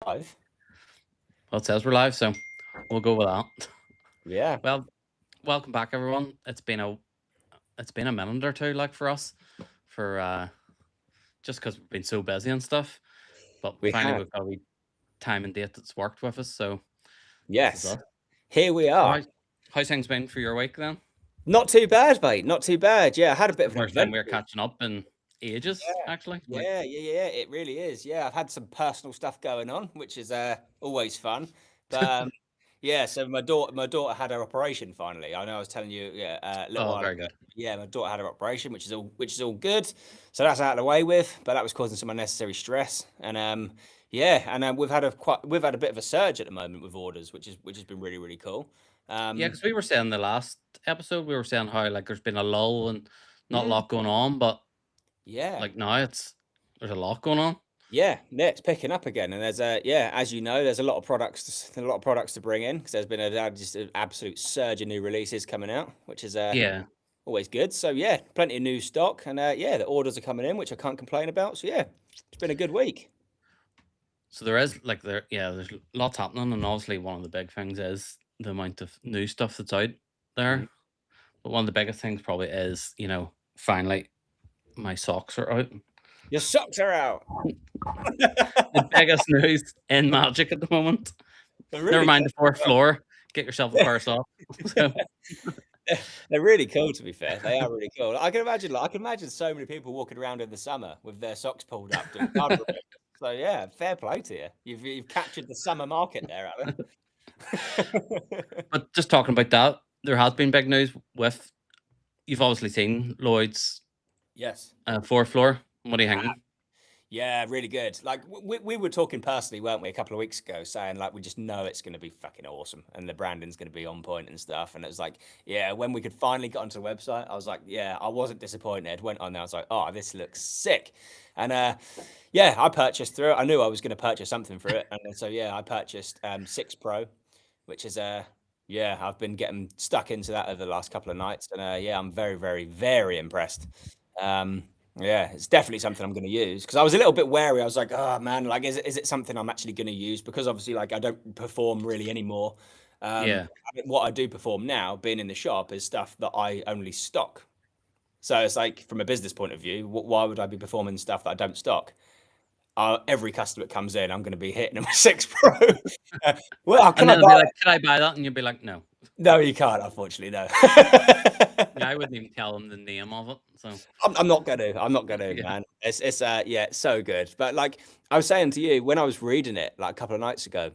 live. Well, it says we're live, so we'll go with that. Yeah, Well, welcome back, everyone. It's been a minute or two, like for us, for just because we've been so busy and stuff. But we finally, have. we've got a wee time and date that's worked with us. So this is Yes, us. here we So are. how's things been for your week then? Not too bad, mate. Not too bad. Yeah, I had a bit The of an first time event. we're catching up in ages, Yeah, actually. Like, yeah. It really is. Yeah, I've had some personal stuff going on, which is always fun. But yeah, so my daughter had her operation finally. I know I was telling you a little oh, while very ago. good. Yeah, my daughter had her operation, which is all good. So that's out of the way with, but that was causing some unnecessary stress. And yeah, and we've had a bit of a surge at the moment with orders, which has been really really cool. Yeah, Um, because we were saying the last episode, we were saying how like there's been a lull and not a mm, lot going on, but yeah. like now there's a lot going on. Yeah, it's picking up again, and there's yeah, as you know, there's a lot of products to bring in because there's been just an absolute surge of new releases coming out, which is Yeah. always good. So yeah, plenty of new stock, and yeah, the orders are coming in, which I can't complain about. So yeah, it's been a good week. So there is like there's lots happening, and obviously one of the big things is the amount of new stuff that's out Mhm. there. But one of the biggest things probably is, finally my socks are out. Your socks are out. The biggest news in Magic at the moment. They're Never really mind the fourth cool. floor. Get yourself a pair of socks. So They're really cool, to be fair. They are really cool. I can imagine so many people walking around in the summer with their socks pulled up doing card ripping. So yeah, fair play to you. You've captured the summer market there, Alan. but just talking about that, there has been big news with you've obviously seen Lloyd's Yes. fourth floor. What do you I think? Yeah, really good. Like we were talking personally, weren't we, a couple of weeks ago, saying like we just know it's going to be fucking awesome and the branding's going to be on point and stuff. And it was like, yeah, when we could finally get onto the website, I was like, yeah, I wasn't disappointed. Went on there, I was like, oh, this looks sick. And yeah, I purchased through it. I knew I was going to purchase something for it, and then, so yeah, I purchased 6 Pro, which is yeah, I've been getting stuck into that over the last couple of nights, and yeah, I'm very, very, very impressed. Um, yeah, it's definitely something I'm going to use because I was a little bit wary. I was like, oh man, like, is it something I'm actually going to use? Because obviously, like, I don't perform really anymore. Yeah. What I do perform now, being in the shop, is stuff that I only stock. So it's like, from a business point of view, why would I be performing stuff that I don't stock? Every customer that comes in, I'm going to be hitting them with 6 Pro. Well, And can I then they'll be buy like, it? "Can I buy that?" And you'll be like, "No." No, you can't, unfortunately. No. Yeah, I wouldn't even tell them the name of it. So I'm not gonna. I'm not gonna, yeah, man. It's yeah, it's so good. But like I was saying to you when I was reading it like a couple of nights ago,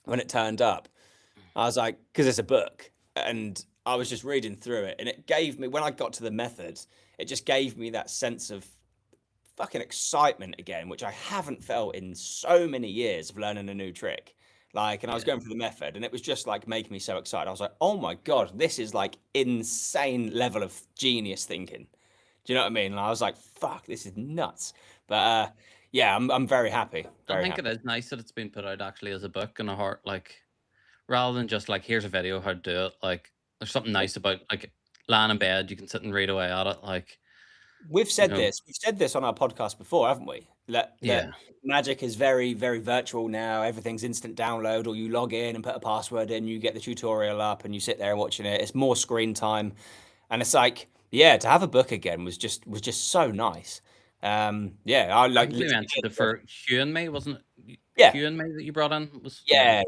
when it turned up, I was like, because it's a book, and I was just reading through it, and it gave me when I got to the methods, it just gave me that sense of fucking excitement again, which I haven't felt in so many years of learning a new trick. Like, and I was yeah. going through the method, and it was just like making me so excited. I was like, oh my god, this is like insane level of genius thinking. Do you know what I mean? And I was like, fuck, this is nuts. But yeah, I'm very happy. I Very think happy. it is nice that it's been put out actually as a book and a heart, like rather than just like here's a video how to do it. Like there's something nice about like lying in bed, you can sit and read away at it. Like We've you said know, this. We've said this on our podcast before, haven't we? That yeah, Magic is very, very virtual now. Everything's instant download, or you log in and put a password in, you get the tutorial up, and you sit there watching it. It's more screen time, and it's like, yeah, to have a book again was just so nice. Yeah, I I like think we literally mentioned it for Hugh and me, wasn't it? yeah, Hugh and me that you brought in was yeah,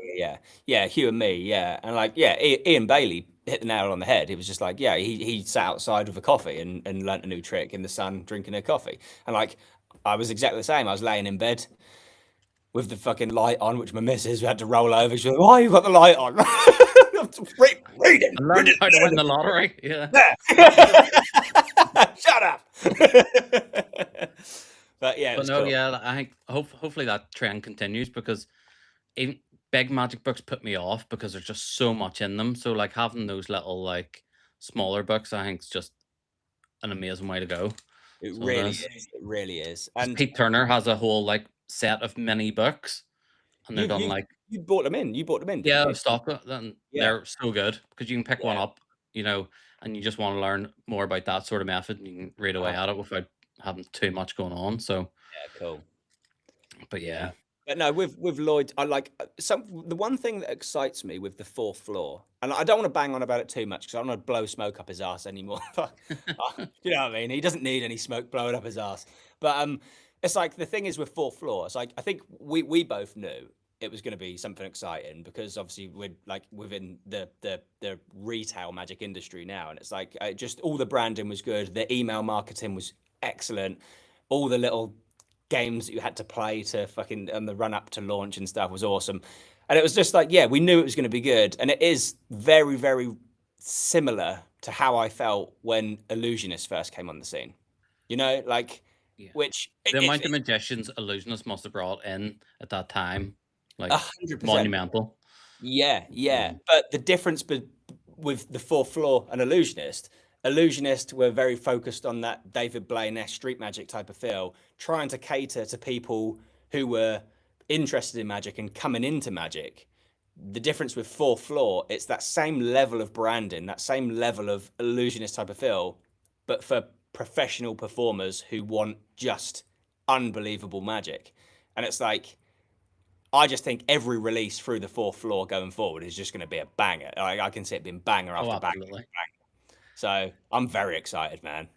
yeah. Hugh and me, yeah, and like yeah, Ian Bailey hit the nail on the head. He was just like, yeah, he sat outside with a coffee and learnt a new trick in the sun, drinking a coffee, and like I was exactly the same. I was laying in bed with the fucking light on, which my missus had to roll over. She was like, why you got the light on? Reading, I you're learned just how to win the learning. lottery. Yeah, Yeah. Shut up. But yeah, it but was no, cool. yeah, I think hopefully that trend continues because even big magic books put me off because there's just so much in them. So like having those little like smaller books, I think is just an amazing way to go. It So it really is. is. It really is. Because And Pete Turner has a whole like set of mini books, and they're you done you like you bought them in. You bought them in, didn't yeah, you? I've stopped it. Then Yeah. they're so good because you can pick one Yeah. up, and you just want to learn more about that sort of method, and you can read away Uh, at it without having too much going on. So, yeah. Cool. but Yeah. yeah. But no, with Lloyd, I like the one thing that excites me with the fourth floor, and I don't want to bang on about it too much because I don't want to blow smoke up his ass anymore. You know what I mean? He doesn't need any smoke blowing up his ass. But it's like the thing is with fourth floor. It's like I think we both knew it was going to be something exciting because obviously we're like within the retail magic industry now, and it's like just all the branding was good, the email marketing was excellent, all the little games that you had to play to fucking and the run up to launch and stuff was awesome. And it was just like, yeah, we knew it was going to be good. And it is very, very similar to how I felt when Illusionist first came on the scene. You know, like, Yeah. which The amount of magicians illusionists must have brought in at that time, like 100%. monumental. Yeah, yeah. But the difference with the fourth floor and Illusionist were very focused on that David Blaine-esque street magic type of feel, trying to cater to people who were interested in magic and coming into magic. The difference with fourth floor, it's that same level of branding, that same level of Illusionist type of feel, but for professional performers who want just unbelievable magic. And it's like I just think every release through the fourth floor going forward is just going to be a banger. I can see it being banger Oh, after banger. absolutely. So I'm very excited, man.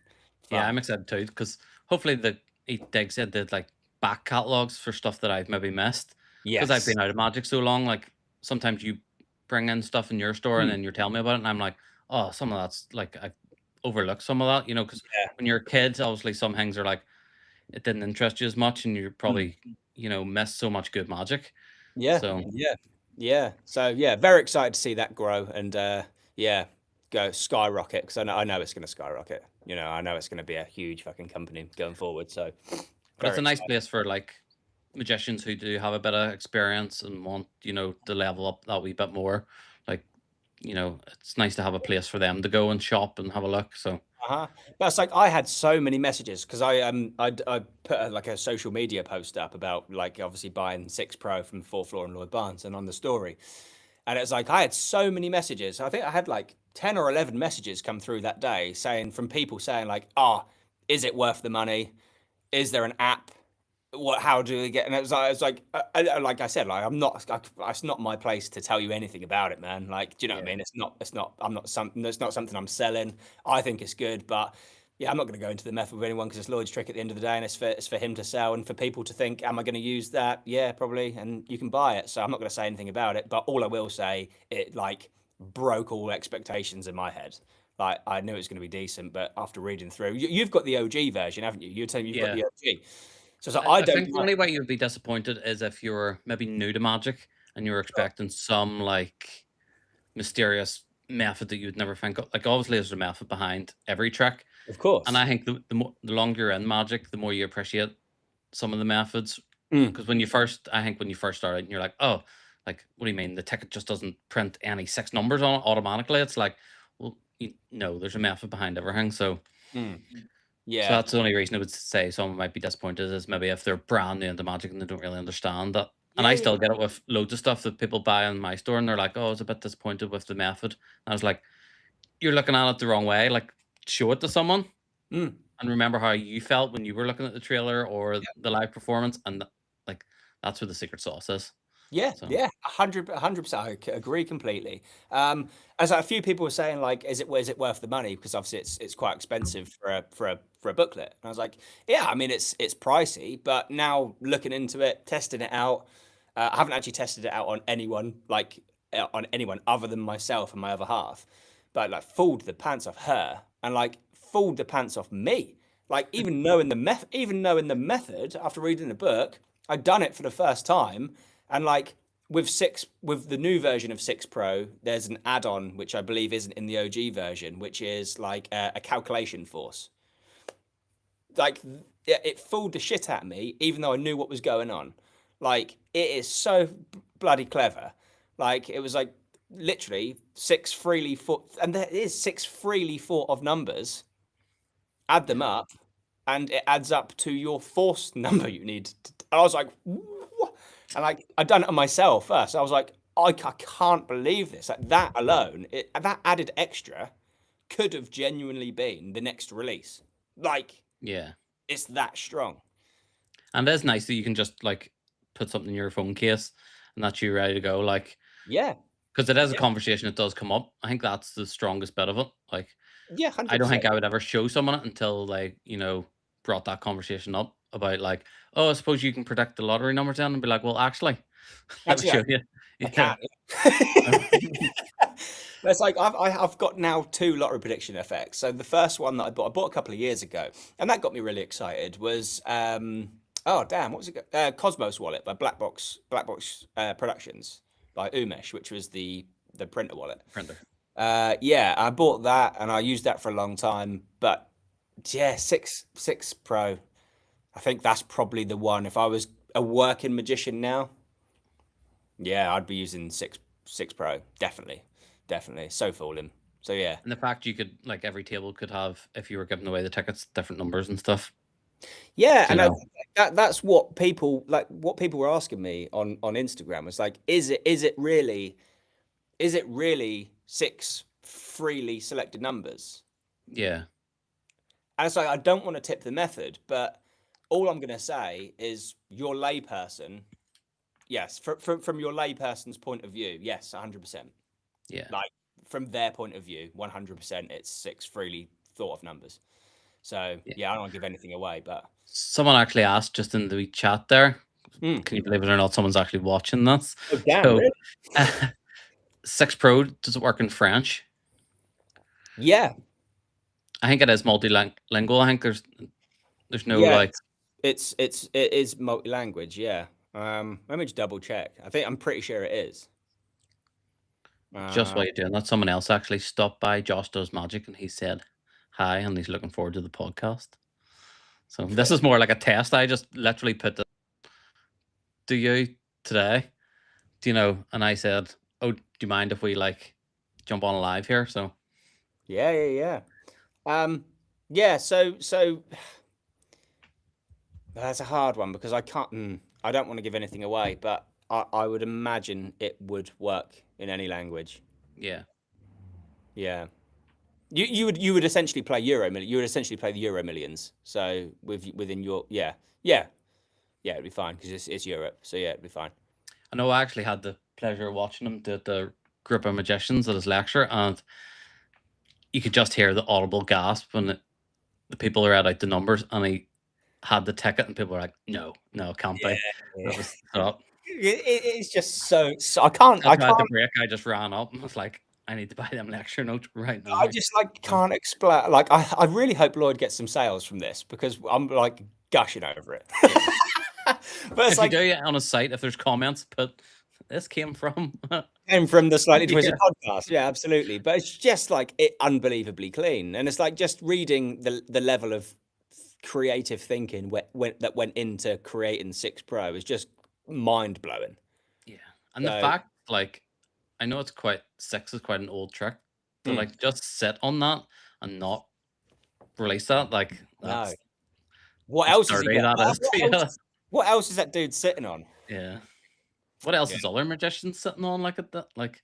Yeah, Fun. I'm excited too because hopefully Dig said that like back catalogs for stuff that I've maybe missed because I've Yes. been out of Magic so long. Like sometimes you bring in stuff in your store and Mm, then you're telling me about it, and I'm like, oh, some of that's like I've overlooked some of that, you know, because yeah. when you're a kid, obviously some things are like it didn't interest you as much, and you Mm, probably missed so much good magic. yeah. So Yeah. Yeah. So yeah, very excited to see that grow and yeah, go skyrocket because I know it's going to skyrocket. You know, I know it's going to be a huge fucking company going forward. So but it's very a nice excited. place for like magicians who do have a bit of experience and want, to level up that wee bit more. Like, it's nice to have a place for them to go and shop and have a look. So Uh-huh. But it's like I had so many messages because I put like a social media post up about like obviously buying Six Pro from Fourth Floor and Lloyd Barnes and on the story, and it's like I had so many messages. I think I had like 10 or 11 messages come through that day saying from people saying like, "Ah, oh, is it worth the money? Is there an app? What? How do we get?" And it was like, like I said, like it's not my place to tell you anything about it, man. Like, do you know what I yeah, mean? It's not. I'm not something. It's not something I'm selling. I think it's good, but yeah, I'm not going to go into the method with anyone because it's Lloyd's trick at the end of the day, and it's for him to sell and for people to think, am I going to use that? Yeah, probably, and you can buy it. So I'm not going to say anything about it, but all I will say, it like broke all expectations in my head. Like I knew it was going to be decent, but after reading through, you've got the OG version, haven't you? You're telling me you've got yeah. the OG. So I, I I don't think the like. only way you'd be disappointed is if you're maybe new to magic and you're expecting some like mysterious method that you'd never think of. Like obviously there's a method behind every trick. Of And course. I think the longer you're in magic, the more you appreciate some of the methods. Mm. Because I think when you first started, and you're like, oh, like what do you mean? The ticket just doesn't print any six numbers on it automatically. It's like, well, there's a method behind everything. Mm. So Yeah. that's the only reason I would say someone might be disappointed is maybe if they're brand new into magic and they don't really understand that. And Yeah. I Yeah. still get it with loads of stuff that people buy in my store, and they're like, "Oh, I was a bit disappointed with the method." And I was like, "You're looking at it the wrong way. Like, show it to someone." Mm. And remember how you felt when you were looking at the trailer or Yeah. the live performance, and like that's where the secret sauce is. Yeah. So Yeah. 100%. Agree completely. As a few people were saying, like, is it worth the money? Because obviously it's quite expensive for a booklet. And I was like, yeah. I mean, it's pricey, but now looking into it, testing it out, I haven't actually tested it out on anyone on anyone other than myself and my other half, but like fooled the pants off her and like fooled the pants off me. Like even knowing the method after reading the book, I'd done it for the first time. And like with the new version of Six Pro, there's an add-on which I believe isn't in the OG version, which is like a calculation force. Like it fooled the shit out of me, even though I knew what was going on. Like it is so bloody clever. Like it was like literally six freely thought, and there is six freely thought of numbers. Add them yeah, up, and it adds up to your force number you need. I was like, what? And like I done it on myself first. I was like, I can't believe this. Like that alone, that added extra could have genuinely been the next release. Like yeah. it's that strong. And it's nice that you can just like put something in your phone case and that's you ready to go. Like, Yeah, because it is a yeah, conversation that does come up. I think that's the strongest bit of it. Like, yeah, I don't 100%. think I would ever show someone it until like, brought that conversation up about like, oh, I suppose you can predict the lottery numbers then, and be like, well, actually, let me Actually, show you. I Yeah. can. It's like I've got now two lottery prediction effects. So the first one that I bought a couple of years ago, and that got me really excited. Was oh damn, what was it? Cosmos Wallet by Black Box Productions by Umesh, which was the printer wallet. Printer. Yeah, I bought that and I used that for a long time. But yeah, six Pro. I think that's probably the one. If I was a working magician now, yeah, I'd be using six Pro. Definitely, definitely. So fooling. So yeah, And the fact you could like every table could have, if you were giving away the tickets, different numbers and stuff. yeah, You and know. that's what people like. What people were asking me on Instagram was like, is it really six freely selected numbers? Yeah. And it's like I don't want to tip the method, but all I'm going to say is your layperson. Yes, from your layperson's point of view, yes, 100%. Yeah. Like from their point of view, 100%, it's six freely thought of numbers. So Yeah. yeah, I don't want to give anything away, but Someone actually asked just in the wee chat there. Hmm. Can you believe it or not? Someone's actually watching this. Oh damn, So, really? 6 Pro, does it work in French? Yeah, I think it is multilingual. I think there's no yeah. like. It is multi-language. Yeah. Let me just double check. I'm pretty sure it is. Just Uh, while you're doing that, someone else actually stopped by. Josh Does Magic, and he said hi, and he's looking forward to the podcast. So this is more like a test. I just literally put the do you today, and I said, oh, do you mind if we like jump on live here? So yeah, yeah, yeah. Yeah. So that's a hard one because I can't. I don't want to give anything away, but I would imagine it would work in any language. yeah. Yeah. You would essentially play You would essentially play the Euro Millions. So within your yeah it'd be fine because it's Europe. So yeah, it'd be fine. I know I actually had the pleasure of watching him do the group of magicians at his lecture, and you could just hear the audible gasp when the people read out the numbers, and he had the ticket, and people were like, "No, no, it can't be." Yeah. It was stop. It's just so I can't That's why at the break I just ran up and was like, "I need to buy them lecture notes right now." I just like can't explain. Like I really hope Lloyd gets some sales from this because I'm like gushing over it. Yeah. But it's If you like do on a site, if there's comments, put this came from. came from the Slightly Twisted Yeah. podcast. Yeah, absolutely. But it's just like it unbelievably clean, and it's like just reading the level of creative thinking that went into creating Six Pro is just mind blowing. Yeah, and the So fact, like, I know it's quite 6 is quite an old trick, but like just sit on that and not release that, like no, that's what how else has he sturdy got? that is. Yeah. What else is that dude sitting on? Yeah. What else Yeah. is other magicians sitting on like at that? Like,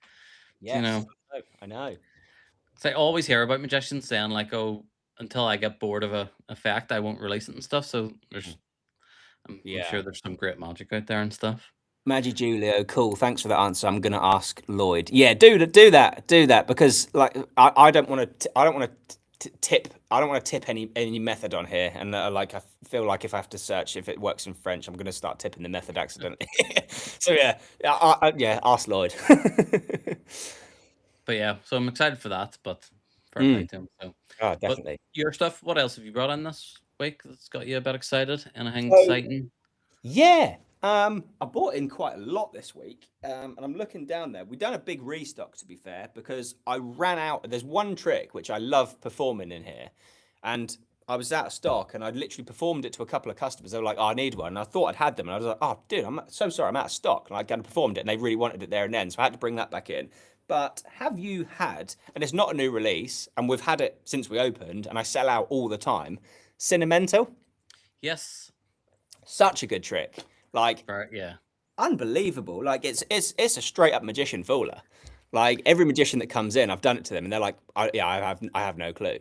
Yes, I know. so I always hear about magicians saying like, "Oh, until I get bored of a effect, I won't release it and stuff." So I'm Yeah. sure there's some great magic out there and stuff. Maggie Julio, cool. Thanks for that answer. I'm gonna ask Lloyd. Yeah, do that because like I don't want to tip any method on here, and like I feel like if I have to search if it works in French, I'm gonna start tipping the method accidentally. So yeah, ask Lloyd. But yeah, so I'm excited for that. But fair play to him. So, Oh, but definitely. your stuff. What else have you brought in this week that's got you a bit excited? Anything So exciting? yeah, I bought in quite a lot this week, and I'm looking down there. We've done a big restock, to be fair, because I ran out. There's one trick which I love performing in here, and I was out of stock, and I'd literally performed it to a couple of customers. They were like, "Oh, I need one," and I thought I'd had them, and I was like, "Oh, dude, I'm so sorry, I'm out of stock." And I kind of performed it, and they really wanted it there and then, so I had to bring that back in. But have you had, and it's not a new release, and we've had it since we opened, and I sell out all the time, Cinnamento? Yes. Such a good trick. Like, Right. Yeah. unbelievable. Like it's a straight up magician fooler. Like every magician that comes in, I've done it to them, and they're like, I have no clue.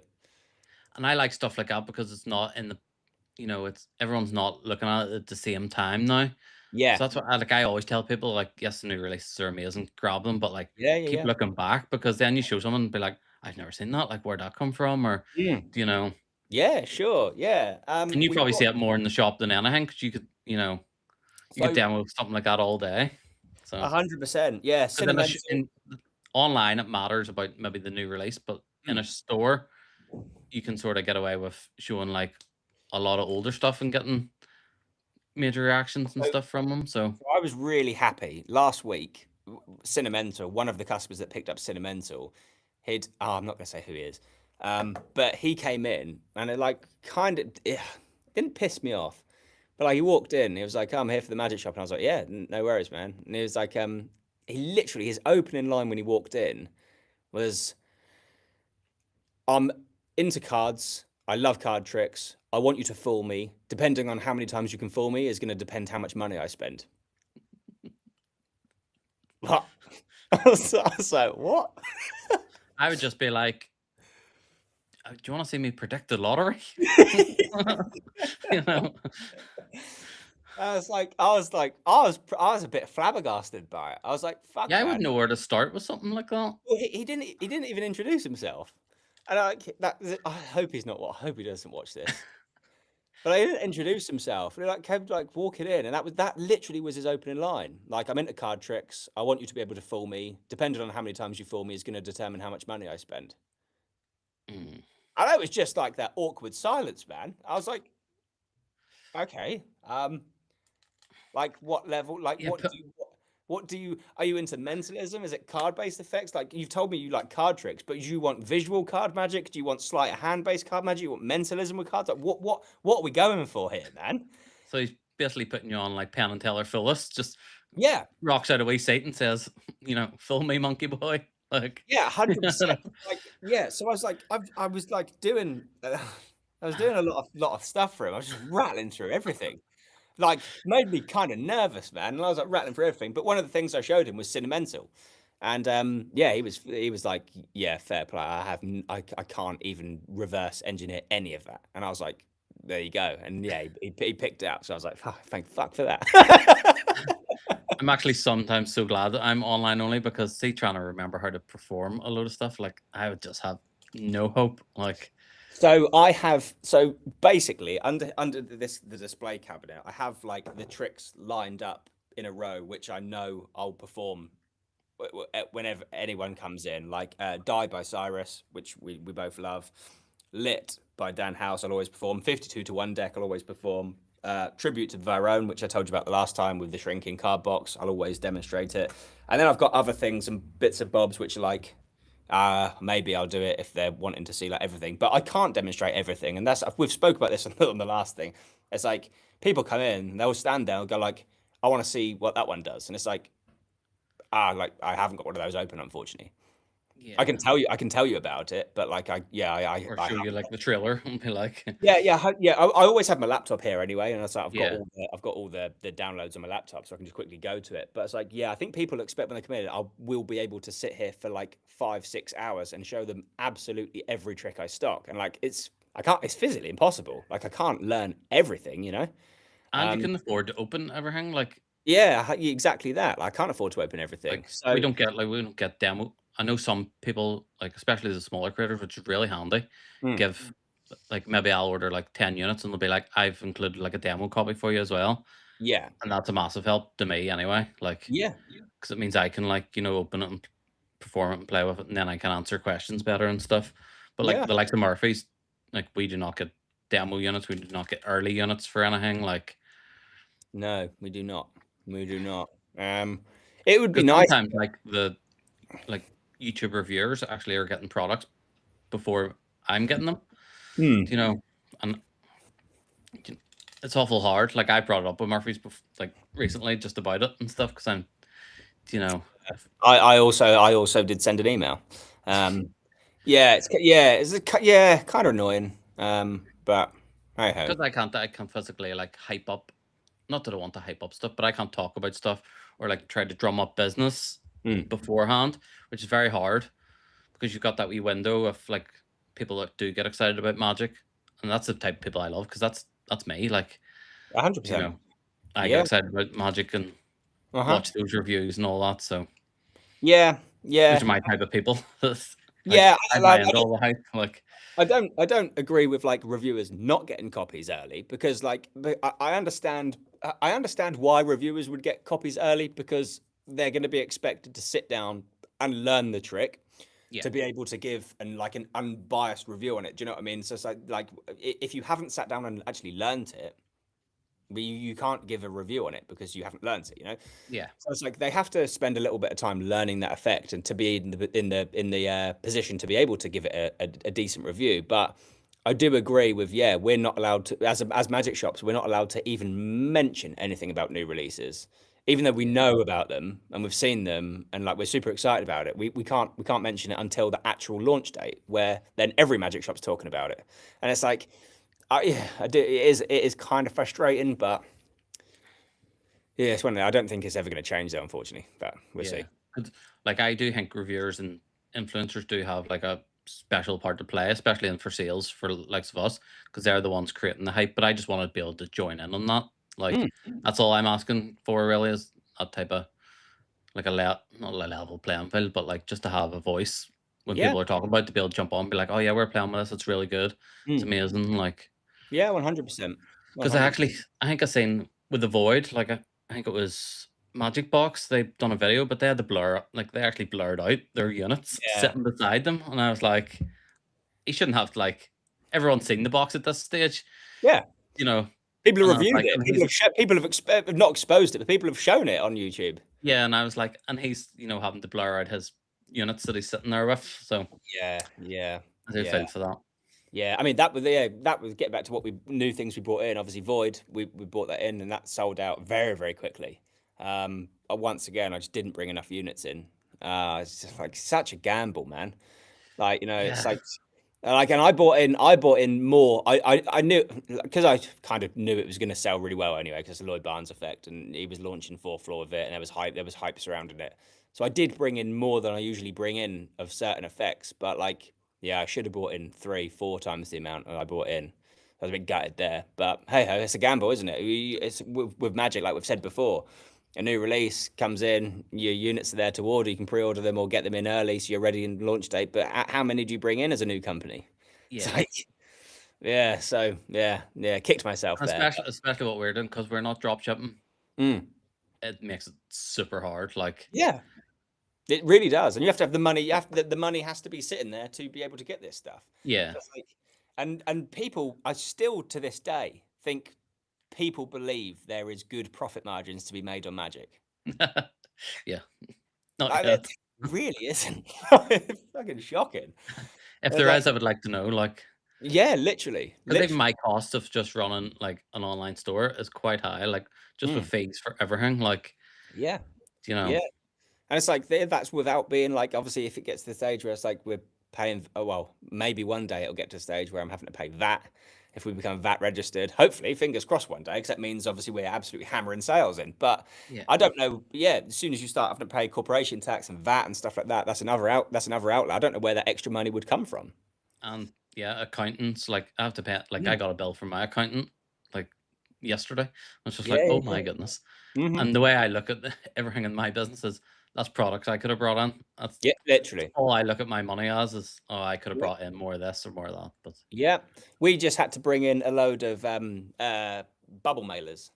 And I like stuff like that because it's not in the, it's everyone's not looking at it at the same time now. Yeah. So that's what I always tell people, like, yes, the new releases are amazing, grab them, but like Yeah, yeah, keep yeah. looking back, because then you show someone and be like, I've never seen that. Like, where'd that come from? Or Mm. you know, Yeah, sure. Yeah. and you We've probably got see it more in the shop than anything, because you could so demo something like that all day. So 100%. Yeah, because Cinemental. online it matters about maybe the new release, but in a Mm. store you can sort of get away with showing like a lot of older stuff and getting major reactions and So stuff from them. So I was really happy last week. Cinemental, one of the customers that picked up Cinemental, I'm not gonna say who he is, but he came in and it like kind of didn't piss me off, but like he walked in, he was like, "I'm here for the magic shop," and I was like, "Yeah, no worries, man." And he was like, he literally his opening line when he walked in was, "I'm into cards. I love card tricks. I want you to fool me. Depending on how many times you can fool me is going to depend how much money I spend." What? I was like, what? I would just be like, do you want to see me predict the lottery? you know, I was a bit flabbergasted by it. I was like, fuck, yeah, I wouldn't man. know where to start with something like that. Well, he didn't even introduce himself. And I hope he's not, I hope he doesn't watch this. But he didn't introduce himself. He like kept like walking in, and that literally was his opening line. Like, I'm into card tricks. I want you to be able to fool me. Depending on how many times you fool me is going to determine how much money I spend. Mm. And it was just like that awkward silence, man. I was like, okay, like what level? Like Yeah, what do you are you into mentalism? Is it card based effects? Like you've told me you like card tricks, but do you want visual card magic? Do you want sleight of hand based card magic? You want mentalism with cards? Like what are we going for here, man? so he's basically putting you on like Penn and Teller full list, just Yeah, rocks out a wee seat and says, "Fill me, monkey boy." Like, yeah, you 100%. know, Like yeah, so I was like, I was like doing, I was doing a lot of stuff for him. I was just rattling through everything. Like made me kind of nervous, man. And I was like rattling for everything. But one of the things I showed him was Cinemental, and yeah, he was like, yeah, fair play. I can't even reverse engineer any of that. And I was like, there you go. And yeah, he picked it up. So I was like, oh, thank fuck for that. I'm actually sometimes so glad that I'm online only, because see, trying to remember how to perform a load of stuff, like I would just have no hope. Like, So basically under the display cabinet, I have like the tricks lined up in a row, which I know I'll perform whenever anyone comes in, like Die by Cyrus, which we both love. Lit by Dan House, I'll always perform. 52 to 1 deck, I'll always perform. Tribute to Varone, which I told you about the last time with the shrinking card box, I'll always demonstrate it. And then I've got other things and bits of bobs which are like, maybe I'll do it if they're wanting to see like everything, but I can't demonstrate everything. And we've spoke about this on the last thing. It's like people come in, they'll stand there and go like, I want to see what that one does. And it's like, like I haven't got one of those open, unfortunately. yeah, I can tell you about it, but like or I show you haven't like got. the trailer and be like, Yeah. I always have my laptop here anyway, and it's like yeah, I've got all the downloads on my laptop, so I can just quickly go to it. But it's like, yeah, I think people expect when they come in, I will be able to sit here for like 5 6 hours and show them absolutely every trick I stock, and like I can't. It's physically impossible. Like I can't learn everything, you know. and you Um, can afford to open everything. yeah, exactly that. Like, I can't afford to open everything, so We don't get demo. I know some people, like especially the smaller creators, which is really handy. mm, Give like maybe I'll order like 10 units, and they'll be like, I've included like a demo copy for you as well, yeah, and that's a massive help to me anyway. Like, yeah, because it means I can like open it and perform it and play with it, and then I can answer questions better and stuff. But like yeah. the likes of Murphy's, like we do not get demo units. We do not get early units for anything. Like, No, we do not. We do not. It would be because nice. sometimes like YouTube reviewers actually are getting products before I'm getting them. Hmm. And it's awful hard. Like I brought it up with Murphy's like recently just about it and stuff, because I'm, you know, I also did send an email. Yeah, yeah, kind of annoying. But hey ho. because I can't physically like hype up. Not that I want to hype up stuff, but I can't talk about stuff or like try to drum up business Hmm. beforehand, which is very hard, because you've got that wee window of like people that do get excited about Magic, and that's the type of people I love, because that's me. Like, you 100%. know, I get Yeah. excited about Magic and Uh-huh. watch those reviews and all that. So Yeah. those Yeah. are my type of people. Like Yeah. I buy Like, into all the hype. Like I don't agree with like reviewers not getting copies early because like I understand why reviewers would get copies early because they're going to be expected to sit down and learn the trick yeah, to be able to give an unbiased review on it. Do you know what I mean? So it's like if you haven't sat down and actually learned it, you can't give a review on it because you haven't learned it, you know? yeah, So it's like they have to spend a little bit of time learning that effect and to be in the position to be able to give it a decent review. But I do agree with we're not allowed to as Magic shops, we're not allowed to even mention anything about new releases, even though we yeah, know about them and we've seen them and like we're super excited about it. We can't mention it until the actual launch date, where then every Magic shop's talking about it, and it's like, yeah, I do. It is kind of frustrating, but. Yeah, it's one I don't think it's ever going to change, though, unfortunately. But we'll yeah. see. Like I do think reviewers and influencers do have like a special part to play, especially in for sales for likes of us, because they're the ones creating the hype. But I just want to be able to join in on that. Like Mm, that's all I'm asking for really is that type of like not a level playing field, but like just to have a voice when yeah. people are talking about it, to be able to jump on and be like, oh yeah, we're playing with this, it's really good. It's Mm, amazing. Like yeah. 100%. because I 100%. actually I think I seen with the Void, like I think it was Magic Box, they've done a video, but they had the blur, like they actually blurred out their units Yeah. sitting beside them, and I was like, you shouldn't have to like everyone's seen the box at this stage, Yeah. you know. People have And I was reviewed like, it. and People he's have not exposed it, but people have shown it on YouTube. yeah, and I was like, and he's having to blur out his units that he's sitting there with, so Yeah. Yeah. I do Yeah. feel for that. Yeah. I mean, that was getting back to what we new things we brought in. Obviously, Void, we brought that in and that sold out very, very quickly. Once again, I just didn't bring enough units in. It's just like such a gamble, man. Like, it's Yeah, like, and I bought in more. I knew because I kind of knew it was going to sell really well anyway because the Lloyd Barnes effect, and he was launching fourth floor with it, and there was hype surrounding it. So I did bring in more than I usually bring in of certain effects, but like, yeah, I should have brought in 3, 4 times the amount I brought in. I was a bit gutted there, but hey ho, it's a gamble, isn't it? It's with Magic, like we've said before. A new release comes in, your units are there to order. You can pre-order them or get them in early, so you're ready in launch date. But how many do you bring in as a new company? It's yeah, like, yeah. So yeah, kicked myself and there. especially what we're doing because we're not drop shipping. Mm, It makes it super hard. Like, yeah, it really does, and you have to have the money. The money has to be sitting there to be able to get this stuff. yeah, So it's like, and people, I still to this day think people believe there is good profit margins to be made on Magic. yeah, not Like, it yet. really isn't. It's fucking shocking. If It's there like, is, I would like to know, like, yeah, literally, because even literally. my cost of just running like an online store is quite high, like just with Mm, fees for everything, like, yeah, you know, yeah. And it's like that's without being like, obviously, if it gets to the stage where it's like we're paying, oh, well, maybe one day it'll get to a stage where I'm having to pay VAT if we become VAT registered. Hopefully, fingers crossed one day, because that means obviously we're absolutely hammering sales in. But yeah, I don't know. Yeah, as soon as you start having to pay corporation tax and VAT and stuff like that, that's another outlet. I don't know where that extra money would come from. and yeah, accountants, like I have to pay, like I Mm. got a bill from my accountant like yesterday. I was just like, Yeah, oh yeah. my goodness. Hmm. And the way I look at everything in my business is that's products I could have brought in. Yeah, That's literally. all I look at my money as is, oh, I could have brought in more of this or more of that. But Yeah, we just had to bring in a load of bubble mailers.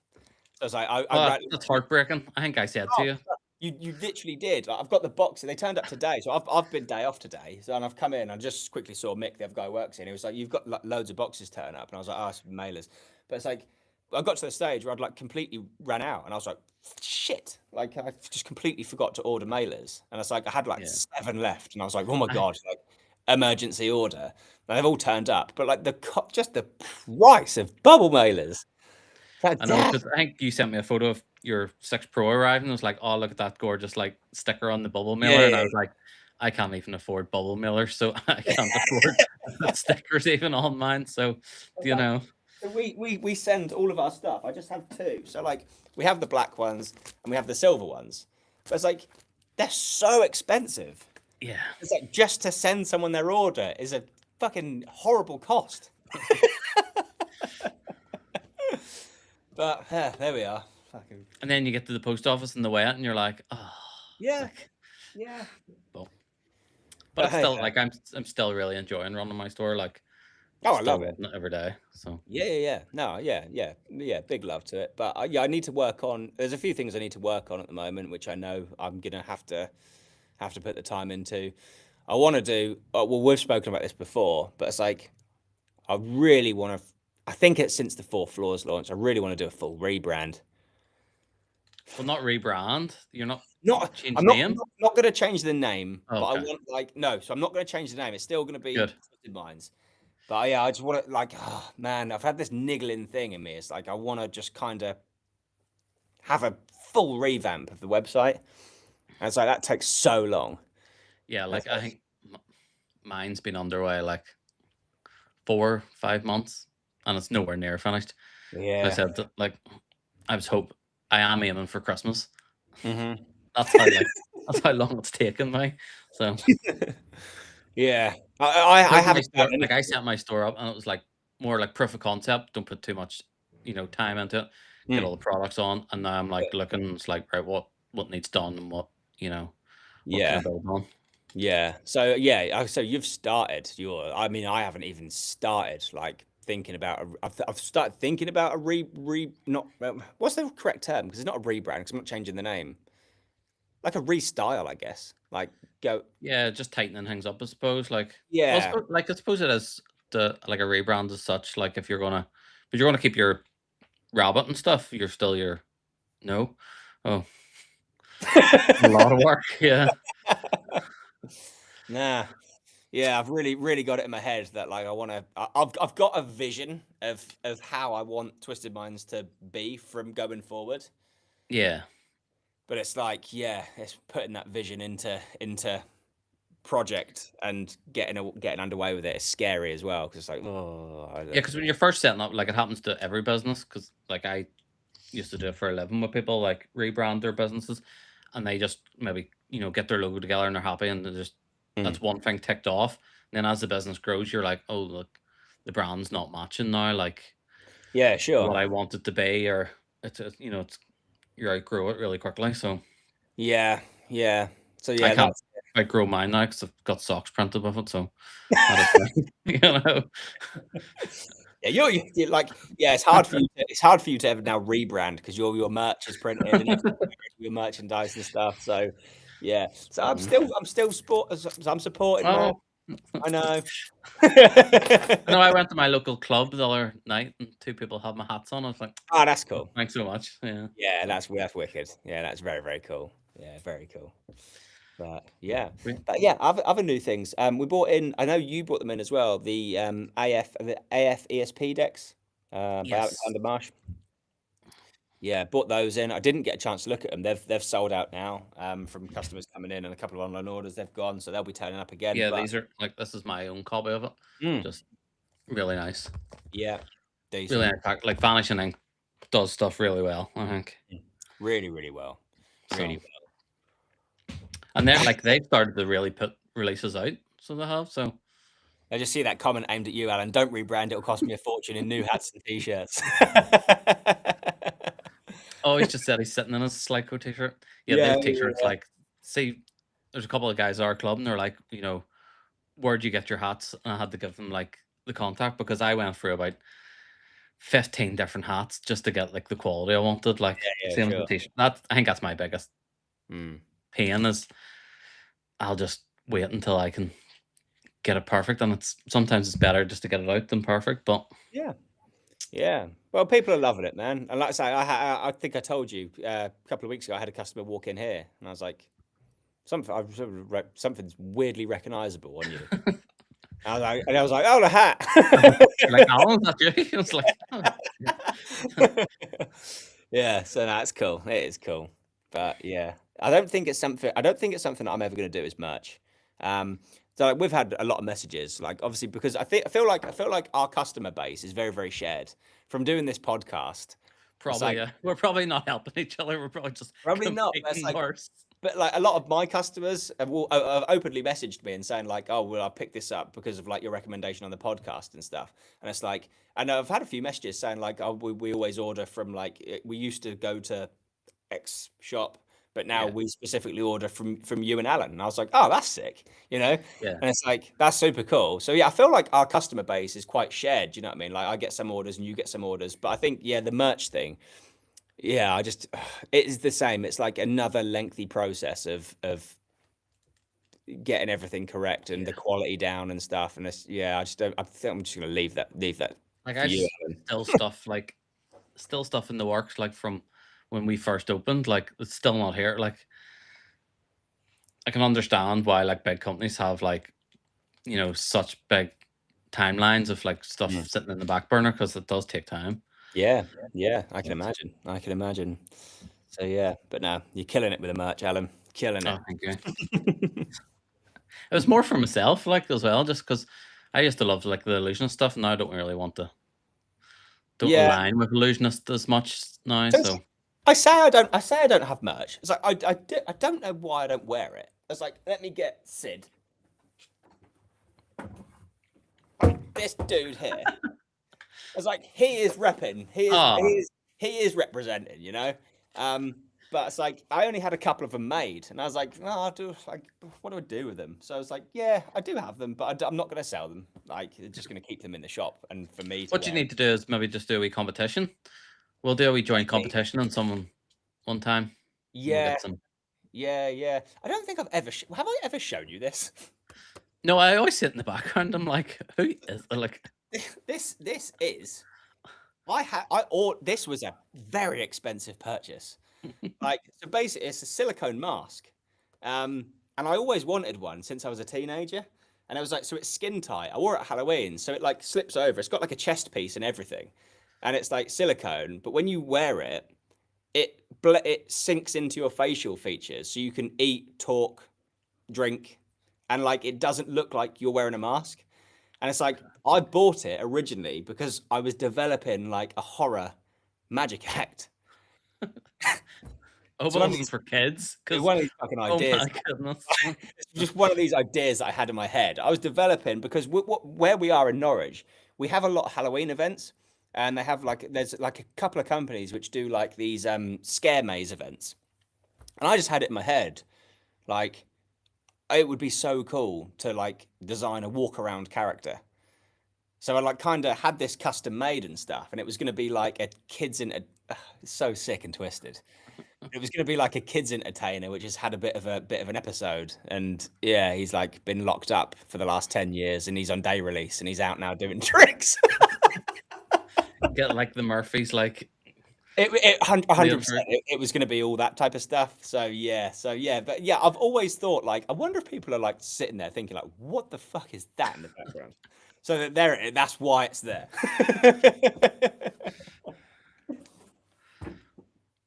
So it's like I oh, ran. that's heartbreaking. I think I said to Oh, you, you literally did. Like, I've got the box, and they turned up today. So I've been day off today. So and I've come in. I just quickly saw Mick, the other guy who works in. He was like, "You've got like loads of boxes turn up," and I was like, "Oh, it's mailers." But it's like I got to the stage where I'd like completely ran out, and I was like, "Shit!" Like I just completely forgot to order mailers, and it's like I had like yeah. 7 left, and I was like, "Oh my I, god!" Like emergency order. And they've all turned up, but like just the price of bubble mailers. Like, I know damn. because I think you sent me a photo of your 6 Pro arriving. It was like, oh, look at that gorgeous like sticker on the bubble mailer, and I Yeah. was like, I can't even afford bubble mailers, so I can't afford to put stickers even on mine. So, you Like, know, so we send all of our stuff. I just have 2. So like we have the black ones and we have the silver ones. But it's like they're so expensive. yeah, It's like just to send someone their order is a fucking horrible cost. But there we are. fucking And then you get to the post office in the wet, and you're like, oh, yeah, like, yeah. but But it's hey, still like I'm still really enjoying running my store. Like, oh, I still love it. loving it every day. So Yeah. No, yeah. Big love to it. But yeah, I need to work on. There's a few things I need to work on at the moment, which I know I'm gonna have to put the time into. I want to do. Well, we've spoken about this before, but it's like I really want to. I think it's since the 4th Floors launch. I really want to do a full rebrand. well, not rebrand. You're not Not, change I'm not, name. not going to change the name, Oh, but I okay, want like no. So I'm not going to change the name. It's still going to be good. Twisted Minds. But yeah, I just want to like, oh, man, I've had this niggling thing in me. It's like I want to just kind of have a full revamp of the website, and it's like that takes so long. Yeah, That's like I think mine's been underway like 4-5 months, and it's nowhere near finished. yeah. I said that, like I am aiming for Christmas. Mm-hmm. That's how long it's taken me. So Yeah, I haven't done like I anything. set my store up, and it was like more like proof of concept. Don't put too much, time into it. Get all the products on, and now I'm like looking. It's like, right, what needs done, and what what can I Yeah, build on? yeah. So yeah, so you've started your. I mean, I haven't even started like thinking about. I've started thinking about a not. What's the correct term? Because it's not a rebrand. Because I'm not changing the name. Like a restyle, I guess. Like go. Yeah, just tightening things up, I suppose. Like, well, Yeah. I suppose it is like a rebrand as such. Like, if but you're gonna keep your rabbit and stuff. You're still no. Oh, a lot of work. Yeah. Nah. Yeah, I've really got it in my head that like I want to. I've got a vision of how I want Twisted Minds to be from going forward. Yeah. But it's like, yeah, it's putting that vision into project and getting underway with it. It's scary as well because it's like, oh, Yeah, because when you're first setting up, like it happens to every business. Because like I used to do it for a living with people, like rebrand their businesses, and they just maybe get their logo together and they're happy, and they just that's one thing ticked off. And then as the business grows, you're like, oh look, the brand's not matching now. Like yeah, what sure, I want it to be, or it's you outgrow it really quickly. So yeah. So I yeah, can't that's outgrow mine now because I've got socks printed with it. So that is you know. yeah. You're like, yeah. It's hard for you to ever now rebrand because your merch is printed and your merchandise and stuff. So yeah. So I'm still I'm supporting, man. Oh, I know. no, I went to my local club the other night, and 2 people had my hats on. I was like, Oh, that's "Oh, cool. thanks so much." Yeah. Yeah, that's wicked. Yeah, that's very cool. Yeah, very cool. But yeah, Great. other new things. We bought in. I know you brought them in as well. The AF ESP decks by Yes. Alexander Marsh. Yeah, bought those in. I didn't get a chance to look at them. They've sold out now. From customers coming in, and a couple of online orders they've gone, so they'll be turning up again. Yeah, But these are like this is my own copy of it. mm, Just really nice. yeah, Really decent. nice. Like Vanishing Ink does stuff really well, I think. Really well. Really So, and they're like they've started to really put releases out, so they have. So I just see that comment aimed at you, Alan. Don't rebrand. It'll cost me a fortune in new hats and t-shirts. oh, he's just said he's sitting in his Slico t-shirt. Yeah, they Yeah, have t-shirts like see there's a couple of guys at our club and they're like, where'd you get your hats? And I had to give them like the contact because I went through about 15 different hats just to get like the quality I wanted. Like yeah, same as the sure. t-shirt. I think that's my biggest Mm. pain is I'll just wait until I can get it perfect. And sometimes it's better just to get it out than perfect. But Yeah. Well, people are loving it, man. And like I say, I think I told you a couple of weeks ago, I had a customer walk in here, and I was like, something's weirdly recognizable on you. I was like, oh, the hat. you're like, Alan, is that you? It's like, oh. Yeah. So that's cool. It is cool. But yeah, I don't think it's something that I'm ever going to do as much. So like, we've had a lot of messages, like obviously because I feel like our customer base is very shared from doing this podcast. Probably, like, we're probably not helping each other. We're probably just probably not. That's making like worse. But like a lot of my customers have openly messaged me and saying like, "Oh, well, I picked this up because of like your recommendation on the podcast and stuff." And it's like, and I've had a few messages saying like, "Oh, we always order from like we used to go to X shop, but now Yeah. we specifically order from you and Alan." And I was like, "Oh, that's sick," you know. Yeah. And it's like that's super cool. So yeah, I feel like our customer base is quite shared. Do you know what I mean? Like I get some orders and you get some orders, but I think yeah, the merch thing. Yeah, I just it is the same. It's like another lengthy process of getting everything correct and the Yeah. quality down and stuff. And it's yeah, I just don't. I think I'm just gonna leave that Like for I you. Alan. still stuff in the works, like from when we first opened. Like it's still not here. Like I can understand why like big companies have like, you know, such big timelines of like stuff Mm. sitting in the back burner, because it does take time. Yeah, yeah, I can But imagine. I can imagine. So yeah, but no, you're killing it with the merch, Alan. Killing oh, thank you. it. It was more for myself, like as well, just because I used to love like the illusionist stuff, and now I don't really want to don't Yeah. align with illusionist as much now. Don't So I say I don't. I say I don't have merch. It's like I don't know why I don't wear it. It's like let me get Sid. This dude here. It's like he is repping. oh, He is representing. You know. But it's like I only had a couple of them made, and I was like, no, I do. Like, what do I do with them? So I was like, yeah, I do have them, but I'm not going to sell them. Like, I'm just going to keep them in the shop, and for me to what you wear. need to do is maybe just do a wee competition. We'll do a wee joint Maybe. competition on someone one time. And we'll Yeah, get some. yeah. I don't think I've ever. Have I ever shown you this? No, I always sit in the background. I'm like, who is like? This is. This was a very expensive purchase. Like so, basically, it's a silicone mask, and I always wanted one since I was a teenager. And I was like, so it's skin tight. I wore it at Halloween, so it like slips over. It's got like a chest piece and everything, and it's like silicone. But when you wear it, it sinks into your facial features, so you can eat, talk, drink, and like it doesn't look like you're wearing a mask. And it's like I bought it originally because I was developing like a horror magic act. I hope So it wasn't for kids, because one of these fucking oh ideas. my goodness. It's just one of these ideas that I had in my head. I was developing because where we are in Norwich, we have a lot of Halloween events, and they have like there's like a couple of companies which do like these scare maze events, and I just had it in my head, like it would be so cool to like design a walk around character. So I like kind of had this custom made and stuff, and it was going to be like a kids in a it's so sick and twisted. It was going to be like a kids entertainer, which has had a bit of an episode, and yeah, he's like been locked up for the last 10 years, and he's on day release, and he's out now doing tricks. Get like the Murphys, like It 100%. for It was going to be all that type of stuff. So yeah, but yeah, I've always thought like, I wonder if people are like sitting there thinking like, what the fuck is that in the background? So that that's why it's there.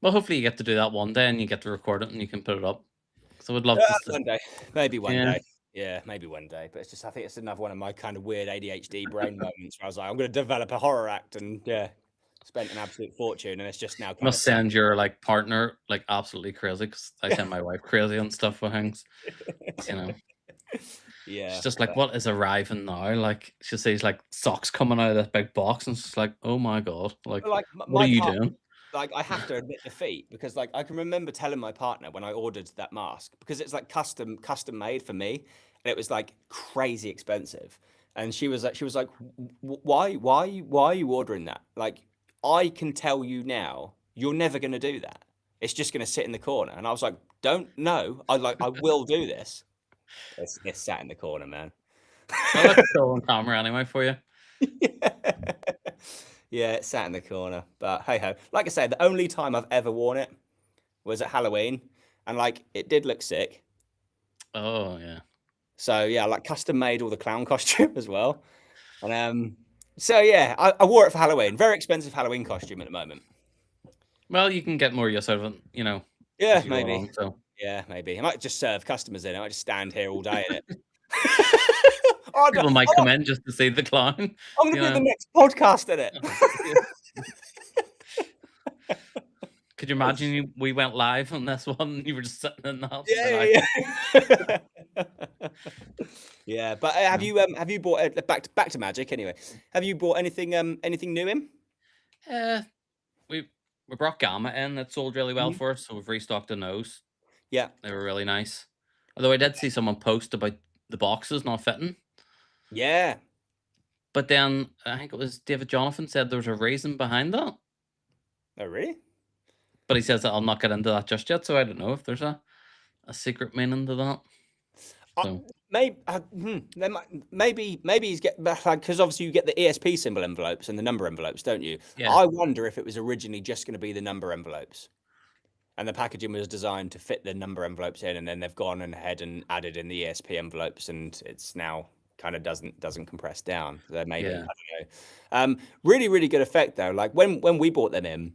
Well, hopefully you get to do that one day and you get to record it and you can put it up. So I would love to One day, maybe one yeah. day. Yeah, maybe one day. But it's just, I think it's another one of my kind of weird ADHD brain moments where I was like, I'm going to develop a horror act, and yeah, spent an absolute fortune, and it's just now kind Must of send your like partner like absolutely crazy, because I send my wife crazy on stuff with things. You know, yeah. she's just like, what is arriving now? Like she sees like socks coming out of this big box, and she's like, oh my god, like But like what are you partner, doing? like I have to admit defeat, because like I can remember telling my partner when I ordered that mask, because it's like custom made for me, and it was like crazy expensive. And she was like, why are you ordering that? Like I can tell you now, you're never going to do that. It's just going to sit in the corner. And I was like, don't know. I will do this. It's sat in the corner, man. I'll look cool on camera anyway for you. Yeah, it sat in the corner. But hey ho. Like I said, the only time I've ever worn it was at Halloween. And like it did look sick. Oh yeah. So yeah, like custom made all the clown costume as well. And so yeah, I wore it for Halloween. Very expensive Halloween costume at the moment. Well, you can get more use out of it, you know. Yeah, as you go maybe. along, so Yeah, maybe. I might just serve customers in it. I might just stand here all day in it. people might come in just to see the clown. I'm going to do the next podcast in it. Could you imagine we went live on this one and you were just sitting in that? Yeah, yeah. Yeah, but You know? have you bought back to Magic anyway? Have you bought anything new in? Uh, we we brought Gamma in that sold really well Mhm. for us, so we've restocked on those. Yeah, They were really nice. Although I did see someone post about the boxes not fitting, yeah. but then I think it was David Jonathan said there was a reason behind that. Oh, really? But he says that I'll not get into that just yet, so I don't know if there's a secret meaning to that. So Maybe he's get like because obviously you get the ESP symbol envelopes and the number envelopes, don't you? yeah, I wonder if it was originally just going to be the number envelopes, and the packaging was designed to fit the number envelopes in, and then they've gone ahead and added in the ESP envelopes, and it's now kind of doesn't compress down. So maybe I yeah, don't know. Really good effect though. Like when we bought them in,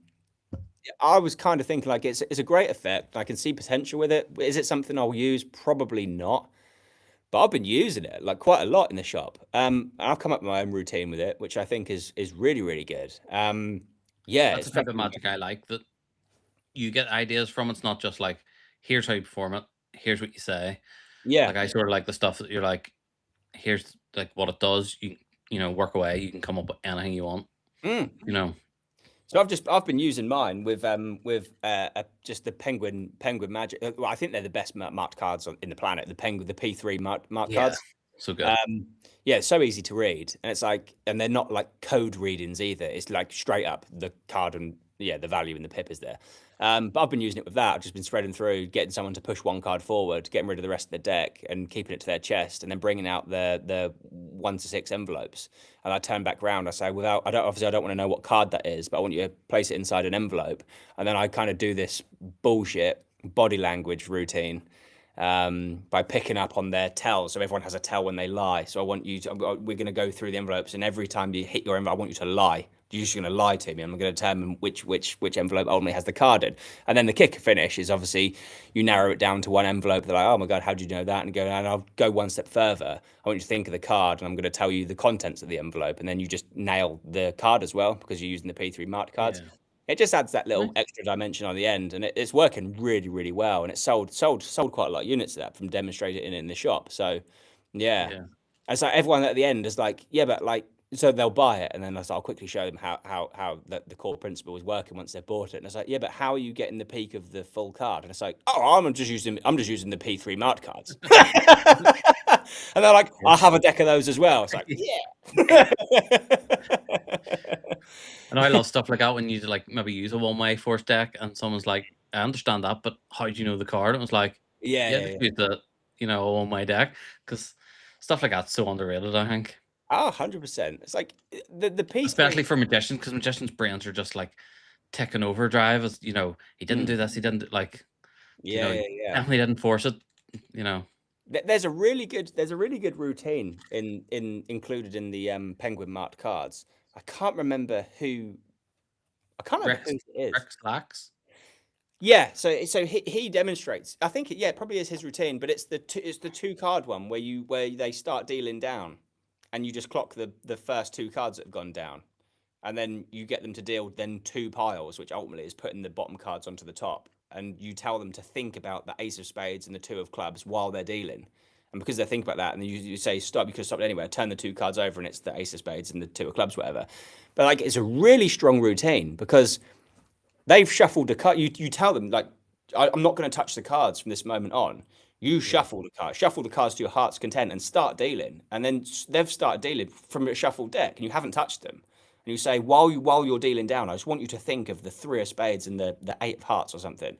I was kind of thinking like it's a great effect. I can see potential with it. Is it something I'll use? Probably not. But I've been using it like quite a lot in the shop. I've come up with my own routine with it, which I think is really good. Yeah, that's it's the type of definitely magic I like. That you get ideas from. It's not just like here's how you perform it. Here's what you say. yeah. Like I sort of like the stuff that you're like, here's like what it does. You work away. You can come up with anything you want. Mm. You know. So I've been using mine with just the penguin magic. Well, I think they're the best marked cards in the planet. The P3 marked Yeah. cards. So good. Yeah, it's so easy to read, and it's like, and they're not like code readings either. It's like straight up the card and yeah, the value in the pip is there. But I've been using it with that. I've just been spreading through, getting someone to push one card forward, getting rid of the rest of the deck, and keeping it to their chest, and then bringing out the 1 to 6 envelopes. And I turn back round. I say, I don't want to know what card that is, but I want you to place it inside an envelope. And then I kind of do this bullshit body language routine by picking up on their tell. So everyone has a tell when they lie. So I want you to, we're going to go through the envelopes, and every time you hit your envelope, I want you to lie. You're just going to lie to me. I'm going to determine which envelope ultimately has the card in. And then the kick finish is obviously you narrow it down to one envelope. They're like, oh my God, how do you know that? And I'll go one step further. I want you to think of the card, and I'm going to tell you the contents of the envelope. And then you just nail the card as well because you're using the P3 marked cards. Yeah. It just adds that little Nice. extra dimension on the end, and it's working really well. And it's sold quite a lot of units of that from demonstrating it in the shop. So, yeah, Yeah. and so everyone at the end is like, yeah, but like, so they'll buy it, and then I'll quickly show them how the core principle is working once they've bought it. And it's like, yeah, but how are you getting the peak of the full card? And it's like, oh, I'm just using the P3 marked cards. And they're like, I have a deck of those as well. It's like, yeah. And I love stuff like that when you like maybe use a one-way force deck and someone's like, I understand that, but how do you know the card? And it was like, Yeah. just use the, a one-way deck because stuff like that's so underrated, I think. Oh, 100%. It's like the P3. Especially for magicians, because magicians' brains are just like ticking overdrive. As he didn't do this, he didn't like, Yeah. definitely didn't force it. There's a really good routine included in the Penguin marked cards. I can't remember who. I can't remember who it is. Rick Slacks. Yeah, so he demonstrates. I think it probably is his routine, but it's the two card one where they start dealing down, and you just clock the first two cards that have gone down, and then you get them to deal then two piles, which ultimately is putting the bottom cards onto the top, and you tell them to think about the ace of spades and the two of clubs while they're dealing. And because they think about that, and you say stop, you could stop it anywhere. Turn the two cards over, and it's the ace of spades and the two of clubs, whatever. But like, it's a really strong routine because they've shuffled the card. You tell them like, I'm not going to touch the cards from this moment on. You shuffle the cards to your heart's content, and start dealing. And then they've started dealing from a shuffled deck, and you haven't touched them. And you say, while you're dealing down, I just want you to think of the three of spades and the eight of hearts or something.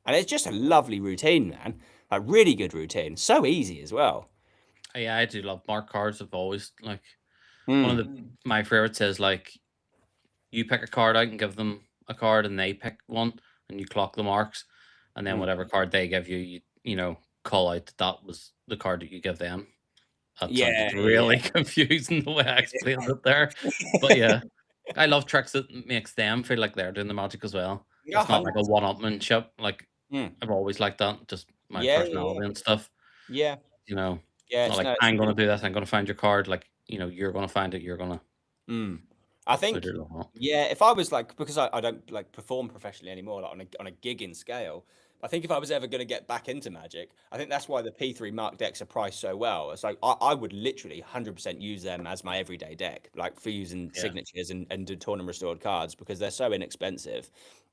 And it's just a lovely routine, man. A really good routine. So easy as well. Yeah, I do love mark cards. I've always like one of my favorites is like you pick a card out and give them a card, and they pick one, and you clock the marks, and then whatever card they give you, call out that was the card that you give them. That sounds really confusing the way I explained it there, but yeah, I love tricks that makes them feel like they're doing the magic as well. It's not like a one-upmanship. Like I've always liked that, just my personality and stuff. Yeah. It's not like I'm going to do this. I'm going to find your card. Like you're going to find it. You're going to. I So think, do a lot. yeah, if I was like, because I don't like perform professionally anymore, like on a gigging scale. I think if I was ever going to get back into Magic, I think that's why the P3 Mark decks are priced so well. It's like I would literally 100% use them as my everyday deck, like for using Yeah. signatures and do tournament restored cards because they're so inexpensive.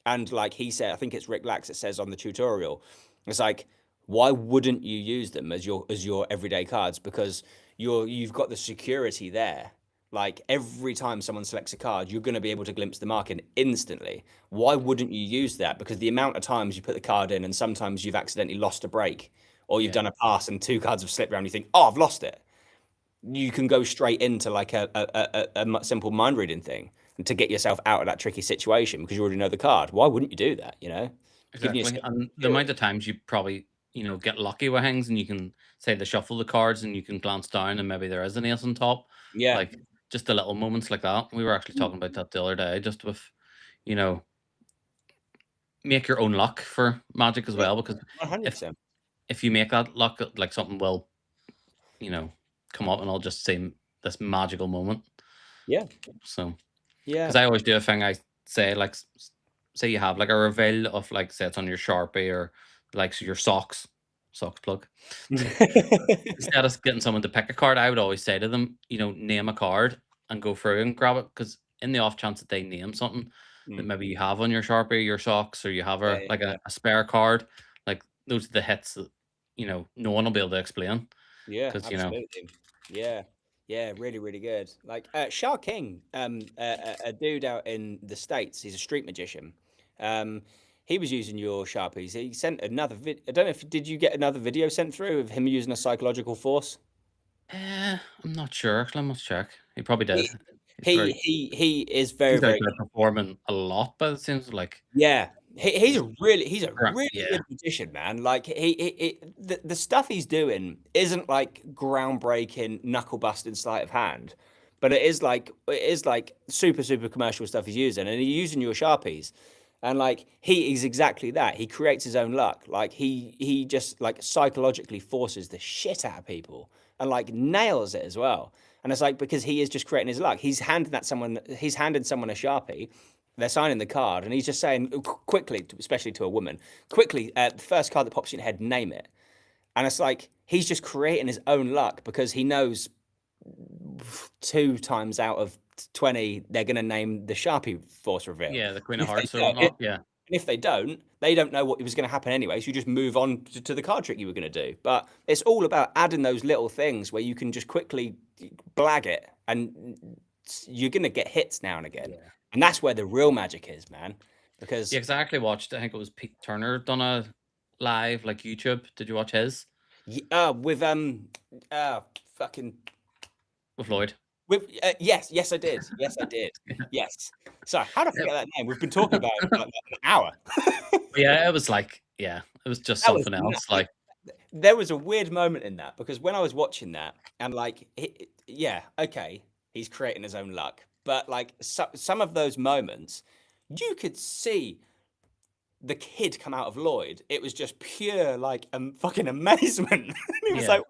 And like he said, I think it's Rick Lax that says on the tutorial, it's like, why wouldn't you use them as your everyday cards? Because you've got the security there. Like every time someone selects a card, you're going to be able to glimpse the market instantly. Why wouldn't you use that? Because the amount of times you put the card in, and sometimes you've accidentally lost a break, or you've Yeah. done a pass and two cards have slipped around, you think, oh, I've lost it. You can go straight into like a simple mind reading thing to get yourself out of that tricky situation because you already know the card. Why wouldn't you do that? Giving Exactly. yourself And the amount security. of times you probably, get lucky with things and you can say they shuffle the cards and you can glance down and maybe there is an ace on top. Yeah, Like just the little moments like that. We were actually talking about that the other day, just with, you know, make your own luck for Magic as yeah, well. Because if 100%. if you make that luck, like something will, you know, come up and I'll just seem this magical moment. Yeah, So yeah. because I always do a thing. I say like, say you have like a reveal of like, say it's on your Sharpie or like so your socks plug. Instead of getting someone to pick a card, I would always say to them, name a card and go through and grab it. Because in the off chance that they name something that Mm, maybe you have on your Sharpie, your socks, or you have yeah, a yeah, like yeah. a spare card, like those are the hits that no one will be able to explain. Yeah, Because absolutely. Yeah. Yeah, really, really good. Like Shah King, a dude out in the States, he's a street magician. Um, he was using your Sharpies. He sent another I don't know if did you get another video sent through of him using a psychological force? I'm not sure. Actually, I must check. He probably did. He He's very he is very, he's out very there performing a lot, but it seems like yeah. he's He's a really yeah, good magician, man. Like the stuff he's doing isn't like groundbreaking, knuckle busting sleight of hand, but it is like super super commercial stuff he's using, and he's using your sharpies, and like he is exactly that. He creates his own luck. Like he just like psychologically forces the shit out of people, and like nails it as well. And it's like because he is just creating his luck. He's handed someone a sharpie, they're signing the card, and he's just saying quickly, especially to a woman, quickly, the first card that pops in your head, name it. And it's like he's just creating his own luck because he knows 2 times out of 20 they're going to name the Sharpie Force reveal. yeah, the Queen And of if they Hearts or don't, whatnot. Yeah, they don't know what was going to happen anyway. So you just move on to the card trick you were going to do. But it's all about adding those little things where you can just quickly blag it, and you're going to get hits now and again. yeah. And that's where the real magic is, man. Because Yeah, exactly. Watched. I think it was Pete Turner done a live like YouTube. Did you watch his with fucking with Lloyd? with yes I did, yes I did, yes. So how did I Yep. forget that name? We've been talking about it for like an hour. Yeah, it was like it was just That was something else. Like there was a weird moment in that because when I was watching that and like yeah, okay, he's creating his own luck, but like some of those moments you could see the kid come out of Lloyd. It was just pure like fucking amazement. He was yeah, like,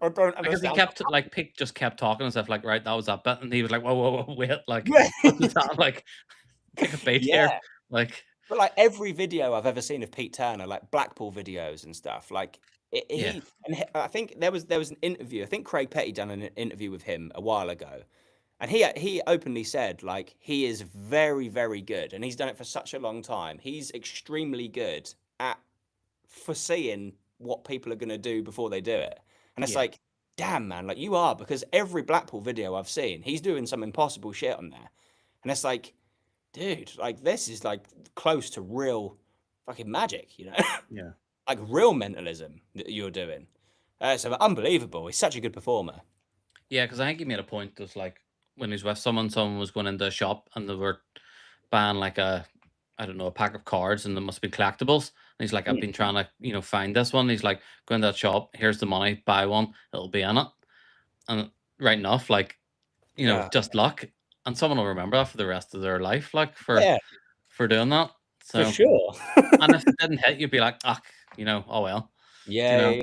I don't because he understand. kept like Pete just kept talking and stuff like right that was that bit and he was like whoa wait like Yeah. what's that like take a beat here Yeah. like But like every video I've ever seen of Pete Turner, like Blackpool videos and stuff, like yeah I think there was an interview. I think Craig Petty done an interview with him a while ago, and he openly said like he is very very good, and he's done it for such a long time. He's extremely good at foreseeing what people are going to do before they do it, and it's yeah like, damn man, like you are because every Blackpool video I've seen, he's doing some impossible shit on there, and it's like dude, like this is like close to real fucking magic, yeah. like real mentalism that you're doing. So unbelievable. He's such a good performer. Yeah, because I think he made a point that like when he was with someone was going into a shop and they were buying like I don't know, a pack of cards and there must be collectibles. And he's like, I've Mm, been trying to, find this one. He's like, go into that shop, here's the money, buy one, it'll be in it. And right enough, like, yeah, just luck. And someone will remember that for the rest of their life, like yeah, for doing that. for So sure. and if it didn't hit, you'd be like, ah, oh well. You Yeah, know. yeah,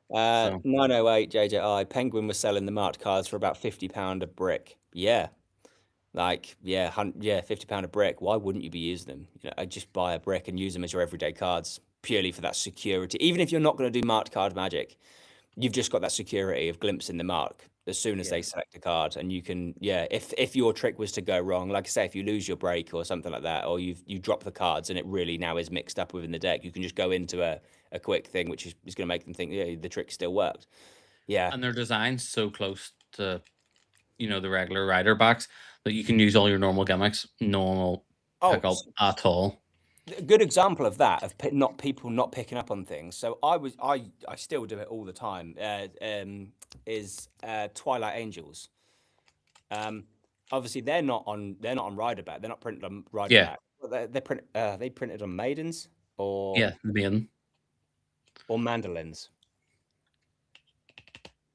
yeah. So 908 JJI. Penguin was selling the marked cards for about £50 a brick. Yeah, Like, yeah, £50 a brick. Why wouldn't you be using them? I'd just buy a brick and use them as your everyday cards purely for that security. Even if you're not going to do marked card magic, you've just got that security of glimpsing the mark as soon as they select a card, and you can, if your trick was to go wrong, like I say, if you lose your break or something like that, or you drop the cards and it really now is mixed up within the deck, you can just go into a quick thing, which is going to make them think, yeah, the trick still worked. Yeah. And they're designed so close to, the regular rider backs that you can use all your normal gimmicks. No one will pick up at all. A good example of that, of people not picking up on things. So I still do it all the time. Is Twilight Angels. Obviously they're not on rider back. They're not printed on rider back. But they printed on maidens or maiden or mandolins.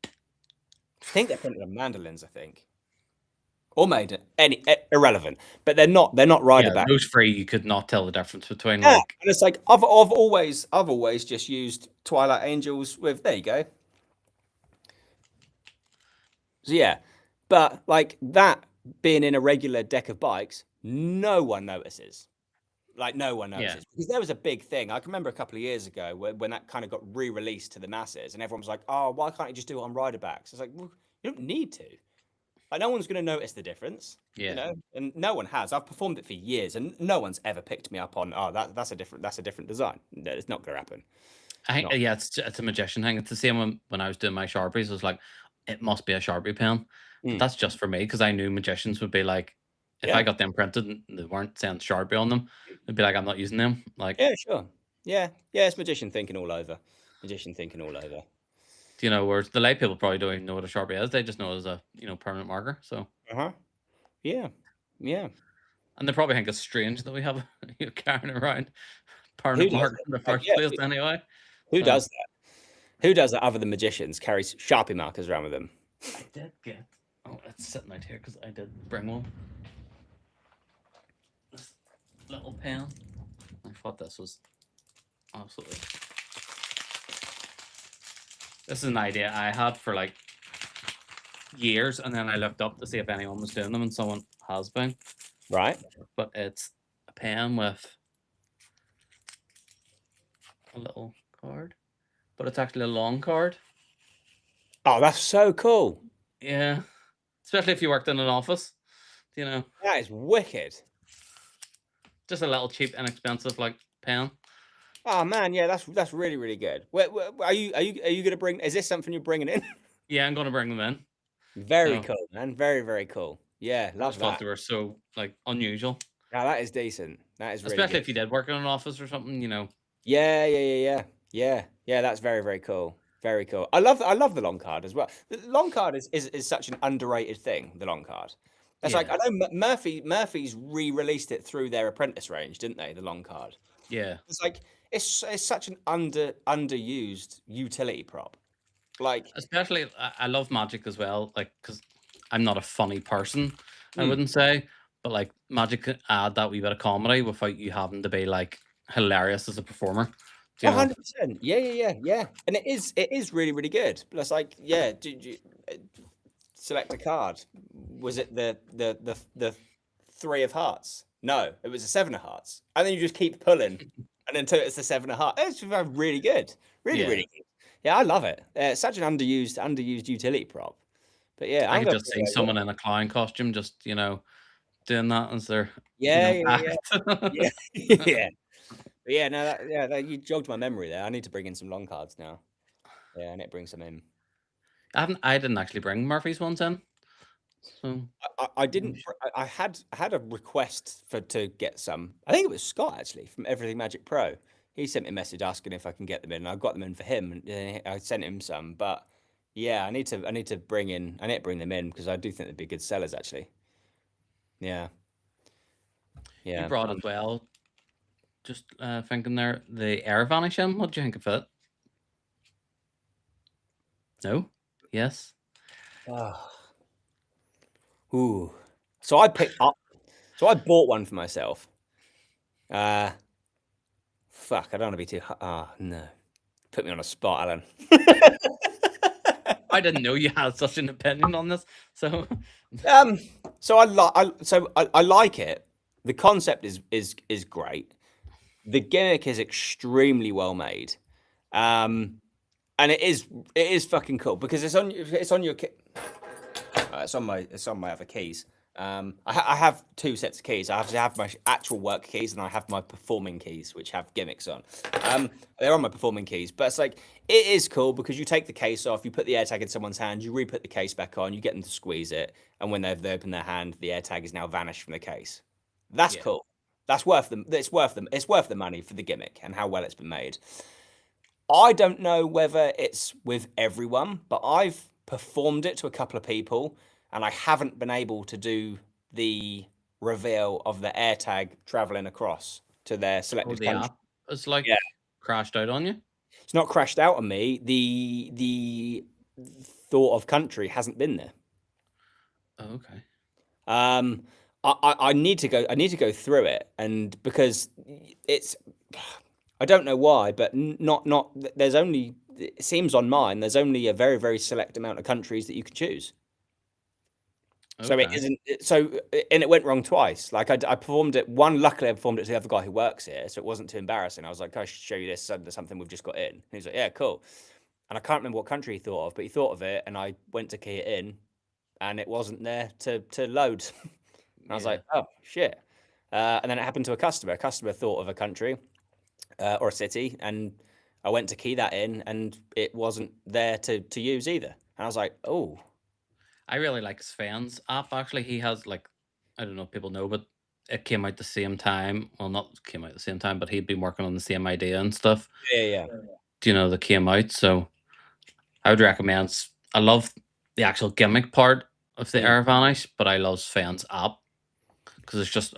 I think they're printed on mandolins. I think. Or maiden, irrelevant, but they're not rider back. Those three you could not tell the difference between. And it's like I've always just used Twilight Angels with. There you go. So yeah, but like that being in a regular deck of bikes, no one notices. Like no one notices because there was a big thing. I can remember a couple of years ago when that kind of got re-released to the masses, and everyone was like, "Oh, why can't you just do it on rider backs?" It's like, well, you don't need to. Like, no one's going to notice the difference, and no one has. I've performed it for years, and no one's ever picked me up on, oh, that's a different design. No, it's not going to happen. It's a magician thing. It's the same when I was doing my Sharpies. It was like, it must be a Sharpie pen. But that's just for me because I knew magicians would be like, if I got them printed and they weren't saying Sharpie on them, they'd be like, I'm not using them. Like, yeah, sure, yeah, it's magician thinking all over. Whereas the lay people probably don't even know what a Sharpie is. They just know it as a permanent marker. So yeah. And they probably think it's strange that we have carrying around permanent marker in the first place anyway. Who does that? Who does that other than magicians? Carries Sharpie markers around with them. I did get. Oh, it's sitting out here because I did bring one. This little pen. I thought this was absolutely. This is an idea I had for like years, and then I looked up to see if anyone was doing them, and someone has been. Right. But it's a pen with a little card, but it's actually a long card. Oh, that's so cool. Yeah. Especially if you worked in an office, That is wicked. Just a little cheap, inexpensive like pen. Oh man, yeah, that's really, really good. Are you going to bring? Is this something you're bringing in? Yeah, I'm going to bring them in. Very cool, man. Very, very cool. Yeah, love that. Thought they were so like unusual. Yeah, that is decent. That is really especially good. If you did work in an office or something, Yeah. That's very, very cool. Very cool. I love the long card as well. The long card is such an underrated thing. The long card. That's like, I know Murphy's re-released it through their Apprentice range, didn't they? The long card. Yeah. It's like it's such an underused utility prop. Like, especially I love Magic as well. Like, because I'm not a funny person, I wouldn't say, but like Magic can add that wee bit of comedy without you having to be like hilarious as a performer. 100%. Yeah. And it is really, really good. But it's like, did you select a card? Was it the 3 of hearts? No, it was a 7 of hearts. And then you just keep pulling and until it's the 7 of hearts. It's really good. Really good. Yeah, I love it. It's such an underused utility prop. But yeah, I could just see someone in a clown costume just, doing that as their yeah. Yeah, no, you jogged my memory there. I need to bring in some long cards now. Yeah, I need to bring some in. I didn't actually bring Murphy's ones in. So I didn't. I had a request to get some. I think it was Scott actually from Everything Magic Pro. He sent me a message asking if I can get them in. And I got them in for him, and I sent him some. But yeah, I need to bring them in because I do think they'd be good sellers actually. Yeah. You brought as well. Just thinking there, the Air Vanishing. What do you think of it? No. Yes. Ooh. So I picked up. So I bought one for myself. Fuck, I don't want to be too. No. Put me on a spot, Alan. I didn't know you had such an opinion on this. So So I like it. The concept is great. The gimmick is extremely well made. Um, and it is fucking cool because it's on your it's on my other keys. I have two sets of keys. I have my actual work keys and I have my performing keys, which have gimmicks on. They're on my performing keys, but it's like it is cool because you take the case off, you put the AirTag in someone's hand, you re-put the case back on, you get them to squeeze it, and when they open their hand, the AirTag is now vanished from the case. That's yeah. cool. That's worth them. It's worth them. It's worth the money for the gimmick and how well it's been made. I don't know whether it's with everyone, but I've performed it to a couple of people, and I haven't been able to do the reveal of the AirTag traveling across to their Oh, selected the country. app is like Yeah, crashed out on you. it's not crashed out on me. The thought of country hasn't been there. Oh, okay. Um, I need to go. I need to go through it, and because it's, I don't know why, but not. There's only. It seems on mine. There's only a very select amount of countries that you can choose. So it Okay. isn't. And it went wrong twice. Like I performed it. Luckily I performed it to the other guy who works here, so it wasn't too embarrassing. I was like, "I should show you this. There's something we've just got in." And he's like, "Yeah, cool." And I can't remember what country he thought of, but he thought of it, and I went to key it in, and it wasn't there to load. And I was Yeah. like, "Oh shit!" And then it happened to a customer. A customer thought of a country or a city, and I went to key that in, and it wasn't there to use either. And I was like, "Oh, I really like Sven's app. Actually, he has like, I don't know if people know, but it came out the same time. Well, not came out the same time, but he'd been working on the same idea and stuff. yeah." You know, that came out. So I would recommend. I love the actual gimmick part of the Mm. Air Vanish, but I love Sven's app because it's just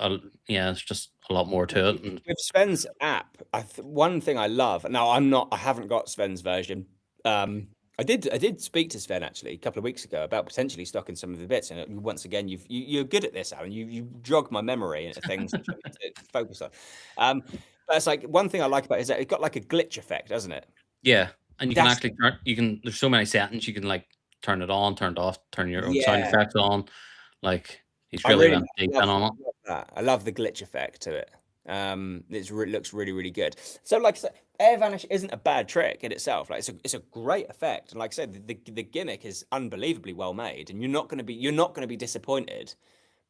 it's just a lot more to it. And With Sven's app, one thing I love. Now, I haven't got Sven's version. I did speak to Sven actually a couple of weeks ago about potentially stocking some of the bits. And once again, you're good at this, Alan. You jog my memory into things which I need to focus on. But it's like one thing I like about it is that it's got like a glitch effect, doesn't it? yeah, and you can That's actually turn. You can. There's so many settings you can like turn it on, turn it off, turn your own sound yeah. effects on. Like he's I really really went deep in love, on it. love that. I love the glitch effect to it. Looks really good. So, like I said, Air Vanish isn't a bad trick in itself. Like it's a great effect, and like I said, the gimmick is unbelievably well made, and you're not gonna be disappointed.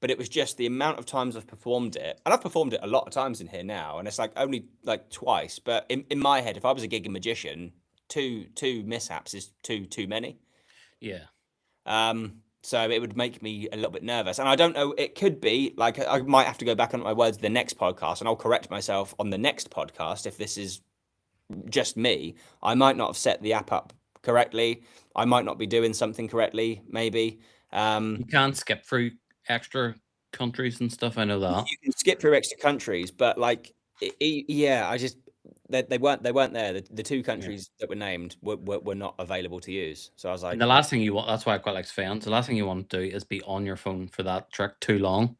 But it was just the amount of times I've performed it, and I've performed it a lot of times in here now, and it's like only like twice. But in my head, if I was a gigging magician, two mishaps is too many. Yeah. So it would make me a little bit nervous. And I don't know, it could be like I might have to go back on my words the next podcast and I'll correct myself on the next podcast if this is just me. I might not have set the app up correctly. I might not be doing something correctly, maybe. You can skip through extra countries and stuff. I know that. You can skip through extra countries, but like yeah, I just they weren't there. The two Yeah. countries that were named were not available to use. So I was And like, the last thing you want, that's why I quite like Sven's. The last thing you want to do is be on your phone for that trick too long,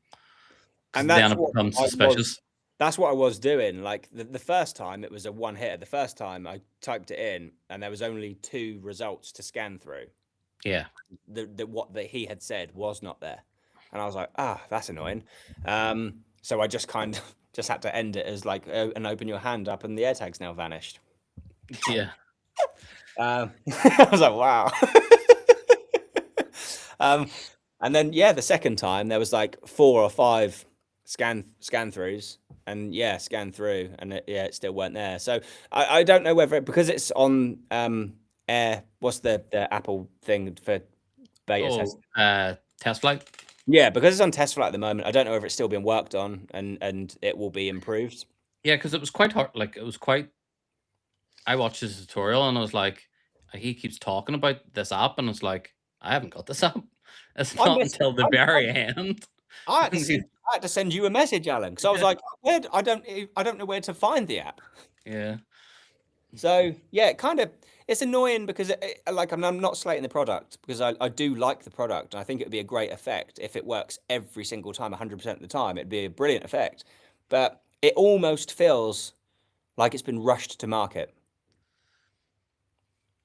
because and then that's it what becomes I was suspicious. That's what I was doing. Like the first time, it was a one hitter. The first time I typed it in, and there was only two results to scan through. Yeah. What that he had said was not there, and I was like, that's annoying. So I just kind of just had to end it as like, and open your hand up, and the AirTag's now vanished. Yeah. I was like, wow. um, and then yeah, the second time there was like 4 or 5 scan throughs, and yeah, scan through, and it still weren't there. So I don't know whether because it's on Air. What's the Apple thing for beta test? Test flight. Yeah, because it's on test flight at the moment. I don't know if it's still being worked on and it will be improved. Yeah, because it was quite hard. Like it was quite. I watched his tutorial and I was like, he keeps talking about this app, and it's like, I haven't got this app. It's I not missed. until the very end. I had to send you a message, Alan, because I was Yeah. like, I don't know where to find the app. Yeah. So yeah, it's annoying because like I'm not slating the product because I do like the product. I think it would be a great effect if it works every single time, 100% of the time. It'd be a brilliant effect, but it almost feels like it's been rushed to market.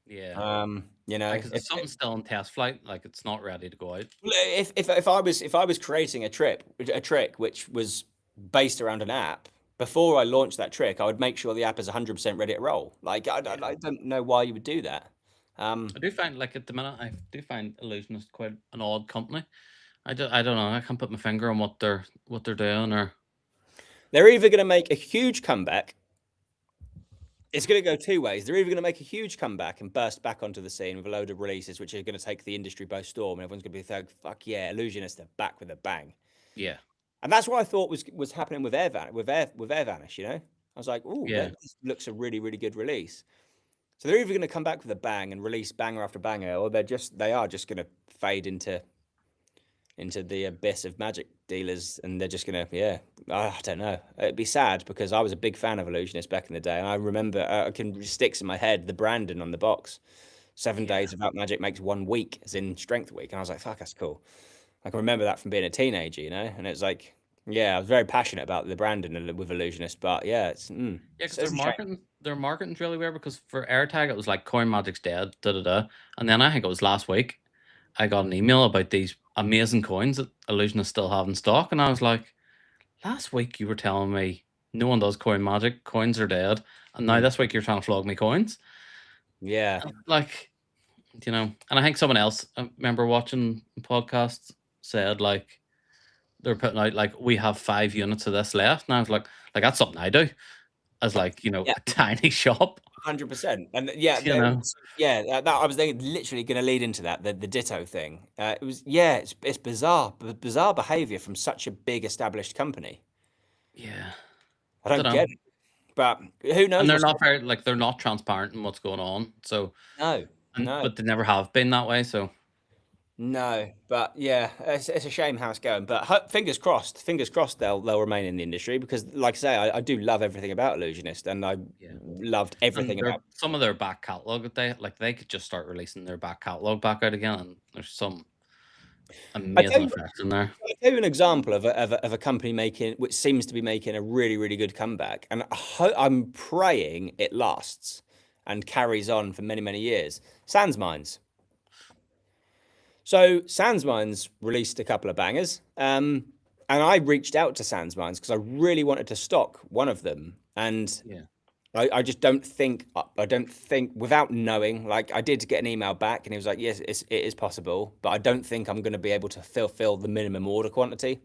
Yeah. You know, Because if something's still in test flight, like it's not ready to go out. if I was creating a trick which was based around an app, before I launched that trick, I would make sure the app is 100% ready to roll. Like Yeah. I don't know why you would do that. I do find like at the minute I do find Illusionist quite an odd company. I don't know. I can't put my finger on what they're doing or They're either going to make a huge comeback. It's going to go two ways. They're either going to make a huge comeback and burst back onto the scene with a load of releases, which are going to take the industry by storm, and everyone's going to be like, "Fuck yeah, Illusionist are back with a bang." yeah. And that's what I thought was happening with Air Vanish. You know, I was like, "Oh, Yeah. this looks a really really good release." So they're either going to come back with a bang and release banger after banger, or they are just going to fade into the abyss of Magic dealers, and they're just gonna, yeah, I don't know. It'd be sad because I was a big fan of Illusionist back in the day, and I remember I can sticks in my head the Brandon on the box. 7 days Yeah. without Magic makes 1 week, as in Strength Week, and I was like, fuck, that's cool. I can remember that from being a teenager, you know, and it's like, yeah, I was very passionate about the Brandon with Illusionist, but yeah, Yeah, because it's a shame. their marketing's really weird because for AirTag it was like Coin Magic's dead, da da da. And then I think it was last week I got an email about these amazing coins that Illusionist still have in stock. And I was like, last week you were telling me no one does Coin Magic, coins are dead. And now Mm, this week you're trying to flog me coins. yeah, Like, you know, and I think someone else I remember watching podcasts said like they're putting out like we have 5 units of this left. And I was like that's something I do as like, you know, yeah. a tiny shop. 100%. And yeah, You know. that I was literally going to lead into that, the Ditto thing. It was, yeah, it's bizarre, bizarre behavior from such a big established company. Yeah. I Don't don't know. get it, but who And knows they're what's not very like they're not transparent in what's going on. So no, and no, but they never have been that way. So no. But yeah, it's a shame how it's going. But fingers crossed they'll remain in the industry because, like I say, I do love everything about Illusionist, and I yeah. loved And everything their about. some of their back catalog that they could just start releasing their back catalog back out again. And there's some I tell amazing you, effects in there. I'll tell you an example of a company which seems to be making a really, really good comeback. And I'm praying it lasts and carries on for many, many years. Sans Mines. So Sans Mines released a couple of bangers. And I reached out to Sans Mines because I really wanted to stock one of them. And Yeah. I just don't think without knowing, like I did get an email back and he was like, yes, it is possible, but I don't think I'm going to be able to fulfill the minimum order quantity.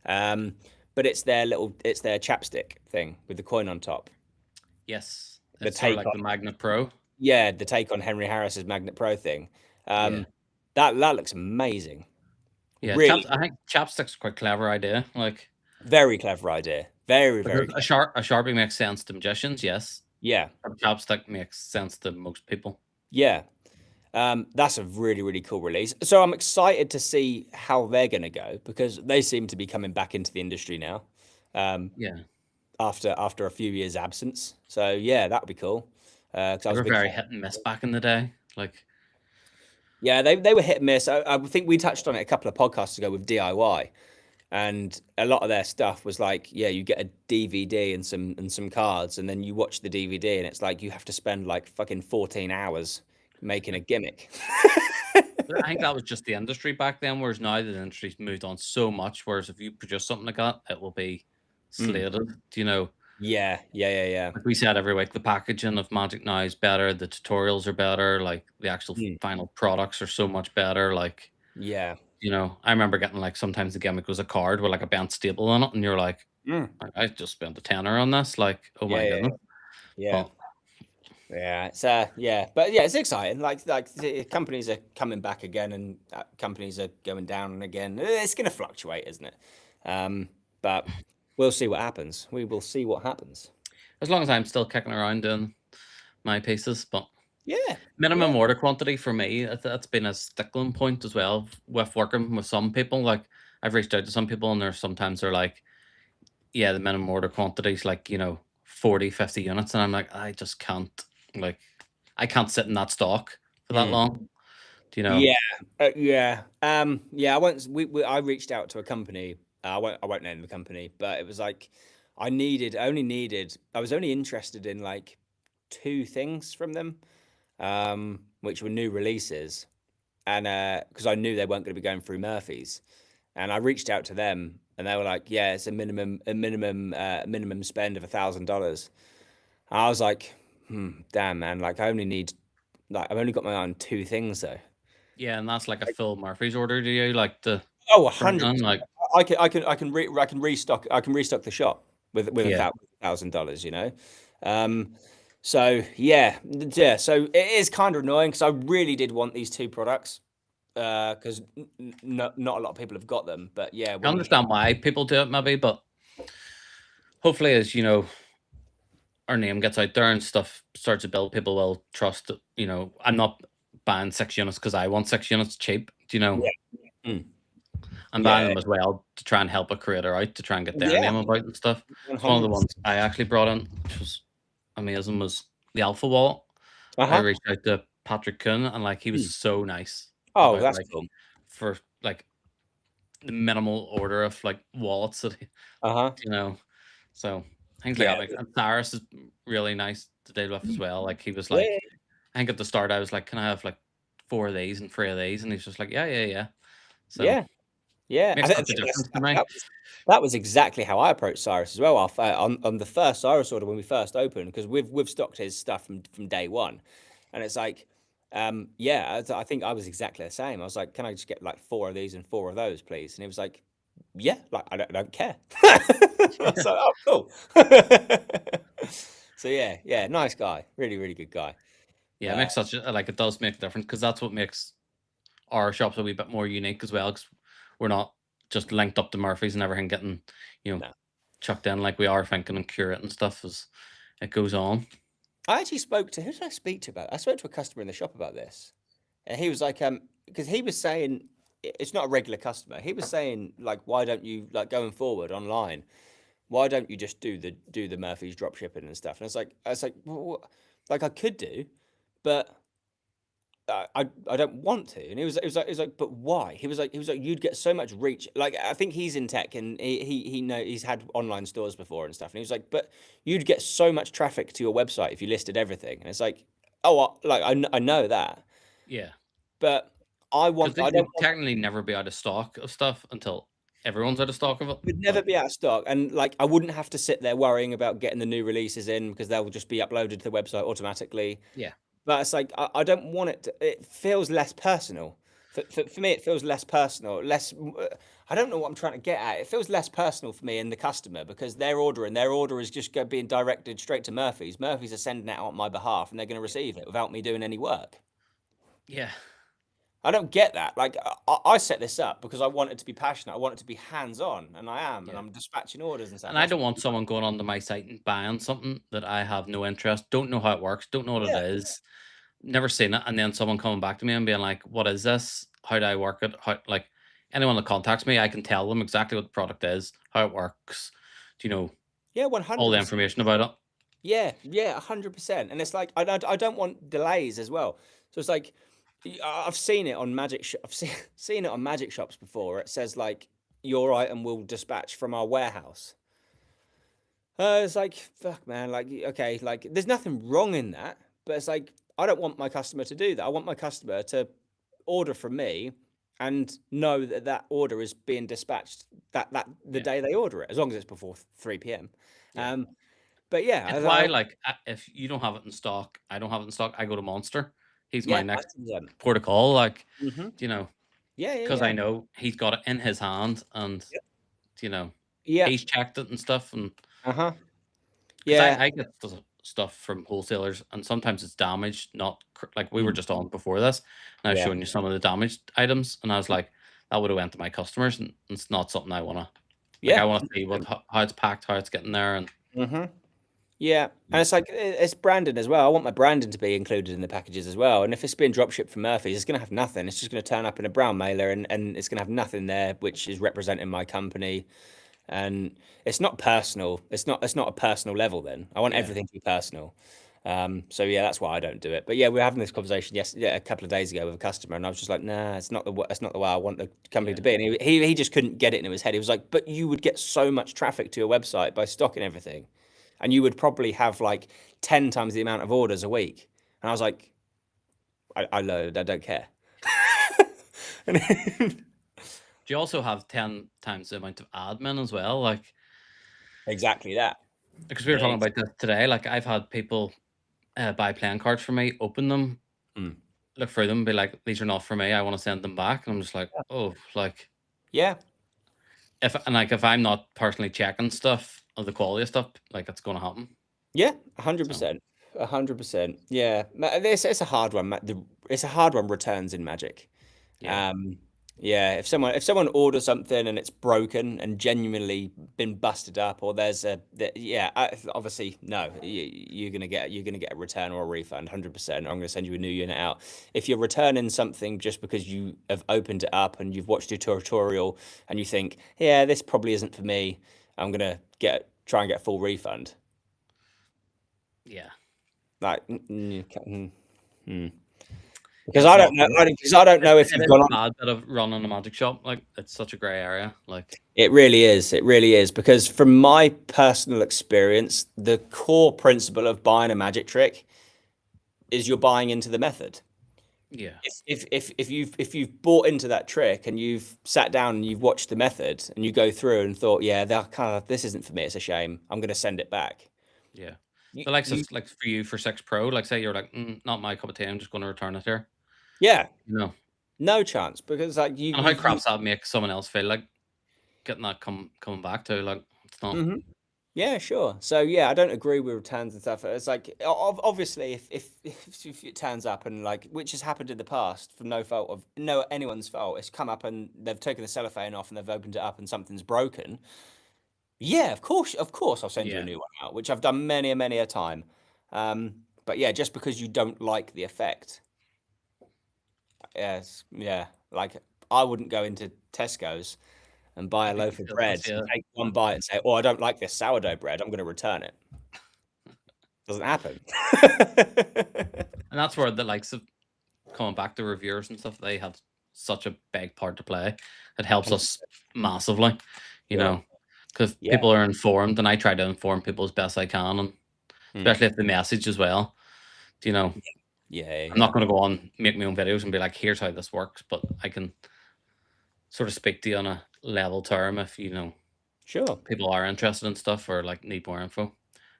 Um, but it's their chapstick thing with the coin on top. Yes. The It's sort of take like on, the Magnet Pro. yeah, the take on Henry Harris's Magnet Pro thing. Yeah. That looks amazing. Yeah. Really, I think chapstick's quite clever idea. Like very clever idea. Very, very because clever. a Sharpie makes sense to magicians, yes. Yeah, A chapstick makes sense to most people. yeah. That's a really, really cool release. So I'm excited to see how they're going to go because they seem to be coming back into the industry now. Um, Yeah. after a few years absence. So yeah, that would be cool. Because I They was a were big very fan. hit and miss back in the day. Like Yeah, they were hit and miss. I think we touched on it a couple of podcasts ago with DIY, and a lot of their stuff was like, yeah, you get a DVD and some cards, and then you watch the DVD, and it's like you have to spend like fucking 14 hours making a gimmick. but I think that was just the industry back then, whereas now the industry's moved on so much. Whereas if you produce something like that, it will be Mm. slated. Do you know? Yeah, yeah, yeah, yeah. Like we said every week, the packaging of Magic now is better. The tutorials are better. Like the actual Mm. final products are so much better. Like Yeah. you know, I remember getting like sometimes the gimmick was a card with like a bent staple in it, and you're like, Mm. I just spent a tenner on this. Like, oh Yeah, my yeah, goodness. yeah. But Yeah, it's yeah, but yeah, it's exciting. Like the companies are coming back again, and companies are going down again. It's going to fluctuate, isn't it? But we'll see what happens. We will see what happens. as long as I'm still kicking around doing my pieces, but Yeah, yeah. minimum order quantity for me, that's been a stickling point as well with working with some people. Like I've reached out to some people and sometimes they're like, yeah, the minimum order quantity is like, you know, 40, 50 units. And I'm like, I just can't like I can't sit in that stock for that Mm. long. Do you know? Yeah, yeah, yeah. I reached out to a company. I won't name the company, but it was like I was only interested in like two things from them. which were new releases, and because I knew they weren't going to be going through Murphy's, and I reached out to them, and they were like, "Yeah, it's a minimum spend of $1,000." I was like, damn, man, like I've only got my eye on two things though. Yeah, and that's like a full Murphy's order to you, like the Oh, printing, 100%. like I can restock the shop with yeah, $1,000, you know. So yeah, yeah. So it is kind of annoying because I really did want these two products because not a lot of people have got them. But yeah, I when you understand why people do it maybe, but hopefully, as you know, our name gets out there and stuff starts to build, people will trust it. You know, I'm not buying 6 units because I want 6 units cheap. You know, yeah, mm, I'm buying yeah, them as well to try and help a creator out to try and get their yeah, name about and stuff. So one of the 100%. ones I actually brought in, which was amazing, was the Alpha Wallet. I Uh-huh. reached out to Patrick Kuhn and like he was Mm. so nice Oh, about that's like cool. for like the minimal order of like wallets that Uh-huh. you know. So things like Yeah, that. Like and Cyrus is really nice to deal with as well. Like he was yeah, like, I think at the start I was like, can I have like 4 of these and 3 of these? And he's just like, yeah, yeah, yeah. So yeah. Yeah, I makes think such a difference to me. that was exactly how I approached Cyrus as well. On the first Cyrus order when we first opened, because we've stocked his stuff from day one, and it's like, yeah, I think I was exactly the same. I was like, can I just get like 4 of these and 4 of those, please? And he was like, yeah, like I don't care. I was like, oh, cool. So yeah, nice guy, really good guy. Yeah, it Uh, makes such a like it does make a difference because that's what makes our shops a wee bit more unique as well. Because we're not just linked up to Murphy's and everything getting, you know, no. chucked in like we are thinking and curating stuff as it goes on. I actually spoke to who did I speak to about? I spoke to a customer in the shop about this. And he was like, because he was saying it's not a regular customer. He was saying like, why don't you like going forward online? Why don't you just do the Murphy's drop shipping and stuff? And I was like, well, like I could do, but I don't want to. And he was like, but why? He was like, you'd get so much reach. Like I think he's in tech and he know he's had online stores before and stuff. And he was like, but you'd get so much traffic to your website if you listed everything. And it's like, oh, like I know that, Yeah, but because I you'd don't want technically never be out of stock of stuff until everyone's out of stock of it. would never Like, be out of stock, and like I wouldn't have to sit there worrying about getting the new releases in because they'll just be uploaded to the website automatically. yeah, But it's like I don't want it to, it feels less personal. For me, it feels less personal, less. I don't know what I'm trying to get at. It feels less personal for me and the customer because they're ordering. Their order is just being directed straight to Murphy's. Murphy's are sending it out on my behalf, and they're going to receive it without me doing any work. yeah, I don't get that. Like I set this up because I want it to be passionate. I want it to be hands-on, and I am, and yeah. I'm dispatching orders and stuff. And I don't want someone going onto my site and buying something that I have no interest, don't know how it works, don't know what it Yeah, is, never seen it, and then someone coming back to me and being like, "What is this? How do I work it?" How like anyone that contacts me, I can tell them exactly what the product is, how it works, you know, yeah, one all hundred the percent. information about it. Yeah, 100%. And it's like I don't want delays as well. So it's like I've seen it on I've seen it on Magic Shops before. It says like your item will dispatch from our warehouse. It's like fuck, man. Like okay, like there's nothing wrong in that, but it's like I don't want my customer to do that. I want my customer to order from me and know that that order is being dispatched that the Yeah, day they order it, as long as it's before 3 p.m. yeah. But yeah, It's why, like, if you don't have it in stock, I don't have it in stock, I go to Monster. He's my yeah, next 100%. port of call, like, Hmm. you know, Yeah, yeah, because yeah. I know he's got it in his hand and, Yep. you know, Yeah. he's checked it and stuff. And Uh-huh. because Yeah. I get stuff from wholesalers and sometimes it's damaged, not like we were Mm. just on before this and I was Yeah. showing you some of the damaged items and I was like, that would have went to my customers and it's not something I want to, like, Yeah. I want to see how it's packed, how it's getting there. And Mm-hmm. Yeah. And it's like it's branding as well. I want my branding to be included in the packages as well. And if it's been drop shipped from Murphy's, it's gonna have nothing. It's just gonna turn up in a brown mailer and it's gonna have nothing there which is representing my company. And it's not personal. It's not a personal level then. I want yeah, everything to be personal. So yeah, that's why I don't do it. But yeah, we were having this conversation yesterday, a couple of days ago with a customer, and I was just like, nah, it's not the way I want the company yeah, to be. And he just couldn't get it into his head. He was like, but you would get so much traffic to your website by stocking everything, and you would probably have like 10 times the amount of orders a week. And I was like, I load. I don't care. Do you also have 10 times the amount of admin as well? Like, Exactly that. because we were talking about this today, like I've had people buy playing cards for me, open them, Mm. look through them, be like, these are not for me. I want to send them back. And I'm just like, oh, like, Yeah. if I'm not personally checking stuff of the quality of stuff, like it's going to happen. Yeah, So 100%. 100%. Yeah. It's a hard one. It's a hard one, returns in Magic. yeah, Yeah, if someone orders something and it's broken and genuinely been busted up, or obviously no, you're gonna get a return or a refund, 100%. I'm gonna send you a new unit out. If you're returning something just because you have opened it up and you've watched a tutorial and you think, yeah, this probably isn't for me, I'm gonna try and get a full refund. yeah. Like, because It's I don't not know, good. because I don't know if It you've is gone on. bad bit of running a magic shop. Like it's such a grey area. Like It really is. It really is. Because from my personal experience, the core principle of buying a magic trick is you're buying into the method. yeah, If you've bought into that trick and you've sat down and you've watched the method and you go through and thought, yeah, this isn't for me. It's a shame. I'm going to send it back. yeah. You, The likes of you, like for you for 6 Pro, like say you're like, not my cup of tea. I'm just going to return it here. yeah, You know, no chance because like and how crap's that make someone else feel like getting that coming back to like it's not. Mhm. Yeah, sure. So yeah, I don't agree with returns and stuff. It's like obviously if it turns up and like which has happened in the past from no fault of no anyone's fault, it's come up and they've taken the cellophane off and they've opened it up and something's broken. Yeah, of course I'll send you a Yeah, new one out, which I've done many and many a time. But yeah, just because you don't like the effect, yes, yeah, like I wouldn't go into Tesco's and buy a loaf of bread yeah. and take one bite and say, "Oh, I don't like this sourdough bread. I'm going to return it." Doesn't happen. And that's where the likes of coming back to reviewers and stuff, they have such a big part to play. It helps us massively, you Sure. know, because Yeah. people are informed, and I try to inform people as best I can, and especially if the message as well. You know, Yeah. I'm not going to go on make my own videos and be like, "Here's how this works," but I can sort of speak to you on a level term if Sure. people are interested in stuff or like need more info.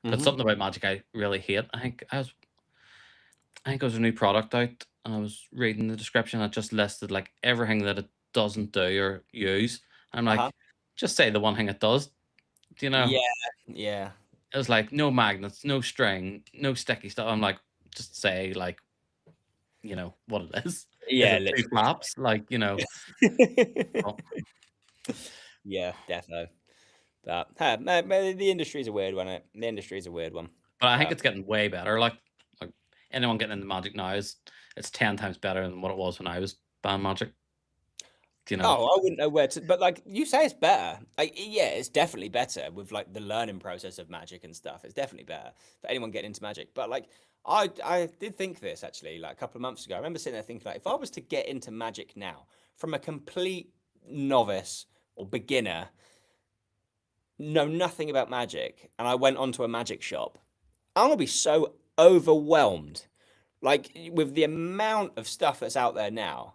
But something about Magic I really hate. I think there was a new product out, and I was reading the description that just listed like everything that it doesn't do or use. I'm Uh-huh. like, just say the one thing it does. Do you know? Yeah. Yeah. It was like no magnets, no string, no sticky stuff. I'm like, just say like, what it is. Is Yeah, it two flaps? Like, literally. oh, Yeah, definitely. But the industry's a weird one. The industry's a weird one. but I think But it's getting way better. Like anyone getting into Magic now it's 10 times better than what it was when I was buying Magic. Do you know? oh, I wouldn't know where to. But like you say, it's better. Like yeah, it's definitely better with like the learning process of Magic and stuff. It's definitely better for anyone getting into Magic. But like I did think this actually like a couple of months ago. I remember sitting there thinking like if I was to get into Magic now from a complete novice or beginner, know nothing about Magic, and I went onto a Magic shop, I'm gonna be so overwhelmed. Like with the amount of stuff that's out there now,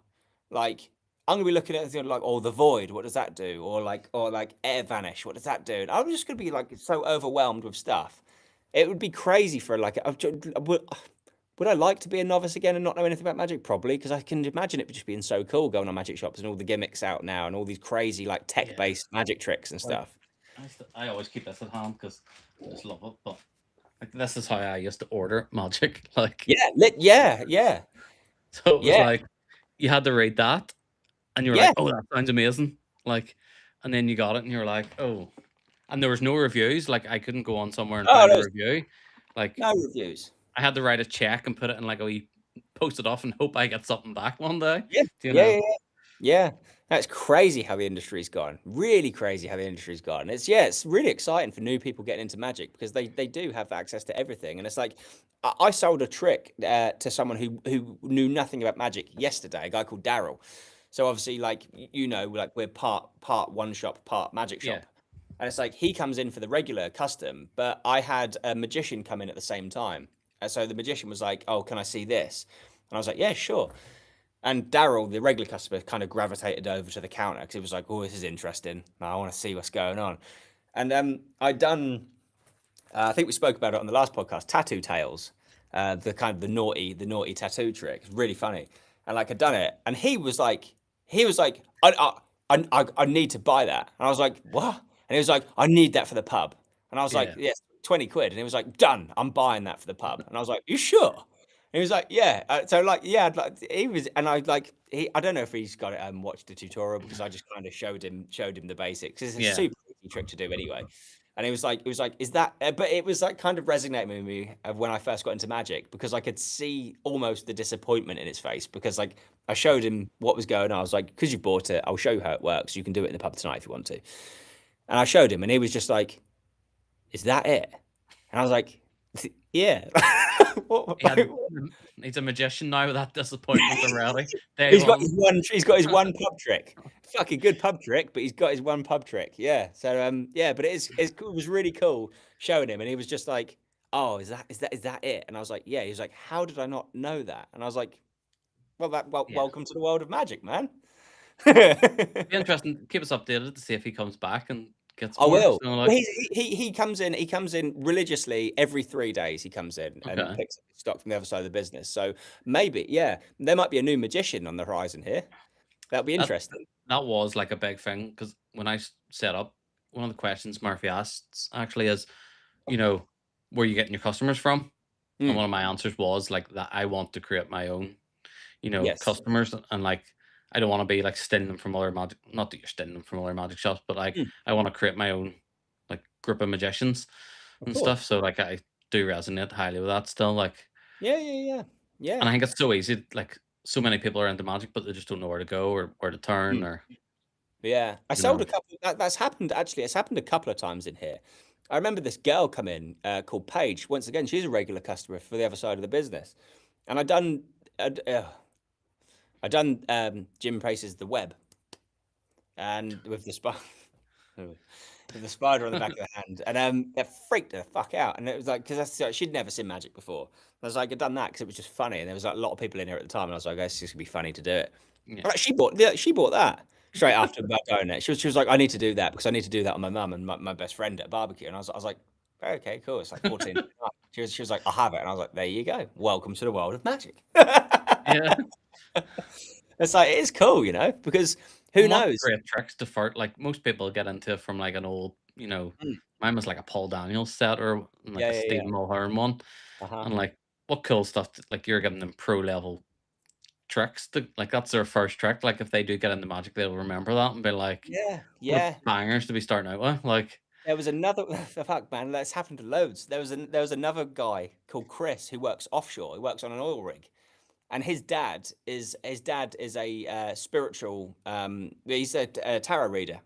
like I'm gonna be looking at it like, oh, the void, what does that do? Or like air vanish, what does that do? And I'm just gonna be like so overwhelmed with stuff. It would be crazy for like, would I like to be a novice again and not know anything about Magic? Probably, because I can imagine it just being so cool going on Magic shops and all the gimmicks out now and all these crazy like tech-based Magic tricks and Like, stuff. I always keep this at hand because I just love it. But like, this is how I used to order Magic. Like, Yeah. so it was Yeah. like you had to read that, and you were Yeah. like, "Oh, that sounds amazing!" Like, and then you got it, and you were like, "Oh," and there was no reviews. Like, I couldn't go on somewhere and Oh, find a there's review. Like, no reviews. I had to write a check and put it in like a wee post it off and hope I get something back one day. Yeah. Do you Yeah. know? Yeah. Yeah. That's crazy how the industry's gone. Really crazy how the industry's gone. It's really exciting for new people getting into Magic because they do have access to everything. And it's like I sold a trick to someone who knew nothing about Magic yesterday, a guy called Daryl. So obviously, like like we're part one shop, part Magic Yeah. shop. And it's like he comes in for the regular custom, but I had a magician come in at the same time. And so the magician was like, "Oh, can I see this?" And I was like, yeah, sure. And Daryl, the regular customer, kind of gravitated over to the counter because he was like, oh, this is interesting. I want to see what's going on. And I'd done, I think we spoke about it on the last podcast, Tattoo Tales, the kind of the naughty tattoo trick. It's really funny. And like I'd done it, and he was like, I need to buy that. And I was like, what? And he was like, I need that for the pub. And I was like, Yeah. yes, 20 quid. And he was like, done. I'm buying that for the pub. And I was like, you sure? And he was like, yeah. So like, yeah, like he was, and I like I don't know if he's got it watched the tutorial because I just kind of showed him the basics. It's a Yeah. super easy trick to do anyway. And it was like, is that? But it was like kind of resonating with me of when I first got into Magic because I could see almost the disappointment in his face because like I showed him what was going on. I was like, because you bought it, I'll show you how it works. You can do it in the pub tonight if you want to. And I showed him, and he was just like, "Is that it?" And I was like, "Yeah." What- He had, he's a magician now with that disappointment already. Day He's got one. his one. He's got his one pub trick. Fucking good pub trick, but he's got his one pub trick. Yeah. So yeah, but it was really cool showing him, and he was just like, "Oh, is that it?" And I was like, "Yeah." He was like, "How did I not know that?" And I was like, "Well, Yeah. welcome to the world of magic, man." Be interesting. Keep us updated to see if he comes back and gets I more. will. So Well, like, he comes in. He comes in religiously every 3 days. He comes in and okay. picks up his stock from the other side of the business. So maybe, yeah, there might be a new magician on the horizon here. That'll be That interesting. that was like a big thing because when I set up, one of the questions Murphy asks actually is, you know, where are you getting your customers from? And one Mm, of my answers was like that I want to create my own, yes. customers, and like I don't want to be like stealing them from other magic. Not that you're stealing them from other magic shops, but like Mm, I want to create my own like group of magicians of and stuff. course. So like I do resonate highly with that still. Like, Yeah, yeah, yeah, and yeah. I think it's so easy. Like so many people are into magic, but they just don't know where to go or where to turn Mm, or yeah. I you sold know. a couple. That's happened actually. It's happened a couple of times in here. I remember this girl come in called Paige. Once again, she's a regular customer for the other side of the business, and I done Jim Pace's The Web, and with the spider, with the spider on the back of the hand, and that freaked her the fuck out. And it was like because she'd never seen magic before. I was like, I'd done that because it was just funny, and there was like a lot of people in here at the time, and I was like, it's just gonna be funny to do it. Yeah. Like, she bought that straight after about doing it. She was like, I need to do that because I need to do that on my mum and my best friend at a barbecue. And I was like, okay, cool. It's like 14. She was like, I'll have it. And I was like, there you go. Welcome to the world of magic. Yeah. It's like, it is cool, because who And lots of knows? great tricks to fart. Like most people get into from like an old, Mm, mine was like a Paul Daniels set or like yeah, a yeah, yeah. Stephen Mulhern one. Uh-huh. And like what cool stuff like you're giving them pro level tricks to like that's their first trick. Like if they do get into magic, they'll remember that and be like, Yeah, what a yeah. bangers to be starting out with. Like, There was another fuck man, that's happened to loads. There was another guy called Chris who works offshore. He works on an oil rig. And his dad is a spiritual he's a tarot reader.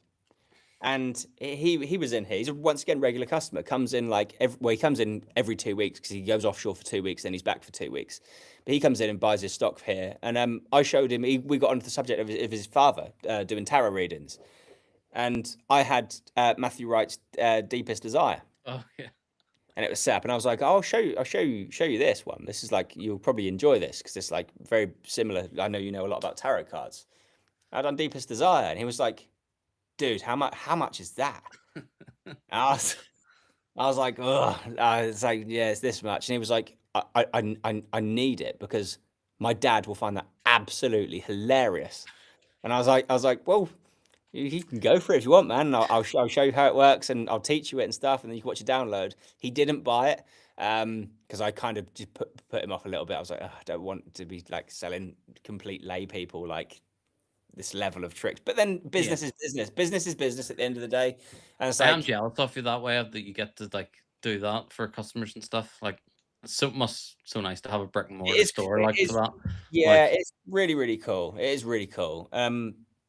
And he was in here. He's once again regular customer. Comes in like he comes in every 2 weeks because he goes offshore for 2 weeks, then he's back for 2 weeks. But he comes in and buys his stock here. And I showed him. We got onto the subject of his father doing tarot readings, and I had Matthew Wright's Deepest Desire, oh yeah. and it was set up. And I was like, I'll show you this one. This is like you'll probably enjoy this because it's like very similar. I know you know a lot about tarot cards. I done Deepest Desire, and he was like, dude, how much is that? And I was like, ugh. It's like, yeah, it's this much. And he was like, I need it because my dad will find that absolutely hilarious. And I was like, well, you can go for it if you want, man. And I'll show you how it works, and I'll teach you it and stuff, and then you can watch a download. He didn't buy it because I kind of just put him off a little bit. I was like, "Ugh, I don't want to be like selling complete lay people like this level of tricks. But then Yeah. business is business. Business is business at the end of the day. And it's I am like, jealous of you that way that you get to like do that for customers and stuff. Like it's so nice to have a brick and it mortar is, store it like for is, that. yeah, Like it's really, really cool. It is really cool.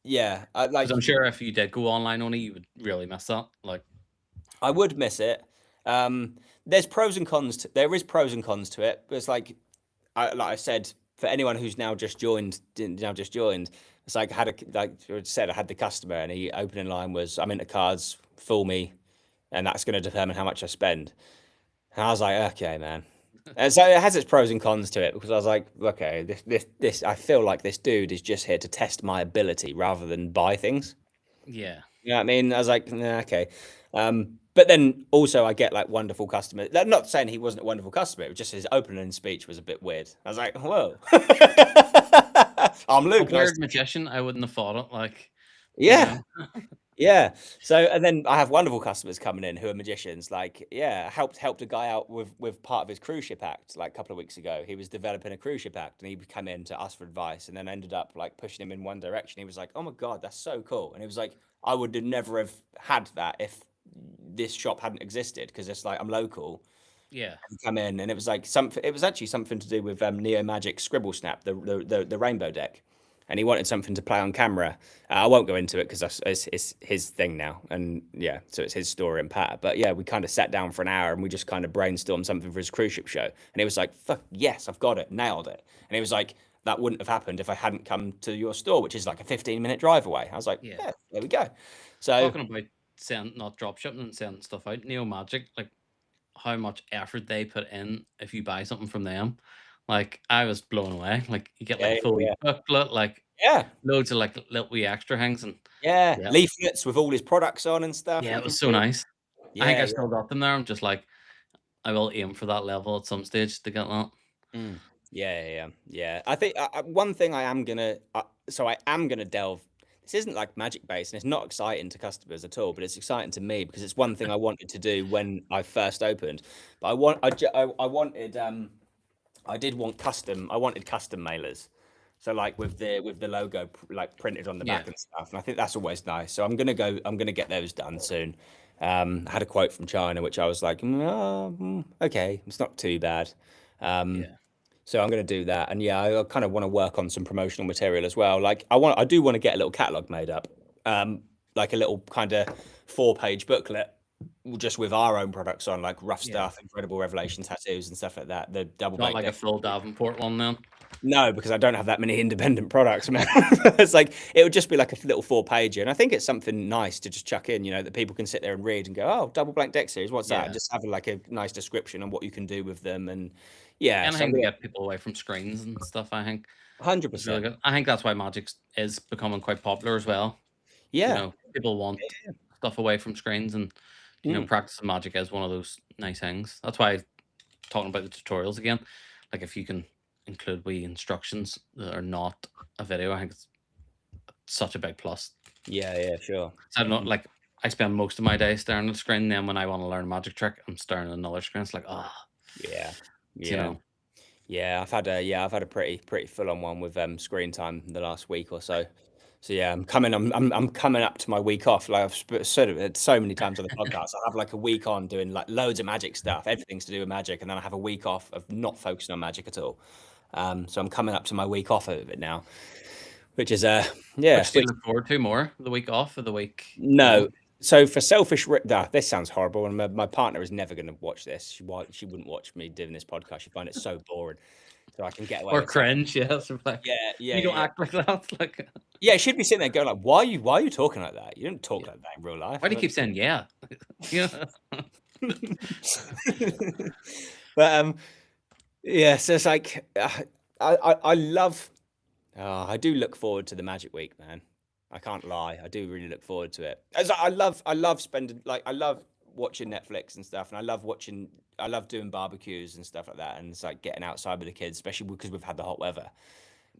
Yeah, because I'm sure if you did go online only, you would really miss that. Like, I would miss it. There's pros and cons. There is pros and cons to it. But it's like I said, for anyone who's now just joined, it's like like I said, I had the customer, and he opening line was, "I'm into cards, fool me, and that's going to determine how much I spend." And I was like, "Okay, man, So it has its pros and cons to it because I was like, okay, this I feel like this dude is just here to test my ability rather than buy things. Yeah. You know what I mean? I was like, nah, okay. But then also I get like wonderful customers. Not saying he wasn't a wonderful customer, it was just his opening speech was a bit weird. I was like, whoa. I'm A Luke. weird magician, I wouldn't have thought it. Like, you Yeah. know, Yeah. So and then I have wonderful customers coming in who are magicians. Like, yeah, helped a guy out with part of his cruise ship act like a couple of weeks ago. He was developing a cruise ship act and he came in to ask for advice and then ended up like pushing him in one direction. He was like, "Oh my God, that's so cool." And he was like, "I would have never have had that if this shop hadn't existed because it's like I'm local." yeah, And come in and it was like something it was actually something to do with Neo Magic Scribble Snap, the rainbow deck and he wanted something to play on camera. I won't go into it because it's his thing now, and yeah, so it's his story and patter. But yeah, we kind of sat down for an hour and we just kind of brainstormed something for his cruise ship show, and he was like, "Fuck yes, I've got it, nailed it." And he was like, "That wouldn't have happened if I hadn't come to your store, which is like a 15-minute drive away." I was like, yeah. "Yeah, there we go." So Talking about not drop shipping and sending stuff out, Neo Magic, like how much effort they put in if you buy something from them. Like I was blown away. Like you get like yeah, a full yeah, booklet, like yeah, loads of like little wee extra things, and yeah, yeah, leaflets with all his products on and stuff. yeah, it Looking was so forward. nice. I think Yeah, I yeah. still got them there. I'm just like I will aim for that level at some stage to get that. Mm. Yeah, yeah, yeah. Yeah. I think one thing I am gonna, so I am gonna delve. This isn't like magic based, and it's not exciting to customers at all, but it's exciting to me because it's one thing I wanted to do when I first opened. But I wanted, I did want custom. I wanted custom mailers, so like with the logo like printed on the Yeah, back and stuff. And I think that's always nice. So I'm gonna go. I'm gonna get those done soon. I had a quote from China, which I was like, okay, it's not too bad. Um, yeah, so I'm going to do that, and yeah, I kind of want to work on some promotional material as well. Like I do want to get a little catalog made up, like a little kind of 4-page booklet, just with our own products on, like rough yeah. stuff, incredible revelation tattoos and stuff like that. The double Not blank like a deck. full Davenport one then. No, because I don't have that many independent products, man. It's like it would just be like a little 4-pager, and I think it's something nice to just chuck in, that people can sit there and read and go, "Oh, double blank deck series, what's that?" And Yeah. just have like a nice description on what you can do with them, and yeah, so I'm Anything to gonna get people away from screens and stuff, I think is really 100%. good. I think that's why Magic is becoming quite popular as well. Yeah. People want stuff away from screens, and Mm. practicing Magic is one of those nice things. That's why talking about the tutorials again, like if you can include wee instructions that are not a video, I think it's such a big plus. Yeah, yeah, sure. So I don't know, like I spend most of my day staring at the screen. Then when I want to learn a magic trick, I'm staring at another screen. It's like, Yeah. you Yeah. know, Yeah, I've had a pretty full on one with screen time the last week or so. So yeah, I'm coming up to my week off. Like said it so many times on the podcast. I have like a week on doing like loads of magic stuff. Everything's to do with magic, and then I have a week off of not focusing on magic at all. So I'm coming up to my week off of it now, which is yeah, which do you look forward to more, the week off or the week? no. So for selfish, this sounds horrible, and my partner is never going to watch this. She wouldn't watch me doing this podcast. She'd find it so boring. So I can get away Or with saying, cringe, yeah. So like, yeah, yeah, you don't yeah, act like that. Like, yeah. She'd be sitting there going like, why are you talking like that? You don't talk yeah. like that in real life. Why do you keep saying yeah? Yeah. But yeah. So it's like I love. I do look forward to the Magic Week, man. I can't lie. I do really look forward to it. As I love spending I love watching Netflix and stuff, and I love doing barbecues and stuff like that, and it's like getting outside with the kids, especially because we've had the hot weather.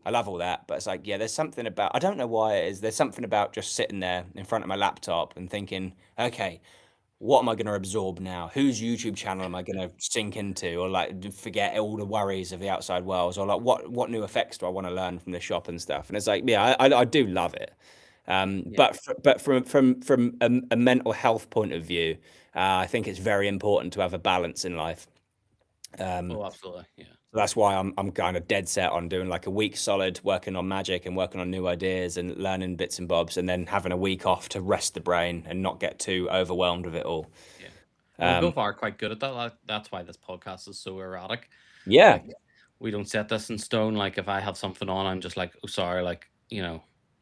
I love all that, but it's like, yeah, there's something about I don't know why it is. There's something about just sitting there in front of my laptop and thinking, okay, what am I going to absorb now? Whose YouTube channel am I going to sink into, or like forget all the worries of the outside world, or like what new effects do I want to learn from the shop and stuff? And it's like, yeah, I do love it, Yeah. but from a mental health point of view, I think it's very important to have a balance in life. Oh, absolutely. Yeah. That's why I'm kind of dead set on doing like a week solid working on magic and working on new ideas and learning bits and bobs, and then having a week off to rest the brain and not get too overwhelmed with it all. Yeah. We Um, both are quite good at that. That's why this podcast is so erratic. yeah, Like, we don't set this in stone. Like, if I have something on, I'm just like, oh, sorry, like,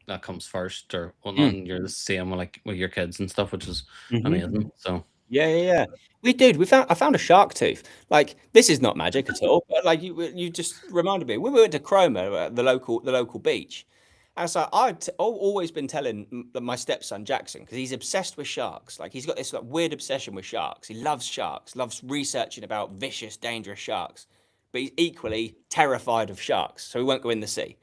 that comes first, or well, mm, none. You're the same with, like, with your kids and stuff, which is hmm amazing. So, Yeah. I found a shark tooth. Like, this is not magic at all, but like you just reminded me. We went to Cromer, the local beach. And so always been telling my stepson Jackson, because he's obsessed with sharks. Like, he's got this like weird obsession with sharks. He loves sharks, loves researching about vicious, dangerous sharks, but he's equally terrified of sharks, so he won't go in the sea.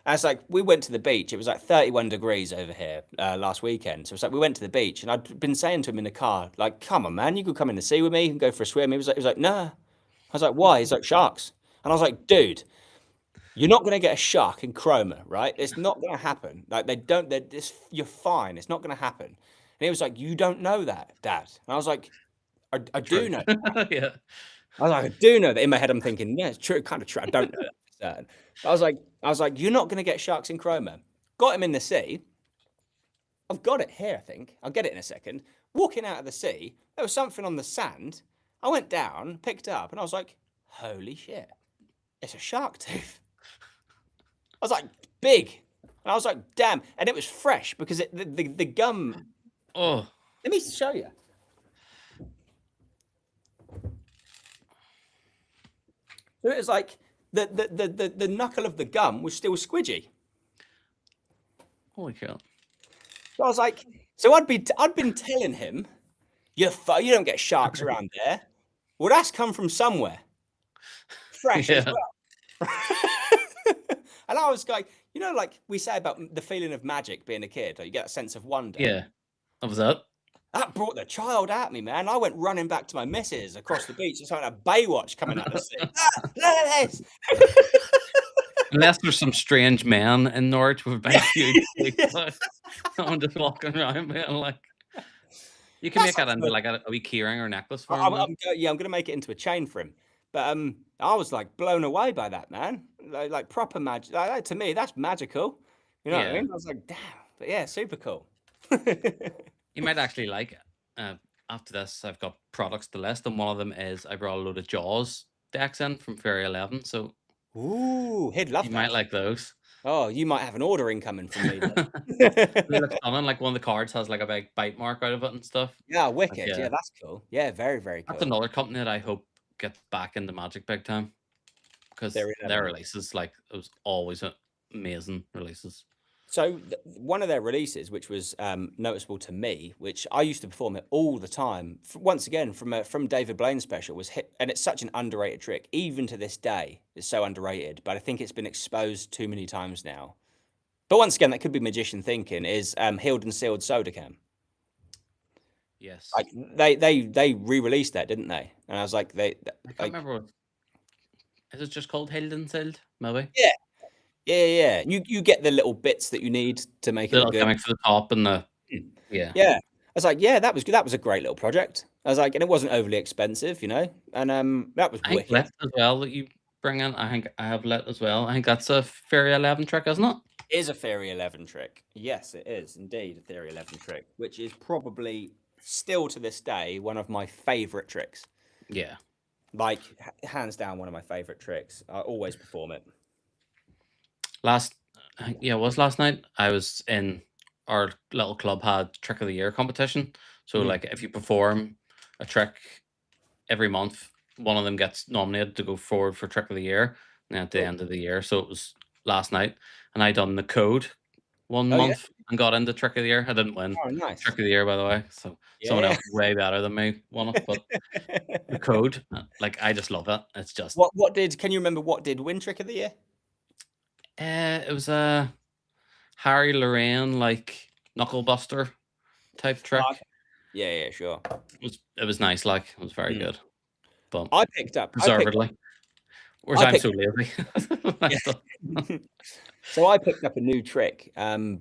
And it's like, we went to the beach. It was like 31 degrees over here last weekend. So it's like, we went to the beach, and I'd been saying to him in the car, like, come on, man, you could come in the sea with me. You can go for a swim. He was like, nah. I was like, why? He's like, sharks. And I was like, dude, you're not going to get a shark in Cromer, right? It's not going to happen. Like, you're fine. It's not going to happen. And he was like, you don't know that, Dad. And I was like, I do True. know. Yeah. I was like, I do know that. In my head, I'm thinking, yeah, it's true, kind of true. I don't know that for certain. But I was like, you're not going to get sharks in Cromer. Got him in the sea. I've got it here, I think. I'll get it in a second. Walking out of the sea, there was something on the sand. I went down, picked up, and I was like, holy shit, it's a shark tooth. I was like, big. And I was like, damn. And it was fresh because the gum. Oh, Let me show you. So it was like the knuckle of the gum was still squidgy. holy cow. So I was like, so I'd been telling him, you don't get sharks around there. Well, that's come from somewhere, fresh as Yeah. well. And I was like, like we say about the feeling of magic being a kid, like you get that sense of wonder. Yeah. That was it. That brought the child at me, man. I went running back to my missus across the beach. It's like a Baywatch coming out of the sea. Look at this. Unless there's some strange man in Norwich with big huge I'm just walking around being like, you can make that into like a wee keyring or necklace for him. I'm going to make it into a chain for him. But I was like blown away by that, man. Like proper magic. Like, to me, that's magical. You know what I Yeah. mean? I was like, damn. But yeah, super cool. You might actually like it. After this, I've got products to list, and one of them is I brought a load of Jaws decks in from Fairy 11, so Ooh, he'd love you that. might like those. Oh, you might have an order incoming from me then. They look stunning. Like one of the cards has like a big bite mark out of it and stuff. Yeah, Like, wicked. yeah, Yeah, that's cool. Yeah, very, very cool. that's another company that I hope gets back into Magic big time because Fairy their 11. releases, like, it was always amazing releases. So one of their releases, which was noticeable to me, which I used to perform it all the time, once again from David Blaine's special, was hit, and it's such an underrated trick, even to this day, it's so underrated. But I think it's been exposed too many times now. But once again, that could be magician thinking. Is Healed and Sealed Soda Cam? Yes, Like they re-released that, didn't they? And I was like, I can't remember. Is it just called Held and Sealed? Maybe. Yeah. You get the little bits that you need to make it Little look good. gimmick for the top and the Yeah. I was like, yeah, that was a great little project. I was like, and it wasn't overly expensive, and that was I think wicked. lit as well that you bring in. I think I have lit as well. I think that's a Fairy 11 trick, isn't it? It is a Theory 11 trick. Yes, it is indeed a Theory 11 trick, which is probably still to this day one of my favorite tricks. Yeah. Like hands down, one of my favorite tricks. I always perform it. It was last night. I was in our little club had trick of the year competition. So Mhm. like if you perform a trick every month, one of them gets nominated to go forward for trick of the year and at the Cool. end of the year. So it was last night and I done the code one Oh, yeah? month and got into trick of the year. I didn't win Oh, nice. trick of the year, by the way. So someone Yeah. else way better than me won it. But the code, like, I just love it. It's just Can you remember what did win trick of the year? it was a Harry Lorraine like knuckle buster type trick. Oh, okay. Yeah, sure. It was nice, like it was very good. But I picked up deservedly. Whereas I I'm picked- so lazy. So I picked up a new trick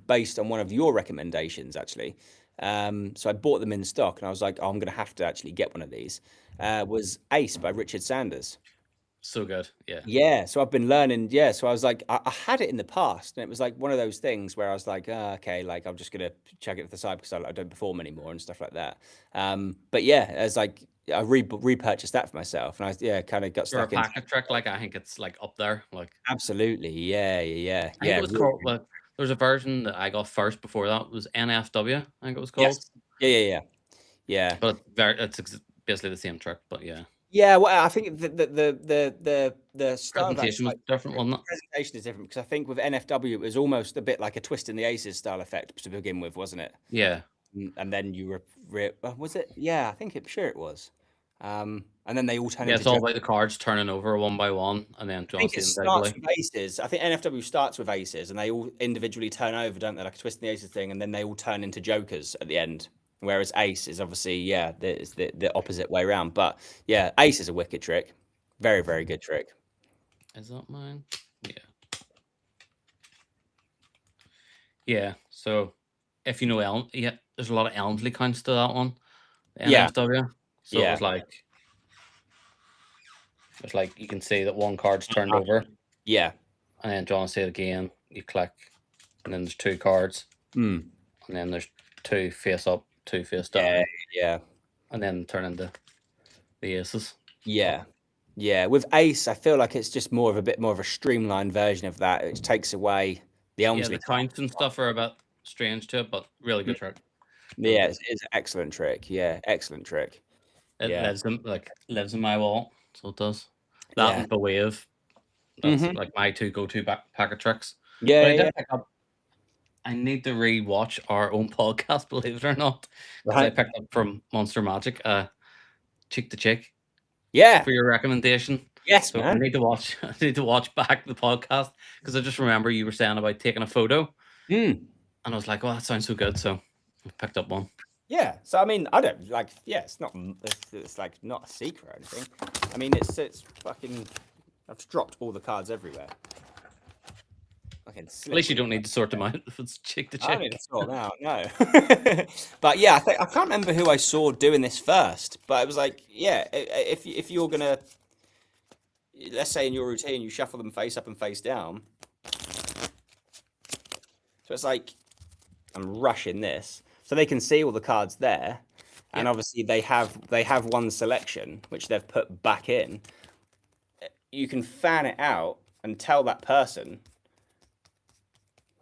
based on one of your recommendations, actually. So I bought them in stock, and I was like, oh, I'm going to have to actually get one of these. Was Ace by Richard Sanders. So good, yeah. Yeah, so I've been learning. Yeah, so I was like, I had it in the past, and it was like one of those things where I was like, okay, like I'm just gonna check it to the side because I don't perform anymore and stuff like that. But yeah, as like I repurchased that for myself, and I kind of got For a stuck in. packet trick, like I think it's like up there. Like Absolutely, yeah. I think it was called. Well, there's a version that I got first before that was NFW. I think it was called. Yes. Yeah. Yeah. But it's basically the same trick. But yeah, Yeah, well, I think the style of that presentation was different, wasn't it? presentation is different because I think with NFW it was almost a bit like a twist in the aces style effect to begin with, wasn't it? Yeah. And then you were was it? Yeah, I think sure it was. And then they all turn Yeah, into it's all jokers. about the cards turning over one by one, and then I John think it seeing starts individually. with aces. I think NFW starts with aces, and they all individually turn over, don't they? Like a twist in the aces thing, and then they all turn into jokers at the end. Whereas ace is obviously it's the opposite way around. But yeah, ace is a wicked trick, very very good trick. Is that mine? Yeah. Yeah. So if you know yeah, there's a lot of Elmsley counts to that one. The Yeah, NFW. So yeah. it's like you can see that one card's turned over, Yeah. and then John see it again. You click, and then there's 2 cards, Mm. and then there's 2 face up, 2 face Yeah, down, yeah, and then turn into the aces. yeah, yeah. With ace, I feel like it's just more of a bit more of a streamlined version of that. It takes away the Yeah, Elmsley. the counts and stuff are a bit strange to it, but really good trick. Yeah, it's an excellent trick. Yeah, excellent trick. It Yeah, lives in my wall, so it does. That yeah. and Bewave. That's like my 2 go-to packet tricks. Yeah, But I yeah, did pick up. I need to re-watch our own podcast, believe it or not, because I right. picked up from Monster Magic, Cheek to Cheek, Yeah, for your recommendation. yes, So I man. need to watch. I need to watch back the podcast because I just remember you were saying about taking a photo, Mm. and I was like, "Oh, that sounds so good." So I picked up one. Yeah. So I mean, I don't like. Yeah, it's not. It's like not a secret or anything. I mean, it's fucking. I've just dropped all the cards everywhere. Fucking At least you don't need to sort them out if it's Cheek to I don't need Cheek. to sort them out, no. But yeah, I can't remember who I saw doing this first, but it was like, yeah, if you're gonna, let's say in your routine, you shuffle them face up and face down. So it's like I'm rushing this, so they can see all the cards there, and Yep. obviously they have one selection which they've put back in. You can fan it out and tell that person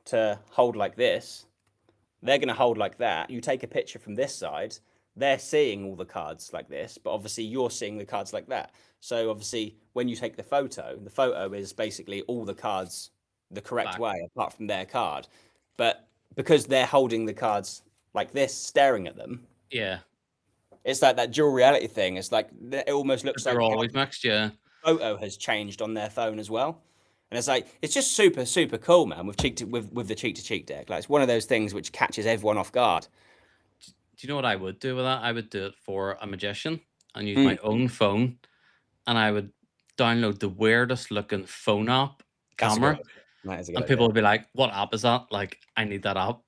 to hold like this. They're going to hold like that. You take a picture from this side. They're seeing all the cards like this, but obviously you're seeing the cards like that. So obviously when you take the photo is basically all the cards the correct Back. way apart from their card. But because they're holding the cards like this, staring at them, Yeah, it's like that dual reality thing. It's like it almost looks like they're always mixed. Yeah, photo has changed on their phone as well. And it's like it's just super super cool, man. With the cheek to cheek deck, like it's one of those things which catches everyone off guard. Do you know what I would do with that? I would do it for a magician and use Mm. my own phone, and I would download the weirdest looking phone app That's a good camera, idea. That is a good and idea. people would be like, "What app is that?" Like, I need that app,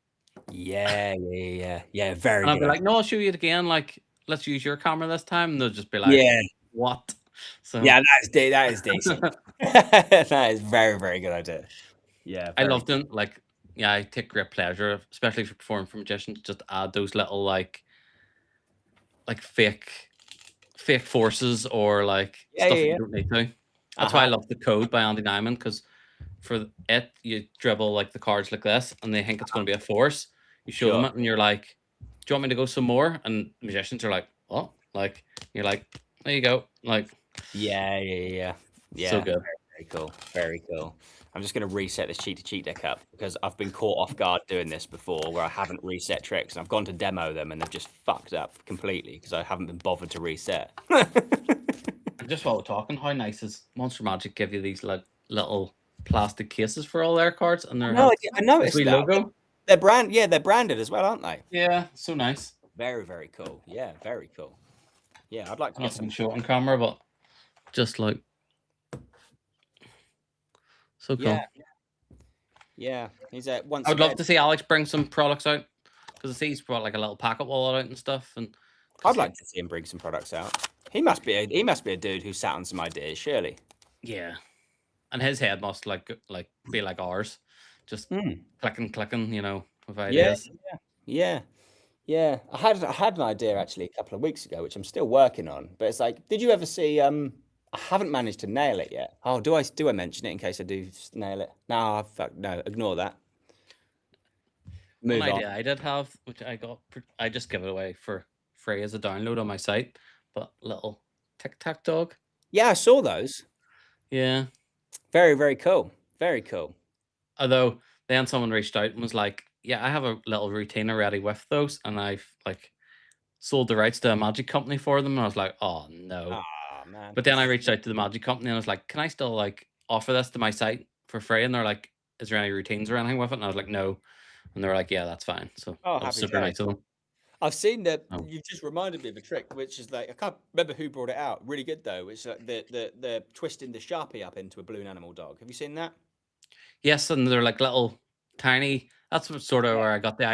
Yeah. Very and I'd good. be like, "No, I'll show you it again. Like, let's use your camera this time." And they'll just be like, Yeah, "What?" So yeah. That is decent. That is very very good idea. Yeah, I very love them. Like, yeah, I take great pleasure, especially if you're performing for magicians, just add those little like fake forces or like Yeah, stuff that yeah. you don't need to. That's why I love The Code by Andy Nyman, because for it you dribble like the cards like this and they think it's going to be a force. You show them Sure. it and you're like, "Do you want me to go some more?" And magicians are like, "What?" Like, you're like, "There you go." Like, Yeah. so good. Very cool. Very cool. I'm just going to reset this cheat to cheat deck up because I've been caught off guard doing this before where I haven't reset tricks and I've gone to demo them and they've just fucked up completely because I haven't been bothered to reset. And just while we're talking, how nice is Monster Magic give you these like little plastic cases for all their cards and their No, I noticed wee that. logo? They're they're branded as well, aren't they? Yeah, so nice. Very, very cool. Yeah, very cool. Yeah, I'd like to Not get to some. show it on camera, but just like so cool. Yeah. He's at once. I would love again, to see Alex bring some products out because I see he's brought like a little packet wallet out and stuff. And I'd like to see him bring some products out. He must be a dude who sat on some ideas, surely. yeah, and his head must be like ours, just clicking, you know, with ideas. Yeah. I had an idea actually a couple of weeks ago, which I'm still working on. But it's like, did you ever see? I haven't managed to nail it yet. Oh, do I mention it in case I do nail it? No, no, ignore that. Move One on. idea I did have, which I just give it away for free as a download on my site, but little Tic Tac dog. Yeah, I saw those. Yeah. Very, very cool. Very cool. Although then someone reached out and was like, "Yeah, I have a little routine already with those, and I've like sold the rights to a magic company for them." And I was like, "Oh no!" Ah, man. But then I reached out to the magic company and I was like, "Can I still like offer this to my site for free?" And they're like, "Is there any routines or anything with it?" And I was like, "No." And they were like, "Yeah, that's fine." So Oh, I was happy super days. nice of them. I've seen that. Oh. You've just reminded me of a trick, which is like I can't remember who brought it out. Really good though. It's like the twisting the Sharpie up into a balloon animal dog. Have you seen that? Yes, and they're like little tiny. That's what sort of where I got the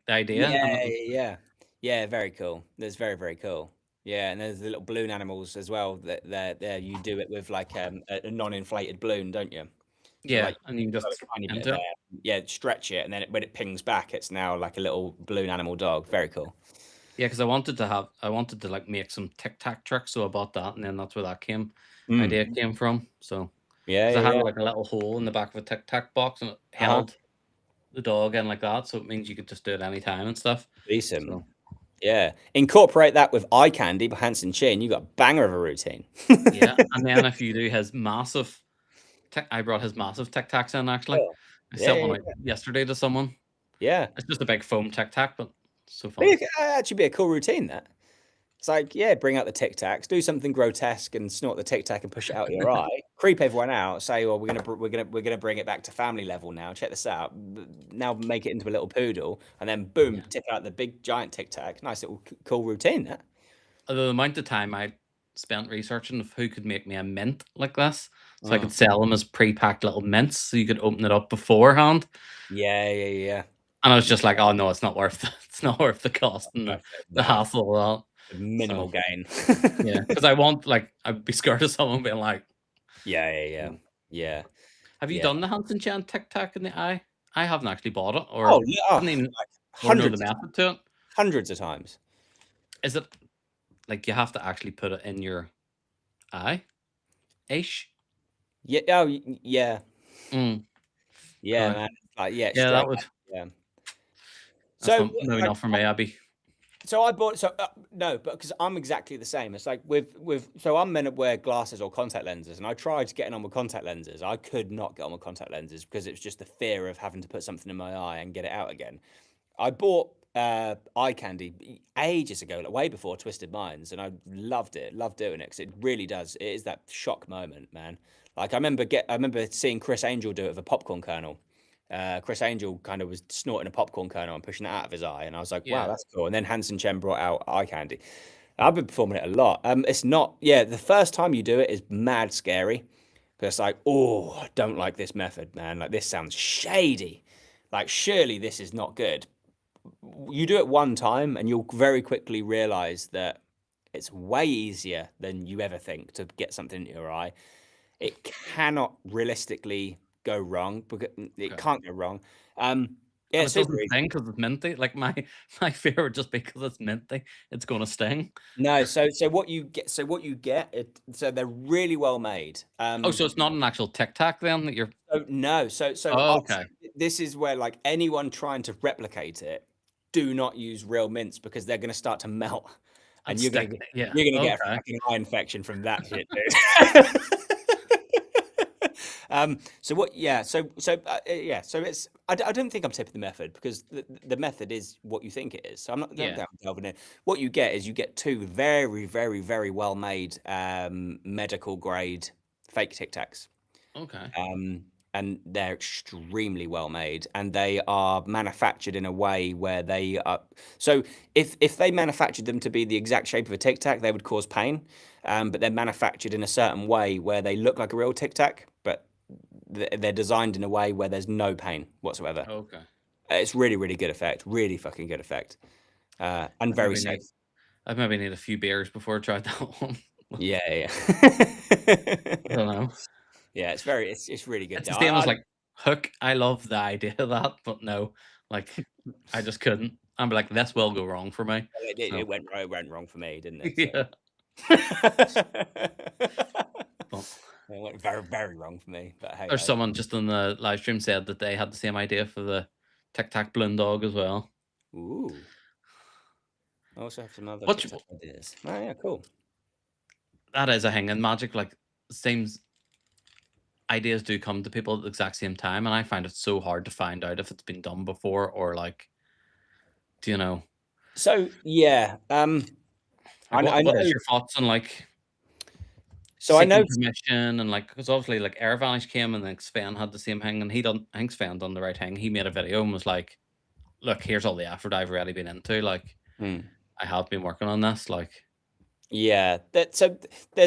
the idea. Yeah, And it was, yeah, yeah. Very cool. That's very, very cool. Yeah, and there's the little balloon animals as well. That there you do it with like a non-inflated balloon, don't you? So yeah, like and you can you've got a just tiny bit of enter it. air. Yeah, stretch it, and then when it pings back, it's now like a little balloon animal dog. Very cool. Yeah, because I wanted to like make some Tic Tac tricks, so I bought that, and then that's where that idea Mm. came from. So Yeah, because I yeah, had yeah. like a little hole in the back of a Tic Tac box, and it Uh-huh. held the dog in like that, so it means you could just do it anytime and stuff. Decent. So Yeah. Incorporate that with eye candy by Hanson Chin. You got a banger of a routine. yeah, and then if you do his massive, I brought his massive Tic Tacs in actually. Cool. I Yeah, sent yeah, one out yesterday to someone. yeah. It's just a big foam Tic Tac, but so Be fun. actually be a cool routine. That it's like, yeah, bring out the Tic Tacs, do something grotesque, and snort the Tic Tac and push it out your eye. Creep everyone out. Say, well, we're gonna bring it back to family level now. Check this out. Now make it into a little poodle, and then boom, Yeah. tip out the big giant Tic Tac. Nice little cool routine. That. Although the amount of time I spent researching of who could make me a mint like this, so I Mm. could sell them as pre-packed little mints, so you could open it up beforehand. Yeah, yeah, yeah. And I was just like, "Oh no, it's not worth it. It's not worth the cost and Perfect. the No, hassle of that." minimal So gain. yeah, because I want like I'd be scared of someone being like, Yeah, yeah, yeah, "Mm." yeah, "Have you yeah. done the Hansen Chan Tic Tac in the eye?" I haven't actually bought it Oh, or yeah, oh, didn't even like or know the hundreds of method to it. hundreds of times. Is it like you have to actually put it in your eye? Ish? Yeah, oh, yeah, Mm, yeah, right. man. Like, yeah, Yeah, straight that up, would yeah. that's So, not maybe like, not for me. I'd be so I bought no, but because I'm exactly the same. It's like with so I'm meant to wear glasses or contact lenses, and I tried getting on with contact lenses. I could not get on with contact lenses because it was just the fear of having to put something in my eye and get it out again. I bought eye candy ages ago, like way before Twisted Minds, and I loved it. Loved doing it because it really does. It is that shock moment, man. Like I remember seeing Chris Angel do it with a popcorn kernel. Chris Angel kind of was snorting a popcorn kernel and pushing it out of his eye, and I was like, "Wow, yeah. that's cool." And then Hanson Chen brought out eye candy. I've been performing it a lot. It's not, yeah. The first time you do it is mad scary because it's like, oh, I don't like this method, man. Like this sounds shady. Like surely this is not good. You do it one time, and you'll very quickly realize that it's way easier than you ever think to get something into your eye. It cannot realistically go wrong because it Okay. can't go wrong. Yeah, And it's it super doesn't easy. sting because it's minty. Like my fear would just be because it's minty, it's gonna sting. No, so what you get so they're really well made. Oh, so it's not an actual Tic Tac then that you're So no, oh, so okay. this is where like anyone trying to replicate it, do not use real mints because they're going to start to melt, And and stick. Yeah. you're gonna get a Okay. fucking eye infection from that shit, dude. So what? Yeah. Yeah. So it's. I don't think I'm tipping the method because the method is what you think it is. So I'm not. Don't Yeah. think I'm delving in. What you get is you get two very, very, very well made medical grade fake Tic Tacs. Okay. Um, and they're extremely well made, and they are manufactured in a way where they are. So if they manufactured them to be the exact shape of a Tic Tac, they would cause pain. But they're manufactured in a certain way where they look like a real Tic Tac, but they're designed in a way where there's no pain whatsoever. Okay. It's really, really good effect. Really fucking good effect. And I very maybe safe. need I maybe need a few beers before I try that one. Yeah, yeah. I don't know. Yeah, it's very, it's really good. It's the same as like Hook. I love the idea of that, but no, like I just couldn't. I'm like, this will go wrong for me. So It went wrong for me, didn't it? So. yeah. But It went very, very wrong for me. But hey, there's someone just in the live stream said that they had the same idea for the Tic Tac balloon dog as well. ooh, I also have some other What TikTok ideas. Oh yeah, cool. that is a thing in magic. Like, seems ideas do come to people at the exact same time, and I find it so hard to find out if it's been done before or like, do you know, So yeah, like I what is know. your thoughts on like So I know. seeking permission and like because obviously like Air Vanish came and like Sven had the same thing and he done I think Sven done the right thing. He made a video and was like, look, here's all the effort I've already been into. Like Hmm. I have been working on this. Like Yeah, there's a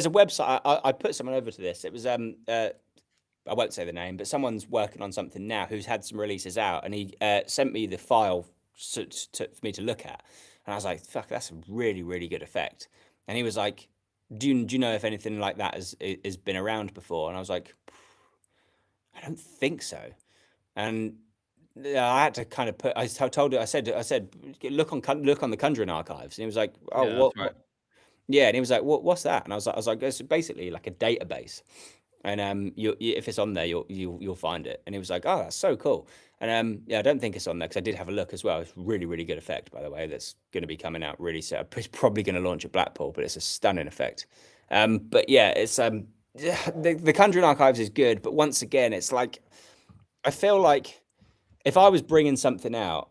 website. I put someone over to this. It was I won't say the name, but someone's working on something now who's had some releases out, and he sent me the file for me to look at, and I was like, "Fuck, that's a really really good effect." And he was like, do you know if anything like that has been around before?" And I was like, "I don't think so." And I had to kind of put. Told it. I said, look on the Conjuring archives, and he was like, "Oh, yeah, that's right. what?" Yeah, and he was like, what's that?" And I was like, "It's basically like a database, and if it's on there, you'll find it." And he was like, "Oh, that's so cool." And yeah, I don't think it's on there because I did have a look as well. It's really really good effect, by the way. That's going to be coming out really soon. It's probably going to launch at Blackpool, but it's a stunning effect. But yeah, it's yeah, the Conjuring Archives is good, but once again, it's like I feel like if I was bringing something out,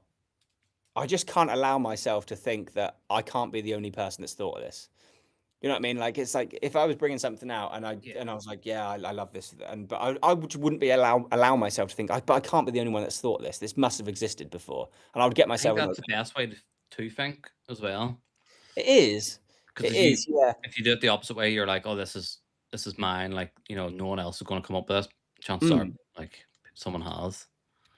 I just can't allow myself to think that I can't be the only person that's thought of this. You know what I mean? Like it's like if I was bringing something out Yeah. and I was like, yeah, I love this, and but wouldn't be allow myself to think, but I can't be the only one that's thought this. This must have existed before, and I would get I think myself in that's those. the best way to think as well. It is, Because it is, yeah, if you do it the opposite way, you're like, oh, this is mine. Like you know, no one else is going to come up with this. Chances are, mm, like someone has.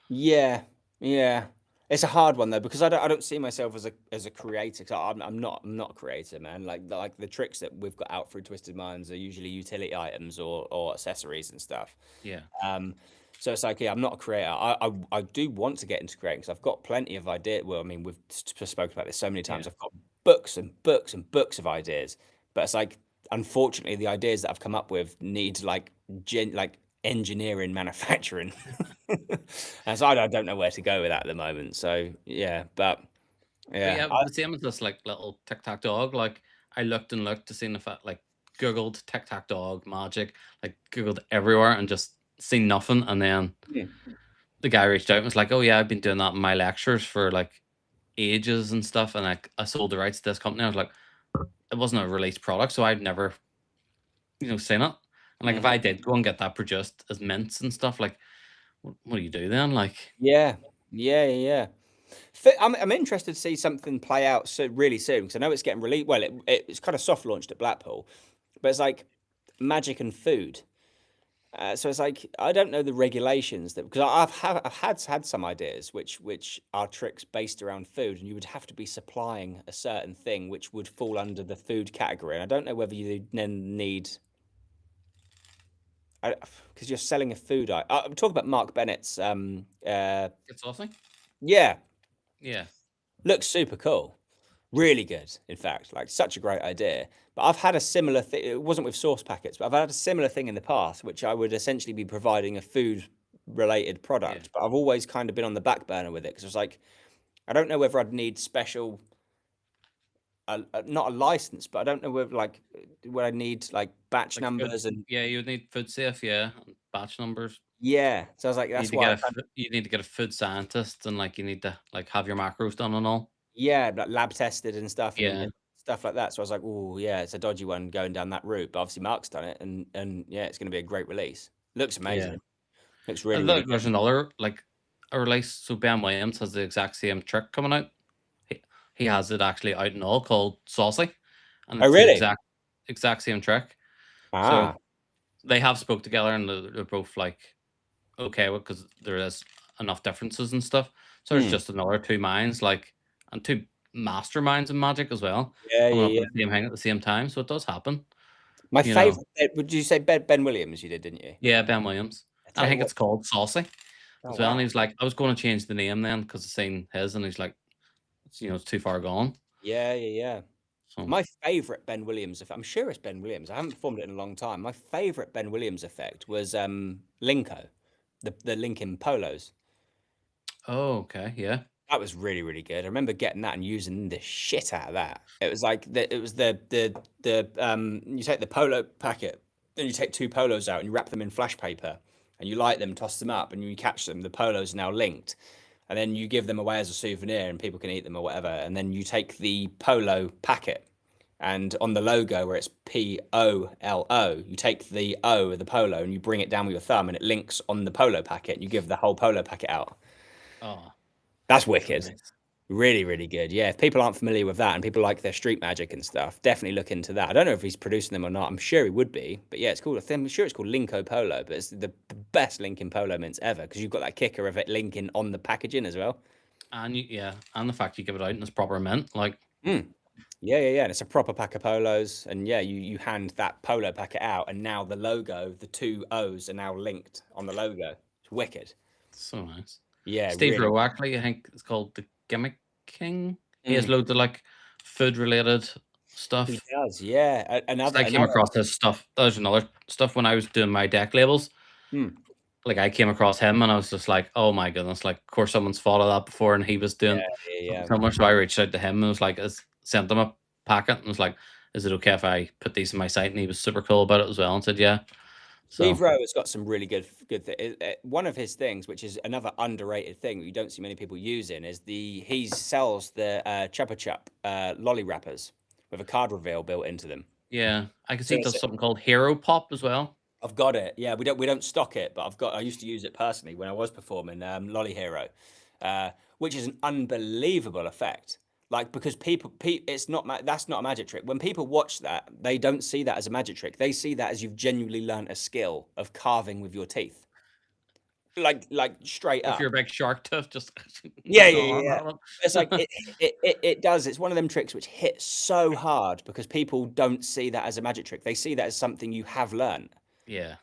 yeah, yeah. It's a hard one though because I don't see myself as a creator. 'Cause I'm not a creator, man. Like the tricks that we've got out through Twisted Minds are usually utility items or accessories and stuff. Yeah. Um, so it's like, yeah, I'm not a creator. I do want to get into creating because I've got plenty of ideas. Well, I mean, we've spoken about this so many times. Yeah. I've got books and books and books of ideas, but it's like, unfortunately, the ideas that I've come up with need like engineering, manufacturing, and so I don't know where to go with that at the moment. So yeah, but But yeah, yeah, the same as this like little tic tac dog. Like I looked and looked to see if I like Googled tic tac dog magic, like Googled everywhere and just seen nothing. And then mm, the guy reached out and was like, "Oh yeah, I've been doing that in my lectures for like ages and stuff." And like I sold the rights to this company. I was like, it wasn't a released product, so I'd never, you know, seen it. And like if mhm. I did go and get that produced as mints and stuff, like what do you do then? Like Yeah, yeah, yeah, yeah. I'm interested to see something play out so really soon because I know it's getting released. Well, it's kind of soft launched at Blackpool, but it's like magic and food. So it's like I don't know the regulations that because I've had some ideas which are tricks based around food, and you would have to be supplying a certain thing which would fall under the food category. And I don't know whether you then need because you're selling a food. I'm talking about Mark Bennett's. it's awesome. Yeah, Yeah. looks super cool. Really good, in fact, like such a great idea. But I've had a similar thing. It wasn't with sauce packets, but I've had a similar thing in the past, which I would essentially be providing a food related Yeah. product. But I've always kind of been on the back burner with it because it's like, I don't know whether I'd need special, not a license, but I don't know whether like, would I need like batch Like food, numbers and yeah, you would need food safe, yeah, and batch numbers. yeah. So I was like, You need that's to why get I a kind of, you need to get a food scientist and like you need to like have your macros done and all. yeah, like lab tested and stuff Yeah. and stuff like that. So I was like, oh yeah, it's a dodgy one going down that route. But obviously Mark's done it and yeah, it's going to be a great release. Looks Yeah. amazing. Looks I really, really think good. there's another like a release. So Ben Williams has the exact same trick coming out. He, he has it actually out and all called Saucy, and Oh, it's the really? exact same trick. So Ah. they have spoke together and they're both like okay because there is enough differences and stuff. So there's Hmm. just another two minds like and two masterminds in magic as well Yeah, coming yeah, up yeah. at the same thing at the same time. So it does happen, My you know. favorite. Would you say Ben Williams? You did, didn't you? Yeah, Ben Williams. I And tell I you think what. it's called Saucy Oh as well. And he wow. was like, I was going to change the name then because I seen his, and he's like, you know, it's too far gone. Yeah, yeah, yeah. So, My favorite Ben Williams effect. I'm sure it's Ben Williams. I haven't performed it in a long time. My favorite Ben Williams effect was Linko, the Lincoln polos. oh, okay, yeah, That was really, really good. I remember getting that and using the shit out of that. It was like it was you take the polo packet, then you take two polos out and you wrap them in flash paper and you light them, toss them up, and you catch them. The polos are now linked, and then you give them away as a souvenir and people can eat them or whatever. And then you take the polo packet and on the logo where it's POLO, you take the O of the polo and you bring it down with your thumb and it links on the polo packet and you give the whole polo packet out. Oh, That's so wicked. nice. Really, really good. Yeah, if people aren't familiar with that and people like their street magic and stuff, definitely look into that. I don't know if he's producing them or not. I'm sure he would be, but yeah, it's called. I'm sure it's called Linko Polo, but it's the best Linkin Polo mints ever because you've got that kicker of it linking on the packaging as well. And and the fact you give it out in its proper mint, like Mm. Yeah. And it's a proper pack of polos, and yeah, you hand that polo packet out, and now the logo, the two O's are now linked on the logo. It's wicked. so nice. Yeah, Steve really. Rowe, actually, I think it's called the Gimmick King. He has Mm. loads of like food related He stuff. does. Yeah, So I came across his stuff. There's another stuff when I was doing my deck labels. Mm. Like I came across him and I was just like, oh my goodness, like of course someone's thought of that before and he was doing Yeah. something similar. So I reached out to him and was like, sent him a packet and was like, is it okay if I put these in my site? And he was super cool about it as well and said, yeah. So Steve Rowe has got some really good one of his things, which is another underrated thing that you don't see many people using, is he sells the Chupa Chup lolly wrappers with a card reveal built into them. yeah, I can see So he does something called Hero Pop as well. I've got it. Yeah, we don't stock it, but I used to use it personally when I was performing Lolly Hero, which is an unbelievable effect. Like because it's not that's not a magic trick. When people watch that, they don't see that as a magic trick. They see that as you've genuinely learned a skill of carving with your teeth. Like straight If up. you're a big shark tooth, just Yeah. yeah. It's like it does. It's one of them tricks which hits so hard because people don't see that as a magic trick. They see that as something you have learned. Yeah.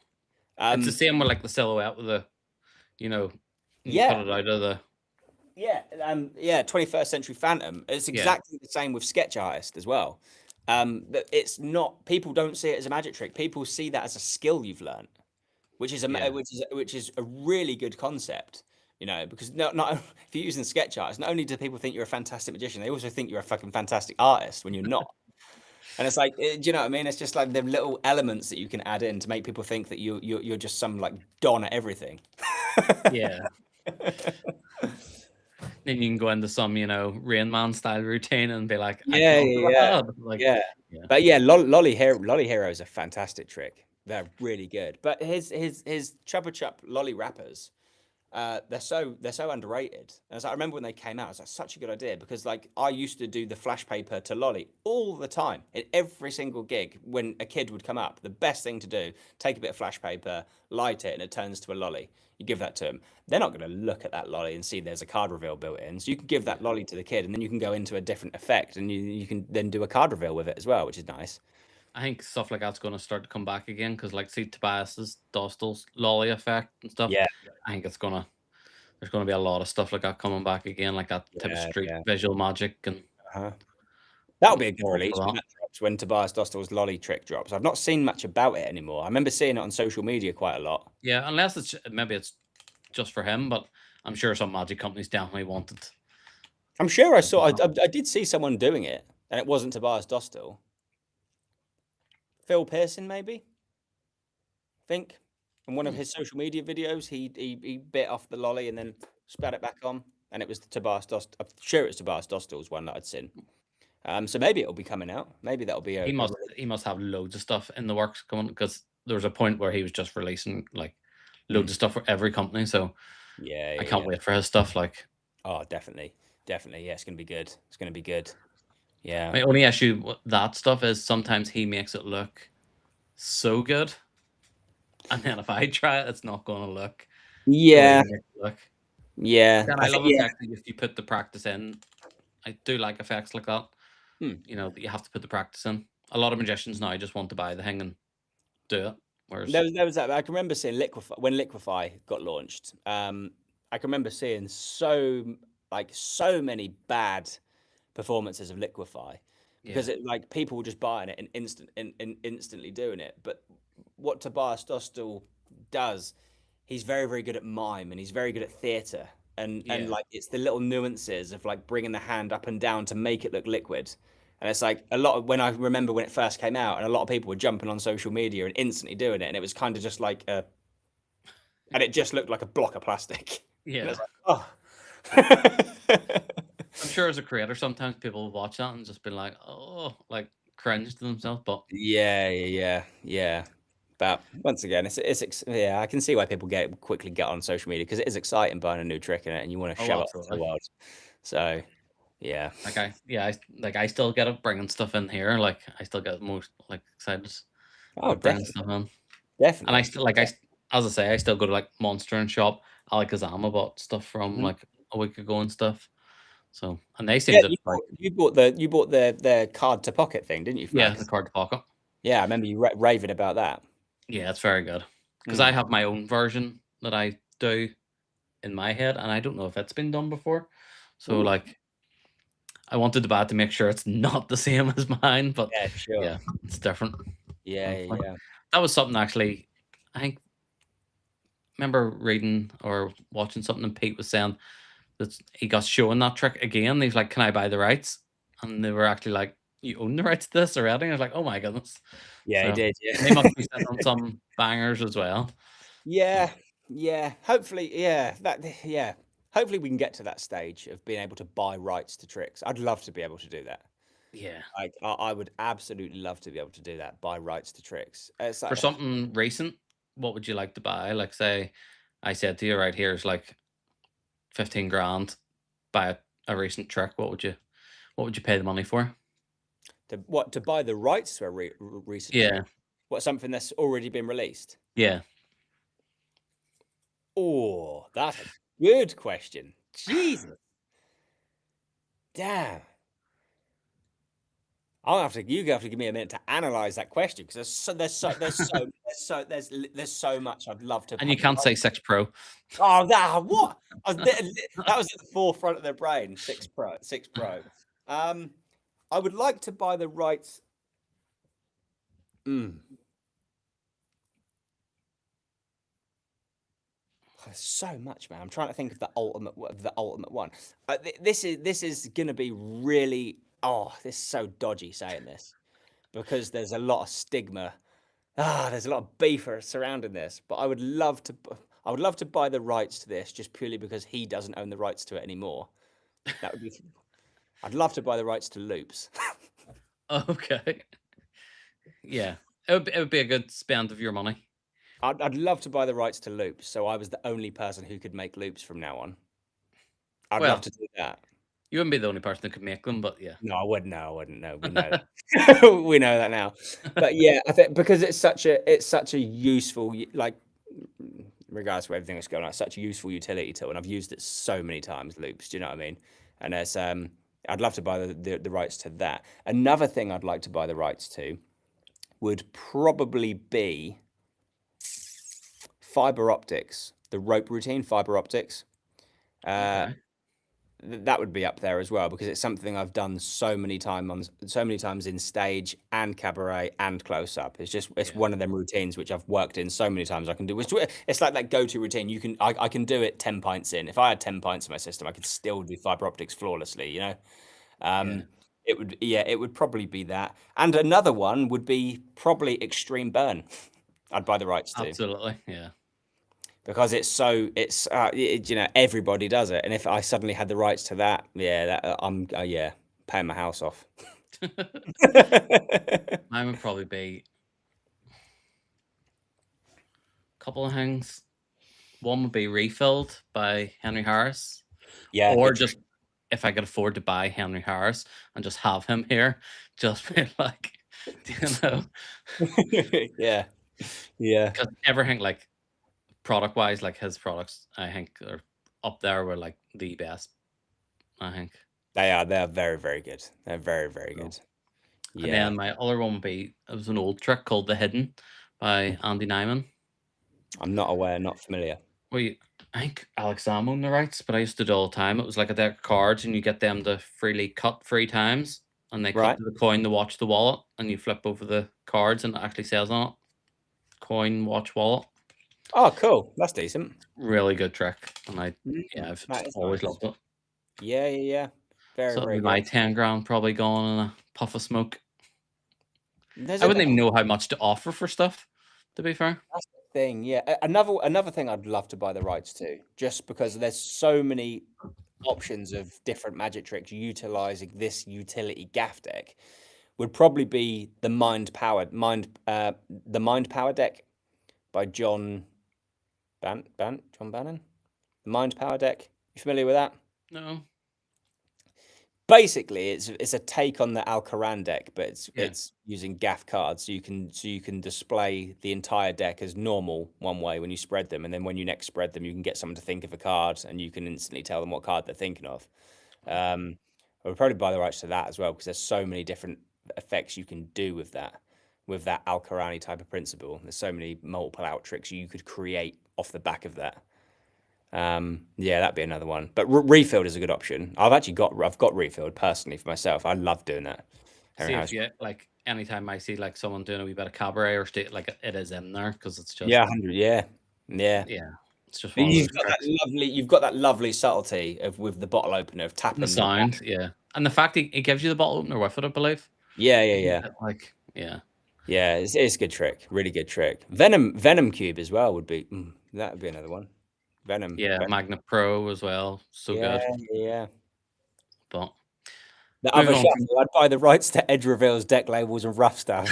It's the same with like the silhouette with the, you know, you cut Yeah. it out of the. Yeah, 21st Century Phantom. It's exactly the same with Sketch Artist as well. It's not, people don't see it as a magic trick. People see that as a skill you've learned, which is which is a really good concept. You know, because not if you're using Sketch Artist, not only do people think you're a fantastic magician, they also think you're a fucking fantastic artist when you're not. And it's like, do you know what I mean? It's just like the little elements that you can add in to make people think that you're just some like don at everything. Yeah. Then you can go into some, Rain Man style routine and be like, Yeah. Like, Yeah. But yeah, Lolly Hero is a fantastic trick. They're really good. But his Chupa Chup Lolly wrappers, they're so underrated. And I remember when they came out, I was like, such a good idea because like I used to do the flash paper to Lolly all the time in every single gig. When a kid would come up, the best thing to do, take a bit of flash paper, light it, and it turns to a lolly. You give that to them. They're not going to look at that lolly and see there's a card reveal built in. So you can give that lolly to the kid, and then you can go into a different effect, and you can then do a card reveal with it as well, which is nice. I think stuff like that's going to start to come back again because, like, see Tobias's Dostal's lolly effect and stuff. Yeah. I think there's going to be a lot of stuff like that coming back again, like that type of street visual magic and. That'll be a good release when that drops, when Tobias Dostal's lolly trick drops. I've not seen much about it anymore. I remember seeing it on social media quite a lot. Yeah, unless maybe it's just for him, but I'm sure some magic companies definitely want it. I'm sure I did see someone doing it, and it wasn't Tobias Dostal. Phil Pearson, maybe. I think in one of his social media videos, he bit off the lolly and then spat it back on, and it was the Tobias Dostal. I'm sure it's Tobias Dostal's one that I'd seen. So maybe it'll be coming out. Maybe that'll be he must have loads of stuff in the works coming because there was a point where he was just releasing like loads of stuff for every company. So yeah, I can't wait for his stuff. Like, oh, definitely. Yeah, it's gonna be good. It's gonna be good. Yeah. My only issue with that stuff is sometimes he makes it look so good, and then if I try it, it's not going to look. Yeah. Yeah. And I love effects if you put the practice in. I do like effects like that. You know, you have to put the practice in. A lot of magicians now just want to buy the thing and do it. Whereas there was that. I can remember seeing when Liquify got launched. I can remember seeing so many bad performances of Liquify because it like people were just buying it and instantly doing it. But what Tobias Dostal does, he's very, very good at mime and he's very good at theatre. and Yeah. like it's the little nuances of like bringing the hand up and down to make it look liquid. And it's like a lot of when I remember when it first came out, and a lot of people were jumping on social media and instantly doing it, and it was kind of just like a, and it just looked like a block of plastic. And Yeah. it's like, oh. I'm sure as a creator, sometimes people will watch that and just be like, oh, like cringe to themselves. But Yeah. But once again, yeah, I can see why people quickly get on social media because it is exciting buying a new trick in it, and you want to oh, show it to the absolutely. world. So, yeah, I still get it bringing stuff in here. Like I still get most like excited about bringing definitely, stuff in. And definitely. I still like as I say, I still go to like Monster and shop Alakazam bought stuff from Mhm. like a week ago and stuff. So and they seem Yeah, to like you bought the card to pocket thing, didn't you? From the Max? card to pocket. Yeah, I remember you raving about that. Yeah, it's very good because I have my own version that I do in my head, and I don't know if it's been done before. So Ooh. like, I wanted to buy it to make sure it's not the same as mine, but Yeah, sure. yeah, it's different. Yeah, Thankfully. yeah. That was something actually. I think remember reading or watching something, and Pete was saying that he got shown that trick again. He's like, "Can I buy the rights?" And they were actually like, "You own the rights to this already?" I was like, "Oh my goodness!" Yeah, he So did. Yeah. they must be sitting on some bangers as well. Yeah, yeah. Hopefully, yeah. Hopefully, we can get to that stage of being able to buy rights to tricks. I'd love to be able to do that. Yeah. Like, I would absolutely love to be able to do that. Buy rights to tricks. It's For like, something recent, what would you like to buy? Like, say, I said to you, right here's like 15 grand. Buy a recent trick. What would you pay the money for? to buy the rights to a recent Yeah. trick. What, something that's already been released? Yeah. Oh, that's a good question. Jesus, damn. You have to give me a minute to analyze that question because there's so much I'd love to And you have the can't say rights. 6 Pro. Oh, what? That was at the forefront of their brain. 6 Pro. I would like to buy the rights. There's so much, man. I'm trying to think of the ultimate one. This is gonna be really. Oh, this is so dodgy saying this because there's a lot of stigma. There's a lot of beef surrounding this, but I would love to buy the rights to this just purely because he doesn't own the rights to it anymore. That would be. I'd love to buy the rights to loops. Okay. Yeah. It would be a good spend of your money. I'd love to buy the rights to loops, so I was the only person who could make loops from now on. I'd love Well, to do that. you wouldn't be the only person that could make them, but yeah. No, I wouldn't know. I wouldn't know. We know that. We know that now. But yeah, I think because it's such a useful like regardless of everything that's going on, it's such a useful utility tool, and I've used it so many times. Loops, do you know what I mean? And there's I'd love to buy the rights to that. Another thing I'd like to buy the rights to would probably be fiber optics, the rope routine, fiber optics. Okay. That would be up there as well because it's something I've done so many times in stage and cabaret and close up. It's Yeah. one of them routines which I've worked in so many times I can do. It's like that go-to routine. I can do it 10 pints in. If I had 10 pints in my system, I could still do fiber optics flawlessly, you know? Yeah. It would probably be that. And another one would be probably extreme burn. I'd buy the rights to. Absolutely. Yeah. Because you know, everybody does it, and if I suddenly had the rights to that, I'm paying my house off. Mine would probably be a couple of things. One would be Refilled by Henry Harris. Yeah, Or good just if I could afford to buy Henry Harris and just have him here, just be like, you know, yeah, yeah, because everything like product wise, like his products, I think are up there with like the best. I think. they are. They're very, very good. They're very, very So, good. and Yeah, then my other one would be it was an old trick called The Hidden by Andy Nyman. I'm not aware, not familiar. I think Alex Sam owned the rights, but I used to do it all the time. It was like a deck of cards, and you get them to freely cut 3 times, and they cut Right? to the coin to watch the wallet, and you flip over the cards, and it actually says on it, coin watch wallet. Oh, cool. That's decent. Really good trick, and I've That is always nice. loved it. Yeah. Very, So it'll very be good. my 10 grand probably gone in a puff of smoke. There's I a wouldn't even know how much to offer for stuff, to be fair. That's the thing, yeah. Another thing I'd love to buy the rights to, just because there's so many options of different magic tricks utilizing this utility gaff deck, would probably be the the Mind Power deck by John John Bannon. The Mind Power deck. You familiar with that? No. Basically, it's a take on the Alcaran deck, but Yeah. it's using gaff cards, so you can display the entire deck as normal one way when you spread them, and then when you next spread them, you can get someone to think of a card, and you can instantly tell them what card they're thinking of. I would probably buy the rights to that as well, because there's so many different effects you can do with that Alcarani type of principle. There's so many multiple out tricks you could create off the back of that. Yeah, that'd be another one. But refilled is a good option. I've got refilled personally for myself. I love doing that. See if you like anytime I see like someone doing a wee bit of cabaret or state, like it is in there because it's just 100. Yeah. it's just one of those tricks. You've got that lovely subtlety of with the bottle opener of tapping The sound, yeah, and the fact it gives you the bottle opener with it, I believe. Yeah. Like yeah. Yeah, it's a good trick. Really good trick. Venom Cube as well would be that would be another one. Venom. Yeah, Magna Pro as well. So good. Yeah. But The moving other on from shuffle, I'd buy the rights to Edge Reveal's deck labels and rough stuff.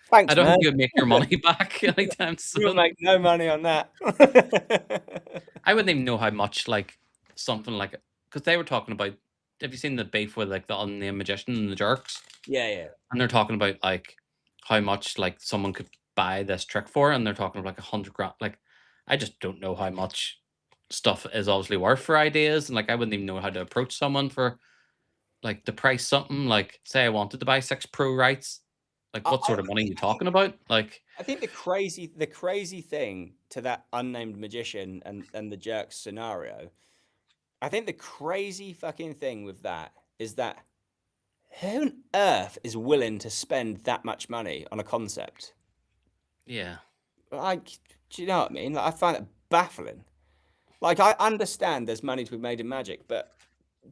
Thanks, I don't man. think you'd make your money back anytime You'll soon. make no money on that. I wouldn't even know how much like something like because they were talking about. Have you seen the beef with like the unnamed magician and the jerks? Yeah. And they're talking about like how much like someone could buy this trick for, and they're talking about like 100 grand. Like, I just don't know how much stuff is obviously worth for ideas, and like I wouldn't even know how to approach someone for like the price something. Like, say I wanted to buy 6 pro rights, like what sort of money are you talking about? Like, I think the crazy thing to that unnamed magician and the jerks scenario, I think the crazy fucking thing with that is that who on earth is willing to spend that much money on a concept? yeah, Like, do you know what I mean? Like, I find it baffling. Like, I understand there's money to be made in magic, but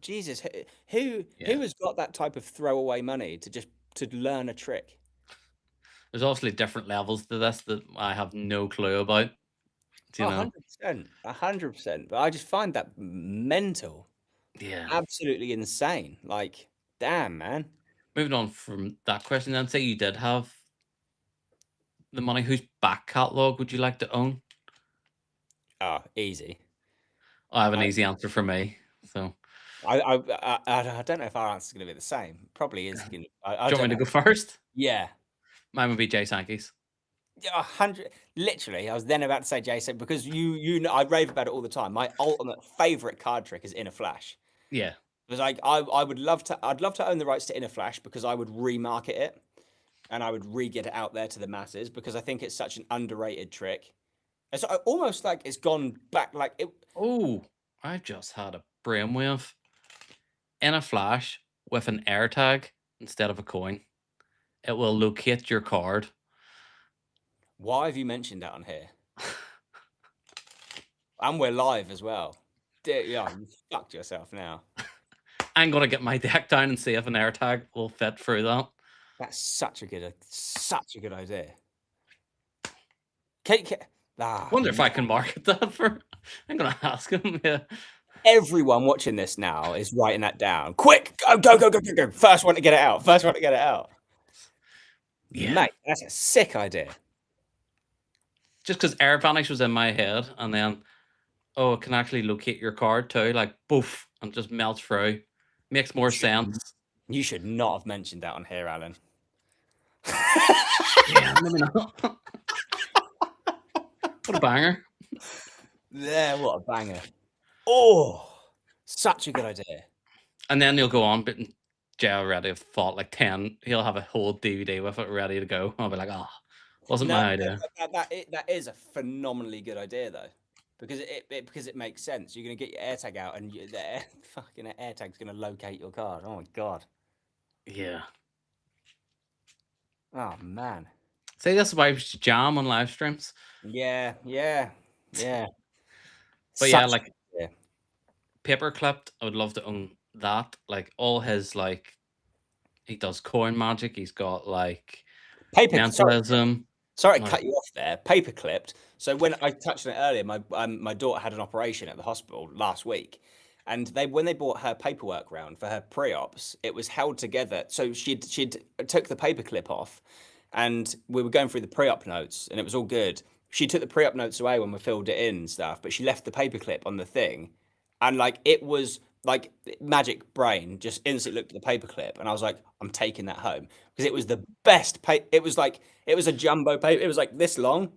Jesus, who yeah. has got that type of throwaway money to just to learn a trick? There's obviously different levels to this that I have no clue about. You Oh, know, 100%, 100%. But I just find that mental, yeah. absolutely insane. Like, damn, man. Moving on from that question, then say you did have the money, whose back catalog would you like to own? Oh, easy. I have an I, easy answer for me. So, I don't know if our answer's going to be the same. Probably is going to. I do you don't want me know. to go first? Yeah. Mine would be Jay Sankey's. Yeah, 100. Literally, I was then about to say Jason because you know I rave about it all the time. My ultimate favorite card trick is Inner Flash. Yeah. It was like I'd love to own the rights to Inner Flash because I would remarket it and I would re-get it out there to the masses because I think it's such an underrated trick. It's almost like it's gone back like it. Oh, I just had a brainwave. In a flash with an air tag instead of a coin. It will locate your card. Why have you mentioned that on here? And we're live as well. Yeah, you fucked yourself now. I'm gonna get my deck down and see if an air tag will fit through that. That's such a good idea. Kate, Wonder if I can market that for. I'm gonna ask him. Yeah. everyone watching this now is writing that down. Quick, go. First one to get it out. Yeah. Mate, that's a sick idea. Just because Air Vanish was in my head, and then it can actually locate your card too, like poof, and just melts through. Makes more sense. You should not have mentioned that on here, Alan. Yeah, maybe not. What a banger. Yeah, what a banger. Oh, such a good idea. And then he'll go on, but Jay already have fought like 10. He'll have a whole DVD with it ready to go. I'll be like, wasn't my idea. That is a phenomenally good idea though, because it makes sense. You're gonna get your AirTag out, and the fucking AirTag's gonna locate your card. Oh my god. Yeah. Oh man. See, that's why we should jam on live streams. Yeah, yeah, yeah. But yeah, Such like yeah. Paperclipped, I would love to own that. Like all his like, he does coin magic. He's got like Paper. mentalism. Sorry, to Like, cut you off there. Paper clipped. So when I touched on it earlier, my daughter had an operation at the hospital last week, and when they brought her paperwork round for her pre-ops, it was held together. So she'd took the paper clip off, and we were going through the pre-op notes, and it was all good. She took the pre-op notes away when we filled it in and stuff, but she left the paper clip on the thing, and like it was like magic brain just instantly looked at the paper clip, and I was like, I'm taking that home because it was the best. It was like it was a jumbo paper. It was like this long,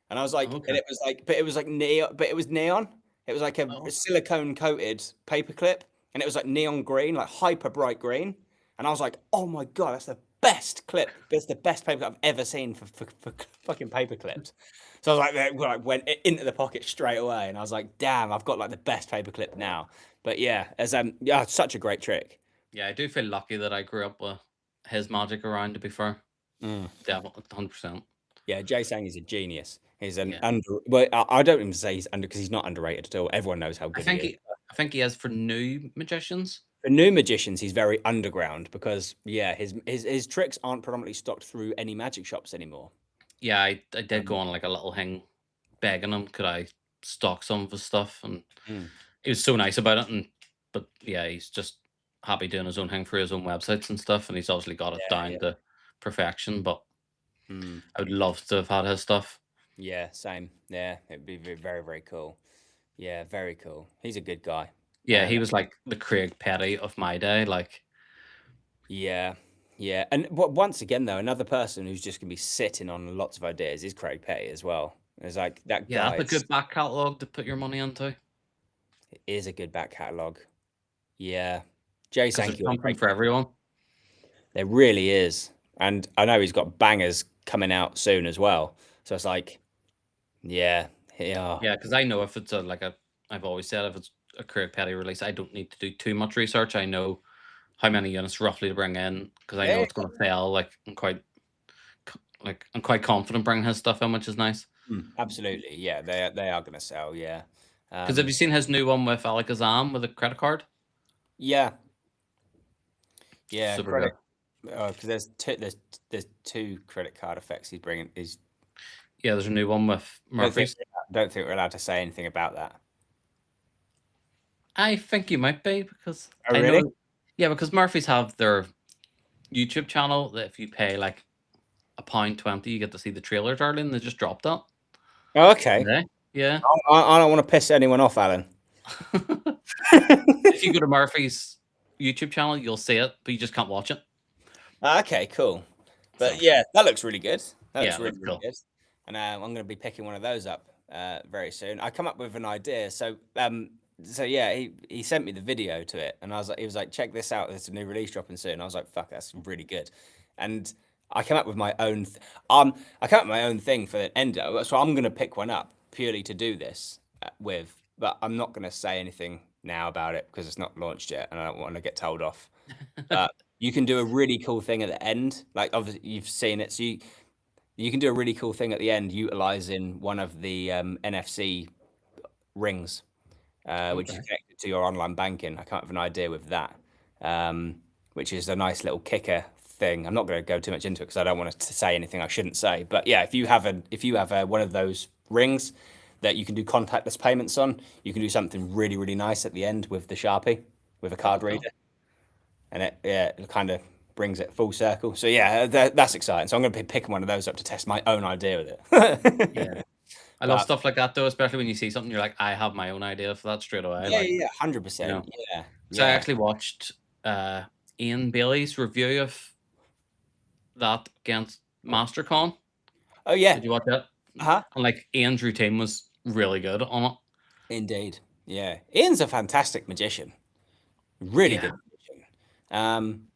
and I was like, okay. and it was like, but it was like neon. But it was neon. It was like a Oh. silicone coated paper clip, and it was like neon green, like hyper bright green. And I was like, oh my god, that's the best clip. That's the best paper clip I've ever seen for fucking paper clips. So I was like, went into the pocket straight away, and I was like, damn, I've got like the best paper clip now. But yeah, yeah, such a great trick. Yeah, I do feel lucky that I grew up with his magic around, to be fair. Mm. Definitely, 100%. Yeah, Jay Sang is a genius. He's an Yeah. well, I don't even say he's under because he's not underrated at all. Everyone knows how I good think he is. I think he is for new magicians. For new magicians, he's very underground because yeah, his tricks aren't predominantly stocked through any magic shops anymore. Yeah, I did go on like a little thing begging him, could I stock some of his stuff? And Mm. he was so nice about it. And but yeah, he's just happy doing his own thing for his own websites and stuff. And he's obviously got it down Yeah. to perfection. But Mm. I would love to have had his stuff. Yeah, same. Yeah, it'd be very, very cool. Yeah, very cool. He's a good guy. Yeah, he was like the Craig Petty of my day. Like, Yeah, yeah. And once again, though, another person who's just gonna be sitting on lots of ideas is Craig Petty as well. It's like that yeah, guy that's a good back catalogue to put your money into. is a good back catalogue. Yeah, Jay Because there's Sankey. something for everyone. There really is. And I know he's got bangers coming out soon as well. So it's like, yeah, yeah. Yeah, because I know if it's I've always said if it's a Craig Petty release, I don't need to do too much research. I know how many units roughly to bring in because I know Yeah. it's going to sell. Like I'm quite confident bringing his stuff in, which is nice. Absolutely. Yeah, they are going to sell. Yeah. Because have you seen his new one with Alakazam with a credit card? Yeah. Yeah. Super Credit. good. Because there's two credit card effects he's bringing. Yeah, there's a new one with Murphy's. Don't think we're allowed to say anything about that. I think you might be because Oh, I really? know. Yeah, because Murphy's have their YouTube channel that if you pay like £1.20, you get to see the trailer, darling. They just dropped that. Oh, okay. Yeah. I don't want to piss anyone off, Alan. If you go to Murphy's YouTube channel, you'll see it, but you just can't watch it. Okay, cool. But yeah, that looks really good. That looks Yeah, really, that's really cool. good. And I'm going to be picking one of those up very soon. I come up with an idea. So yeah, he sent me the video to it, and he was like, check this out. There's a new release dropping soon. And I was like, fuck, that's really good. And I came up with my own. I came up with my own thing for Endo. So I'm going to pick one up purely to do this with. But I'm not going to say anything now about it because it's not launched yet, and I don't want to get told off. But you can do a really cool thing at the end. Like obviously you've seen it, so you can do a really cool thing at the end utilizing one of the NFC rings, which is connected to your online banking. I come up with an idea with that, which is a nice little kicker thing. I'm not going to go too much into it because I don't want to say anything I shouldn't say. But yeah, if you have one of those rings that you can do contactless payments on, you can do something really, really nice at the end with the Sharpie, with a card reader. And it kind of brings it full circle. So yeah, that's exciting. So I'm going to be picking one of those up to test my own idea with it. Yeah. I love stuff like that though, especially when you see something, you're like, I have my own idea for that straight away. Yeah, 100%. Yeah. So I actually watched Ian Bailey's review of that against MasterCon. Oh yeah. Did you watch that? Uh-huh. And like Ian's routine was really good on it. Indeed. Yeah. Ian's a fantastic magician. Really good magician.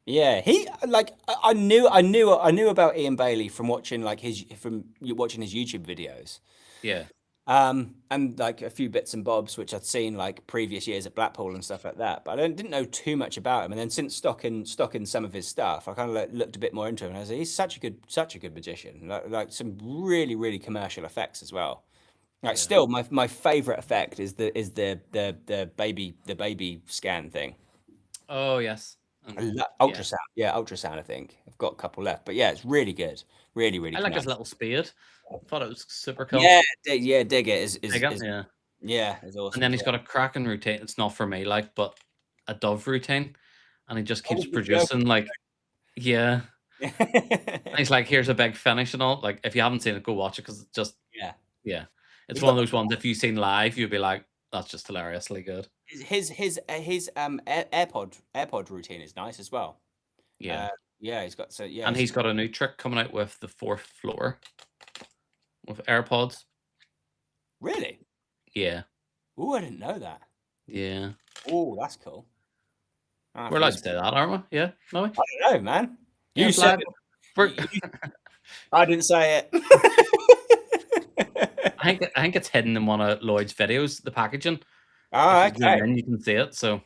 Yeah, he like I knew about Ian Bailey from watching his YouTube videos. Yeah. And like a few bits and bobs which I'd seen like previous years at Blackpool and stuff like that, but I didn't know too much about him. And then since stocking some of his stuff, I kind of like looked a bit more into him. And I was like, he's such a good magician. Like some really commercial effects as well. Like Yeah. still, my favorite effect is the baby scan thing. Oh yes. Yeah. Ultrasound, yeah, ultrasound. I think I've got a couple left, but yeah, it's really good, really I like his commercial. little spade. Thought it was super cool. Yeah, yeah, dig it is Dig it, yeah. yeah, it's And awesome then as he's well. got a cracking routine. It's not for me, like, but a Dove routine, and he just Oh, keeps the Joker. producing. Like, yeah. And he's like, here's a big finish and all. Like, if you haven't seen it, go watch it because it's just, Yeah, yeah. It's he's one got of those ones. If you've seen live, you'd be like, that's just hilariously good. his AirPod routine is nice as well. Yeah. Yeah, he's got yeah, And he's got a new trick coming out with the 4th floor with AirPods. really. Yeah. Oh, I didn't know that. Yeah. Oh, that's cool. We're allowed to say that, aren't we? Yeah. No, we? I don't know, man. Yeah, You it's said live. it. I didn't say it. I think it's hidden in one of Lloyd's videos, the packaging. Oh, If you zoom okay. in, you can see it. So one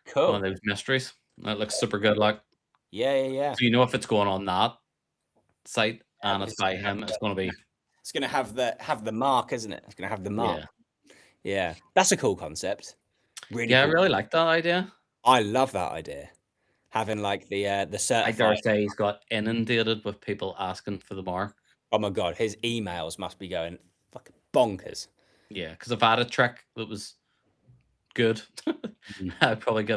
Cool. of those mysteries. That looks super good. Like, Yeah. so you know if it's going on that site Yeah, and it's because by him, it's going to be. it's gonna have the mark, isn't it? It's gonna have the mark. Yeah. Yeah, that's a cool concept. Really Yeah, I cool. really like that idea. I love that idea. Having like the I dare certified. say he's got inundated with people asking for the mark. Oh my god, his emails must be going fucking bonkers. Yeah, because if I had a trick that was good, I'd probably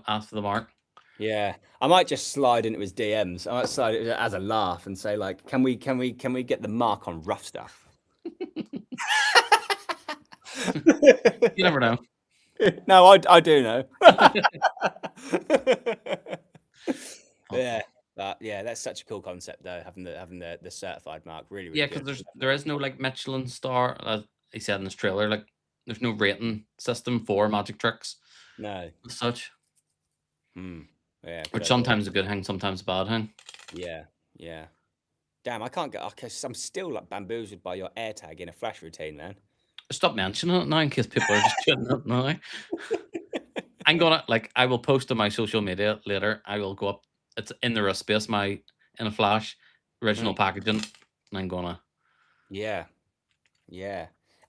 ask for the mark. Yeah, I might just slide into his DMs. I might slide it as a laugh and say like, can we get the mark on rough stuff? You never know. No, I do know. Yeah, but yeah, that's such a cool concept though, having the certified mark. Really Yeah, good. because there is no like Michelin star, as he said in his trailer. Like, there's no rating system for magic tricks No. as such, Yeah. good which idea. sometimes a good thing, sometimes a bad thing. Yeah. Damn, I can't get. Okay, I'm still like bamboozled by your air tag in a flash routine, man. Stop mentioning it now in case people are just shitting it now. I'm gonna I will post on my social media later. I will go up. It's in the wrist space, in a flash, original packaging. And I'm gonna. Yeah.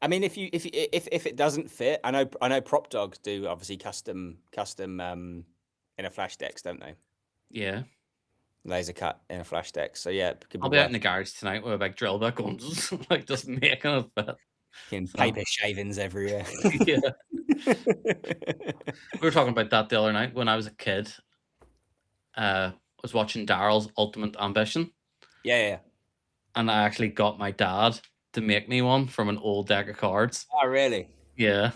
I mean, if it doesn't fit, I know Prop Dogs do obviously custom in a flash decks, don't they? Yeah. Laser cut in a flash deck. So yeah, it could I'll be out in the garage tonight with a big drill bit going, like just making it fit. paper shavings everywhere. Yeah. We were talking about that the other night when I was a kid. I was watching Daryl's Ultimate Ambition. Yeah. And I actually got my dad to make me one from an old deck of cards. Oh, really? Yeah.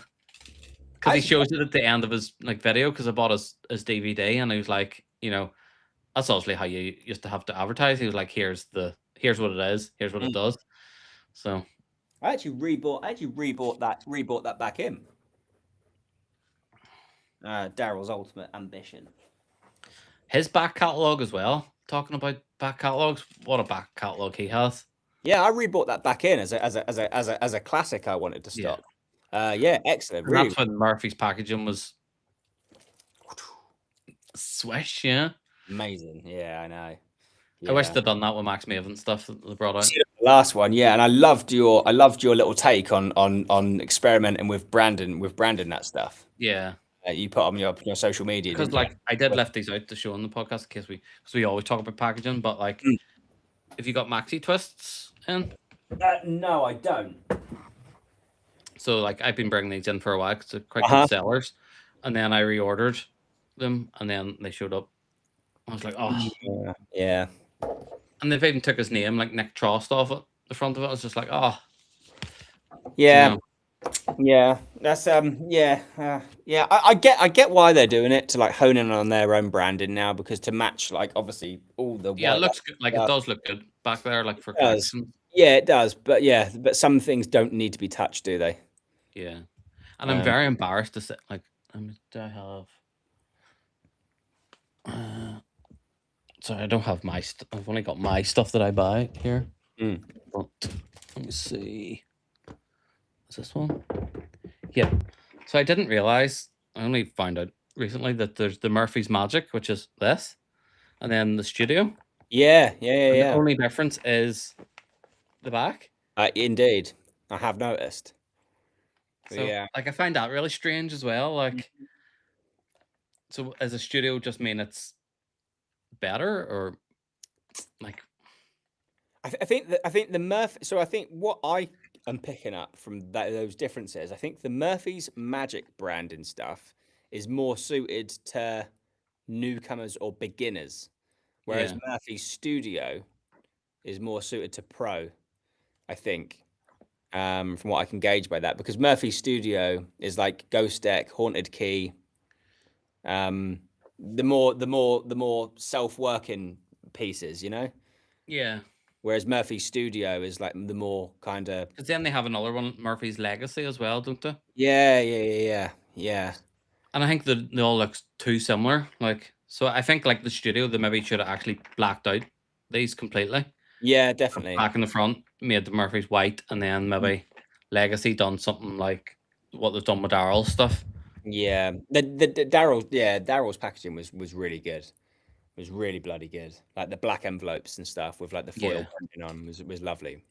Because he shows it at the end of his video, because I bought his DVD, and he was like, that's obviously how you used to have to advertise. He was like, here's what it is, here's what it does. So I actually rebought that back in. Daryl's Ultimate Ambition. His back catalogue as well. Talking about back catalogues, what a back catalogue he has. Yeah, I rebought that back in as a classic I wanted to stock. Yeah, excellent. And that's when Murphy's packaging was swish, yeah. Amazing. Yeah, I know. Yeah. I wish they'd done that with Max Maven stuff that they brought out. The last one, yeah, and I loved your little take on experimenting with branding that stuff. Yeah. You put on your social media. Because I did left these out to show on the podcast in case we always talk about packaging, but if you got maxi twists in? No, I don't. So I've been bringing these in for a while because they're quite good sellers, and then I reordered them, and then they showed up. I was like, oh yeah. And they've even took his name, like Nick Trost, off it. The front of it. I was just like, oh yeah. Yeah, that's yeah. I get why they're doing it, to hone in on their own branding now, because to match obviously all the it looks good. It does look good back there, for collections. Yeah, it does, but some things don't need to be touched, do they? Yeah, and I'm very embarrassed to say do I have? Sorry, I don't have my stuff. I've only got my stuff that I buy here. But let me see. Is this one? Yeah. So I didn't realize. I only found out recently that there's the Murphy's Magic, which is this, and then the Studio. Yeah, And the only difference is the back. Indeed, I have noticed. So Yeah. like I find that really strange as well. Like, so as a Studio just mean it's better, or like I think the Murphy. So I think what I am picking up from those differences, I think the Murphy's Magic branding stuff is more suited to newcomers or beginners, whereas yeah. Murphy's Studio is more suited to pro. I think, from what I can gauge by that, because Murphy's Studio is like Ghost Deck, Haunted Key, the more self-working pieces, you know. Yeah. Whereas Murphy's Studio is like the more kind of Because then they have another one, Murphy's Legacy, as well, don't they? yeah. And I think that they all look too similar. Like, so I think like the Studio, they maybe should have actually blacked out these completely. Yeah, definitely. Back in the front, made the Murphy's white, and then maybe Legacy done something like what they've done with Daryl's stuff. Yeah, the Daryl's packaging was really good. It was really bloody good. Like the black envelopes and stuff with like the foil Yeah. printing on was lovely.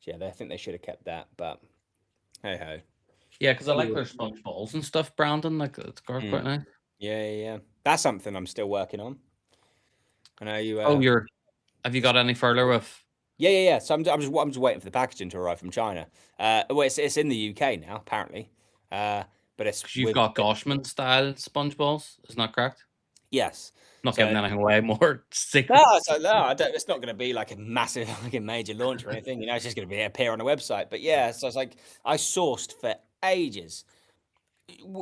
So, yeah, I think they should have kept that, but hey ho. Yeah, because I like their sponge balls and stuff, Brandon. Like, it's quite nice. Yeah. That's something I'm still working on. I know you. Oh, have you got any further with? Yeah. So I'm just waiting for the packaging to arrive from China. Well, it's in the UK now, apparently. But it's Because you've got Goshman style sponge balls, isn't that correct? yes. Not So- giving anything away more secret. No, I don't. It's not going to be like a massive, like a major launch or anything. You know, it's just going to appear on the website. But yeah, so it's like I sourced for ages.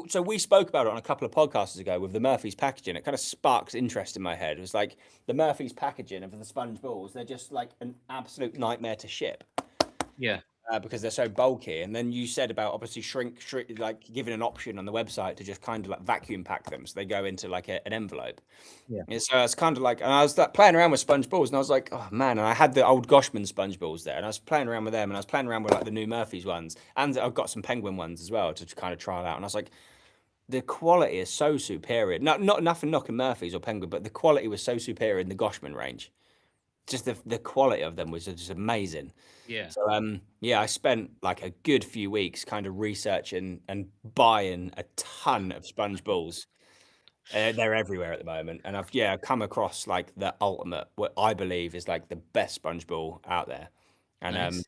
So we spoke about it on a couple of podcasts ago with the Murphy's packaging. It kind of sparks interest in my head. It was like the Murphy's packaging of the sponge balls. They're just like an absolute nightmare to ship. Yeah. Because they're so bulky. And then you said about obviously shrink, like giving an option on the website to just kind of like vacuum pack them, so they go into like an envelope. Yeah. And so it's kind of like, and I was like playing around with sponge balls, and I was like, oh man! And I had the old Goshman sponge balls there, and I was playing around with them, and I was playing around with like the new Murphy's ones, and I've got some Penguin ones as well to kind of trial out. And I was like, the quality is so superior. Not nothing knocking Murphy's or Penguin, but the quality was so superior in the Goshman range. Just the quality of them was just amazing. Yeah. So I spent like a good few weeks kind of researching and buying a ton of sponge balls. They're everywhere at the moment, and I've come across like the ultimate, what I believe is like the best sponge ball out there. And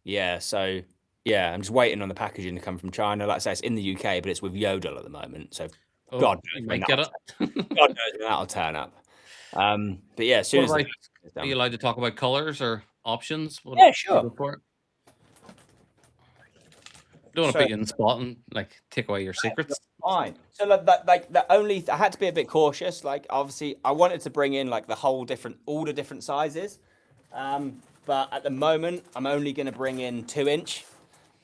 Nice. so I'm just waiting on the packaging to come from China. Like I say, it's in the UK, but it's with Yodel at the moment. So Oh, God you knows when might get it. God knows when that'll turn up. But yeah, as soon What as about, are you allowed to talk about colors or options? Yeah, sure. Go for it. Don't want to So- put you in the spot and like take away your secrets. Fine. So like the only I had to be a bit cautious. Like obviously I wanted to bring in like all the different sizes. But at the moment I'm only going to bring in 2-inch.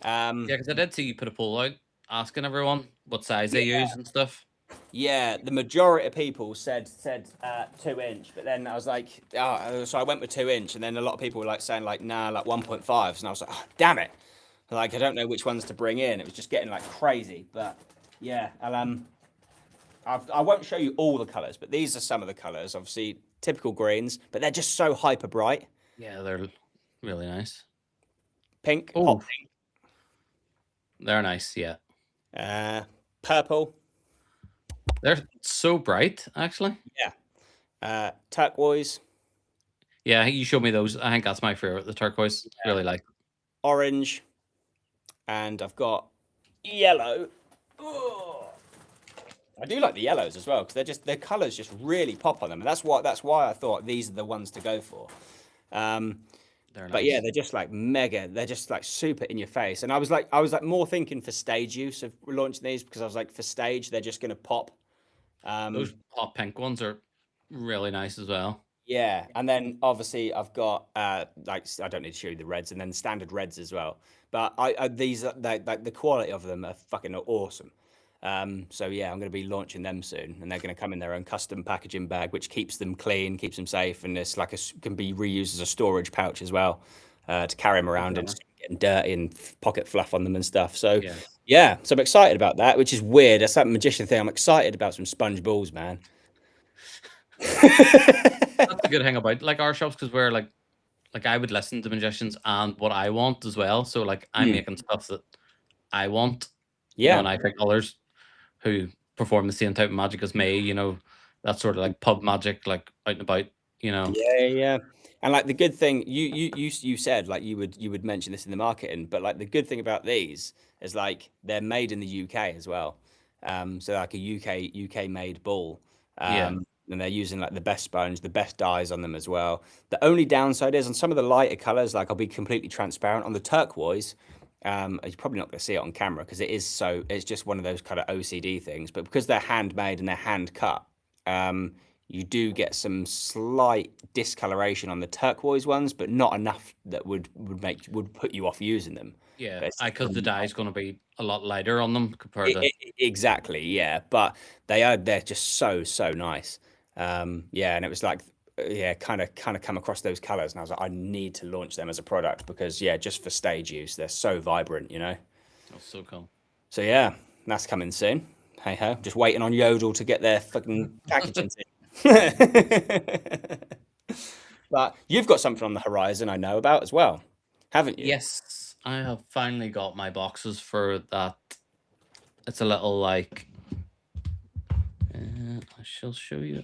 Yeah, because I did see you put a poll out asking everyone what size they use and stuff. Yeah, the majority of people said 2-inch, but then I was like, so I went with 2-inch, and then a lot of people were like saying like, nah, like 1.5s, and I was like, oh, damn it, like I don't know which ones to bring in. It was just getting like crazy, but yeah, I won't show you all the colours, but these are some of the colours. Obviously, typical greens, but they're just so hyper bright. Yeah, they're really nice. Pink, Oh, hot they're nice. Yeah, pink, purple, they're so bright, actually. turquoise, Yeah, you showed me those. I think that's my favorite. The turquoise, really like. orange, and I've got yellow. Oh. I do like the yellows as well because their colours just really pop on them, and that's why I thought these are the ones to go for. They're nice. But yeah, they're just like mega. They're just like super in your face, and I was like more thinking for stage use of launching these because I was like for stage they're just gonna pop. Those hot pink ones are really nice as well. Yeah, and then obviously I've got like I don't need to show you the reds, and then standard reds as well. But these are like the quality of them are fucking awesome. So yeah, I'm going to be launching them soon, and they're going to come in their own custom packaging bag, which keeps them clean, keeps them safe, and it's like can be reused as a storage pouch as well to carry them around in getting dirty and pocket fluff on them and stuff. So Yeah. yeah, so I'm excited about that, which is weird. That's that magician thing. I'm excited about some sponge balls, man. That's the good thing about like our shops because we're like I would listen to magicians and what I want as well. So like I'm Mm, making stuff that I want, yeah. and I think others who perform the same type of magic as me, that sort of like pub magic, like out and about, you know. Yeah, yeah. And like the good thing you said like you would mention this in the marketing, but like the good thing about these is like they're made in the UK as well. So like a UK made ball. Yeah. And they're using like the best sponge, the best dyes on them as well. The only downside is on some of the lighter colors, like I'll be completely transparent on the turquoise. You're probably not going to see it on camera because it's just one of those kind of OCD things. But because they're handmade and they're hand cut, you do get some slight discoloration on the turquoise ones, but not enough that would put you off using them. Yeah. But it's I because the dye is going to be a lot lighter on them compared to. exactly, yeah. But they're just so nice. Yeah, and it was like yeah, kind of come across those colors, and I was like, I need to launch them as a product because yeah, just for stage use, they're so vibrant, you know. That's so cool. So yeah, that's coming soon. Hey ho, just waiting on Yodel to get their fucking packaging thing. But you've got something on the horizon I know about as well, haven't you? Yes, I have finally got my boxes for that. It's a little like. I shall show you.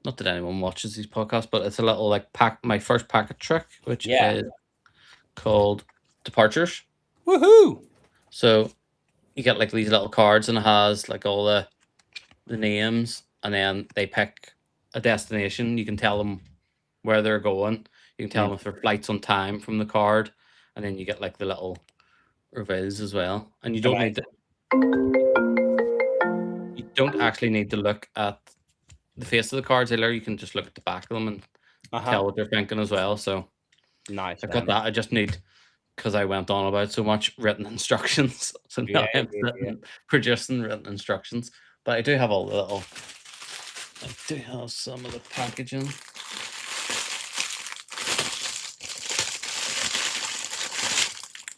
Not that anyone watches these podcasts, but it's a little like my first packet trick, which Yeah. is called Departures. Woohoo! So you get like these little cards, and it has like all the names, and then they pick a destination. You can tell them where they're going. You can tell Mm. them if their flight's on time from the card, and then you get like the little reveals as well. And you don't need to. You don't actually need to look at the face of the cards, either. You can just look at the back of them and tell what they're thinking as well. So Nice, I've got man. that. I just need, because I went on about so much, written instructions. So now Yeah, I'm yeah. producing written instructions. But I do have all the little. I do have some of the packaging.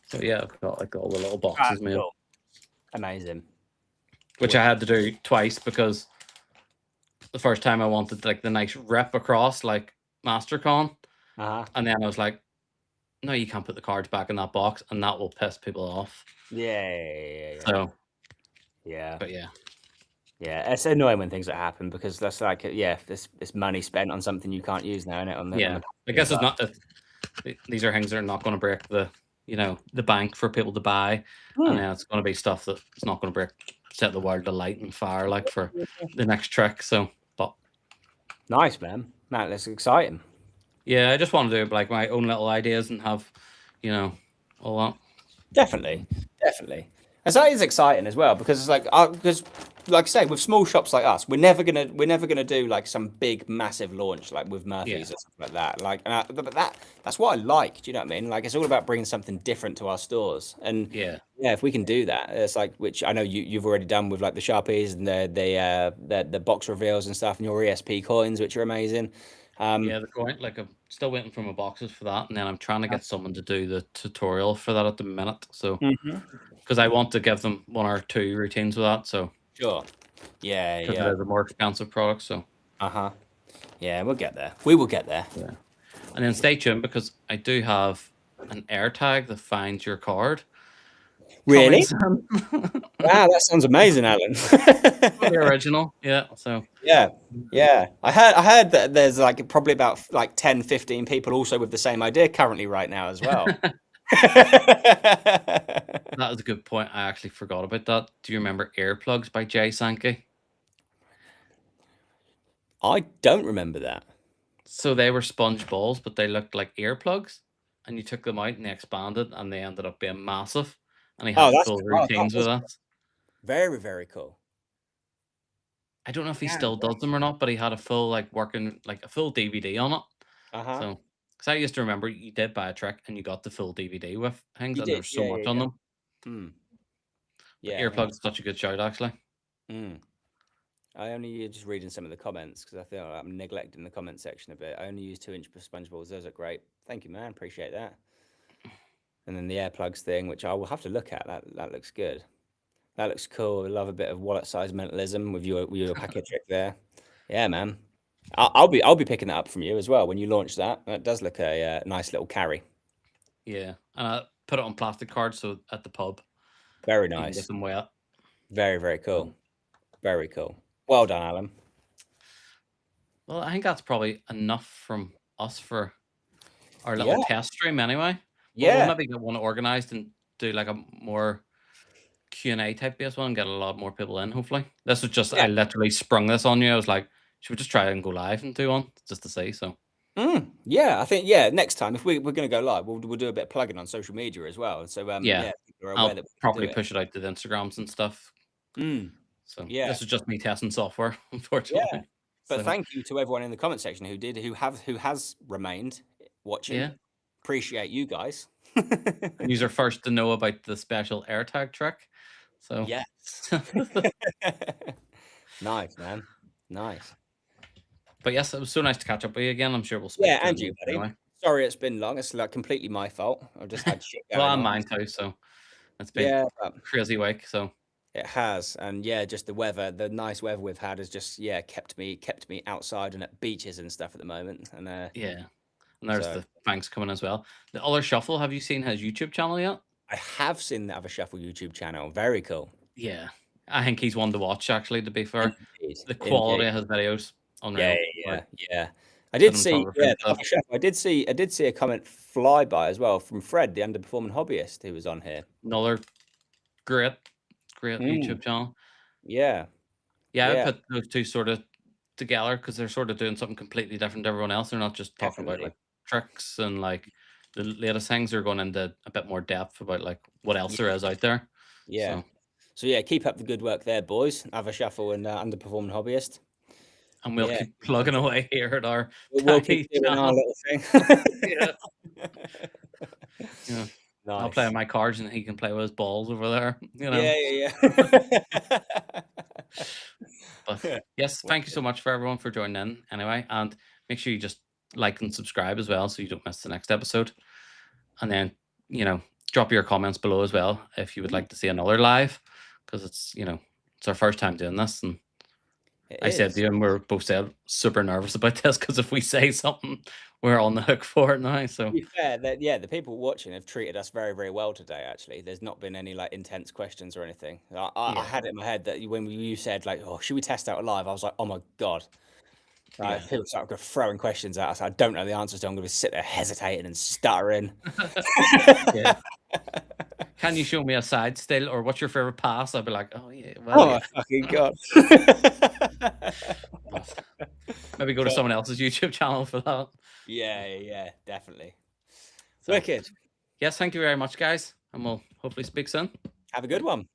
So yeah, I've got like all the little boxes made, Cool. Amazing. which I had to do twice because the first time I wanted like the nice rip across like Mastercon, and then I was like, no, you can't put the cards back in that box, and that will piss people off. Yeah. So, Yeah. but yeah, Yeah, it's annoying when things that happen because that's like yeah, this money spent on something you can't use now, innit? On the yeah. I guess it's not. These are things that are not going to break the bank for people to buy, and then it's going to be stuff that it's not going to set the world alight and fire like for the next trick. So, but nice, man. Man, that's exciting. yeah, I just want to do like my own little ideas and have, all that. Definitely. And so that is exciting as well because it's because like I say, with small shops like us, we're never gonna do like some big massive launch like with Murphy's Yeah. or something like that. Like, but that's what I like. Do you know what I mean? Like, it's all about bringing something different to our stores, and Yeah. yeah, if we can do that, it's like which I know you've already done with like the Sharpies and the box reveals and stuff, and your ESP coins, which are amazing. Yeah, the coin. Like I'm still waiting for my boxes for that, and then I'm trying to get someone to do the tutorial for that at the minute. So, because I want to give them 1 or 2 routines with that. So, Sure. Yeah, because yeah. it is a more expensive product. So, Yeah, we'll get there. We will get there. yeah. And then stay tuned because I do have an AirTag that finds your card. Really? Coming soon. Wow, that sounds amazing, Alan. The original, yeah. So Yeah. I heard that there's like probably about like 10, 15 people also with the same idea currently right now as well. that is a good point. I actually forgot about that. Do you remember Earplugs by Jay Sankey? I don't remember that. So they were sponge balls, but they looked like earplugs, and you took them out and they expanded, and they ended up being massive. And he Oh, had that's full that routines with is us. very, very cool. I don't know if he Yeah, still does them or not, but he had a full working like a full DVD on it. Uh-huh. So, because I used to remember you did buy a trick and you got the full DVD with things, You and there did. was so Yeah, much yeah, on yeah. them. Mm. But Yeah, yeah. earplugs is such a good shout, actually. Mm. I only just reading some of the comments because I feel like I'm neglecting the comment section a bit. I only use 2-inch sponge balls. Those are great. Thank you, man. Appreciate that. and then the earplugs thing, which I will have to look at. That looks good. That looks cool. I love a bit of wallet size mentalism with your packet trick there. Yeah, man. I'll be picking that up from you as well when you launch that. That does look a nice little carry. Yeah, and I put it on plastic cards so at the pub Very you can nice. get them wet. Very cool. Very cool. Well done, Alan. Well, I think that's probably enough from us for our little test stream anyway. Yeah. We'll maybe get one organized and do like a more Q&A type based one and get a lot more people in, hopefully. This was just, I literally sprung this on you. I was like, should we just try and go live and do one just to see? So yeah, I think next time if we're going to go live, we'll do a bit of plugging on social media as well. So yeah, people are aware I'll that we can probably do it. push it out to the Instagrams and stuff. So Yeah. this is just me testing software, unfortunately. Yeah. But thank you to everyone in the comment section who has remained watching. Yeah. Appreciate you guys. And you're first to know about the special AirTag trick. So yes. Nice, man. Nice. But yes, it was so nice to catch up with you again. I'm sure we'll speak. Yeah, and you, buddy. Anyway. Sorry it's been long. It's like completely my fault. I've just had shit going well, on. mine too, so it's been a crazy week. So it has, and just the weather, the nice weather we've had has just kept me outside and at beaches and stuff at the moment. And yeah, and there's the thanks coming as well. The other Shuffle, have you seen his YouTube channel yet? I have seen the Other Shuffle YouTube channel. Very cool. Yeah, I think he's one to watch. Actually, to be fair, the quality of his videos. Unreal. Yeah. I did see. I did see a comment fly by as well from Fred, the underperforming hobbyist, who was on here. Another great YouTube channel. Yeah. I put those two sort of together because they're sort of doing something completely different to everyone else. They're not just talking about like tricks and like the latest things. They're going into a bit more depth about like what else there is out there. Yeah. So keep up the good work there, boys. Other Shuffle and underperforming hobbyist. And we'll keep plugging away here at our we'll keep doing our little thing. Yeah. Nice. I'll play on my cards and he can play with his balls over there. You know. Yeah. But yes, thank you so much for everyone for joining in anyway. And make sure you just like and subscribe as well so you don't miss the next episode. And then, drop your comments below as well if you would like to see another live, because it's, it's our first time doing this. And I said to you, and we're both super nervous about this because if we say something, we're on the hook for it now. So to be fair, the people watching have treated us very, very well today. Actually, there's not been any like intense questions or anything. I had it in my head that when you said like, "Oh, should we test out live?" I was like, "Oh my god!" People started throwing questions at us. I don't know the answers to. I'm going to sit there hesitating and stuttering. Can you show me a side still, or what's your favorite pass? I'd be like, oh yeah, well, fucking god. Maybe go to someone else's YouTube channel for that. Yeah, definitely. So, wicked. Yes, thank you very much, guys, and we'll hopefully speak soon. Have a good one.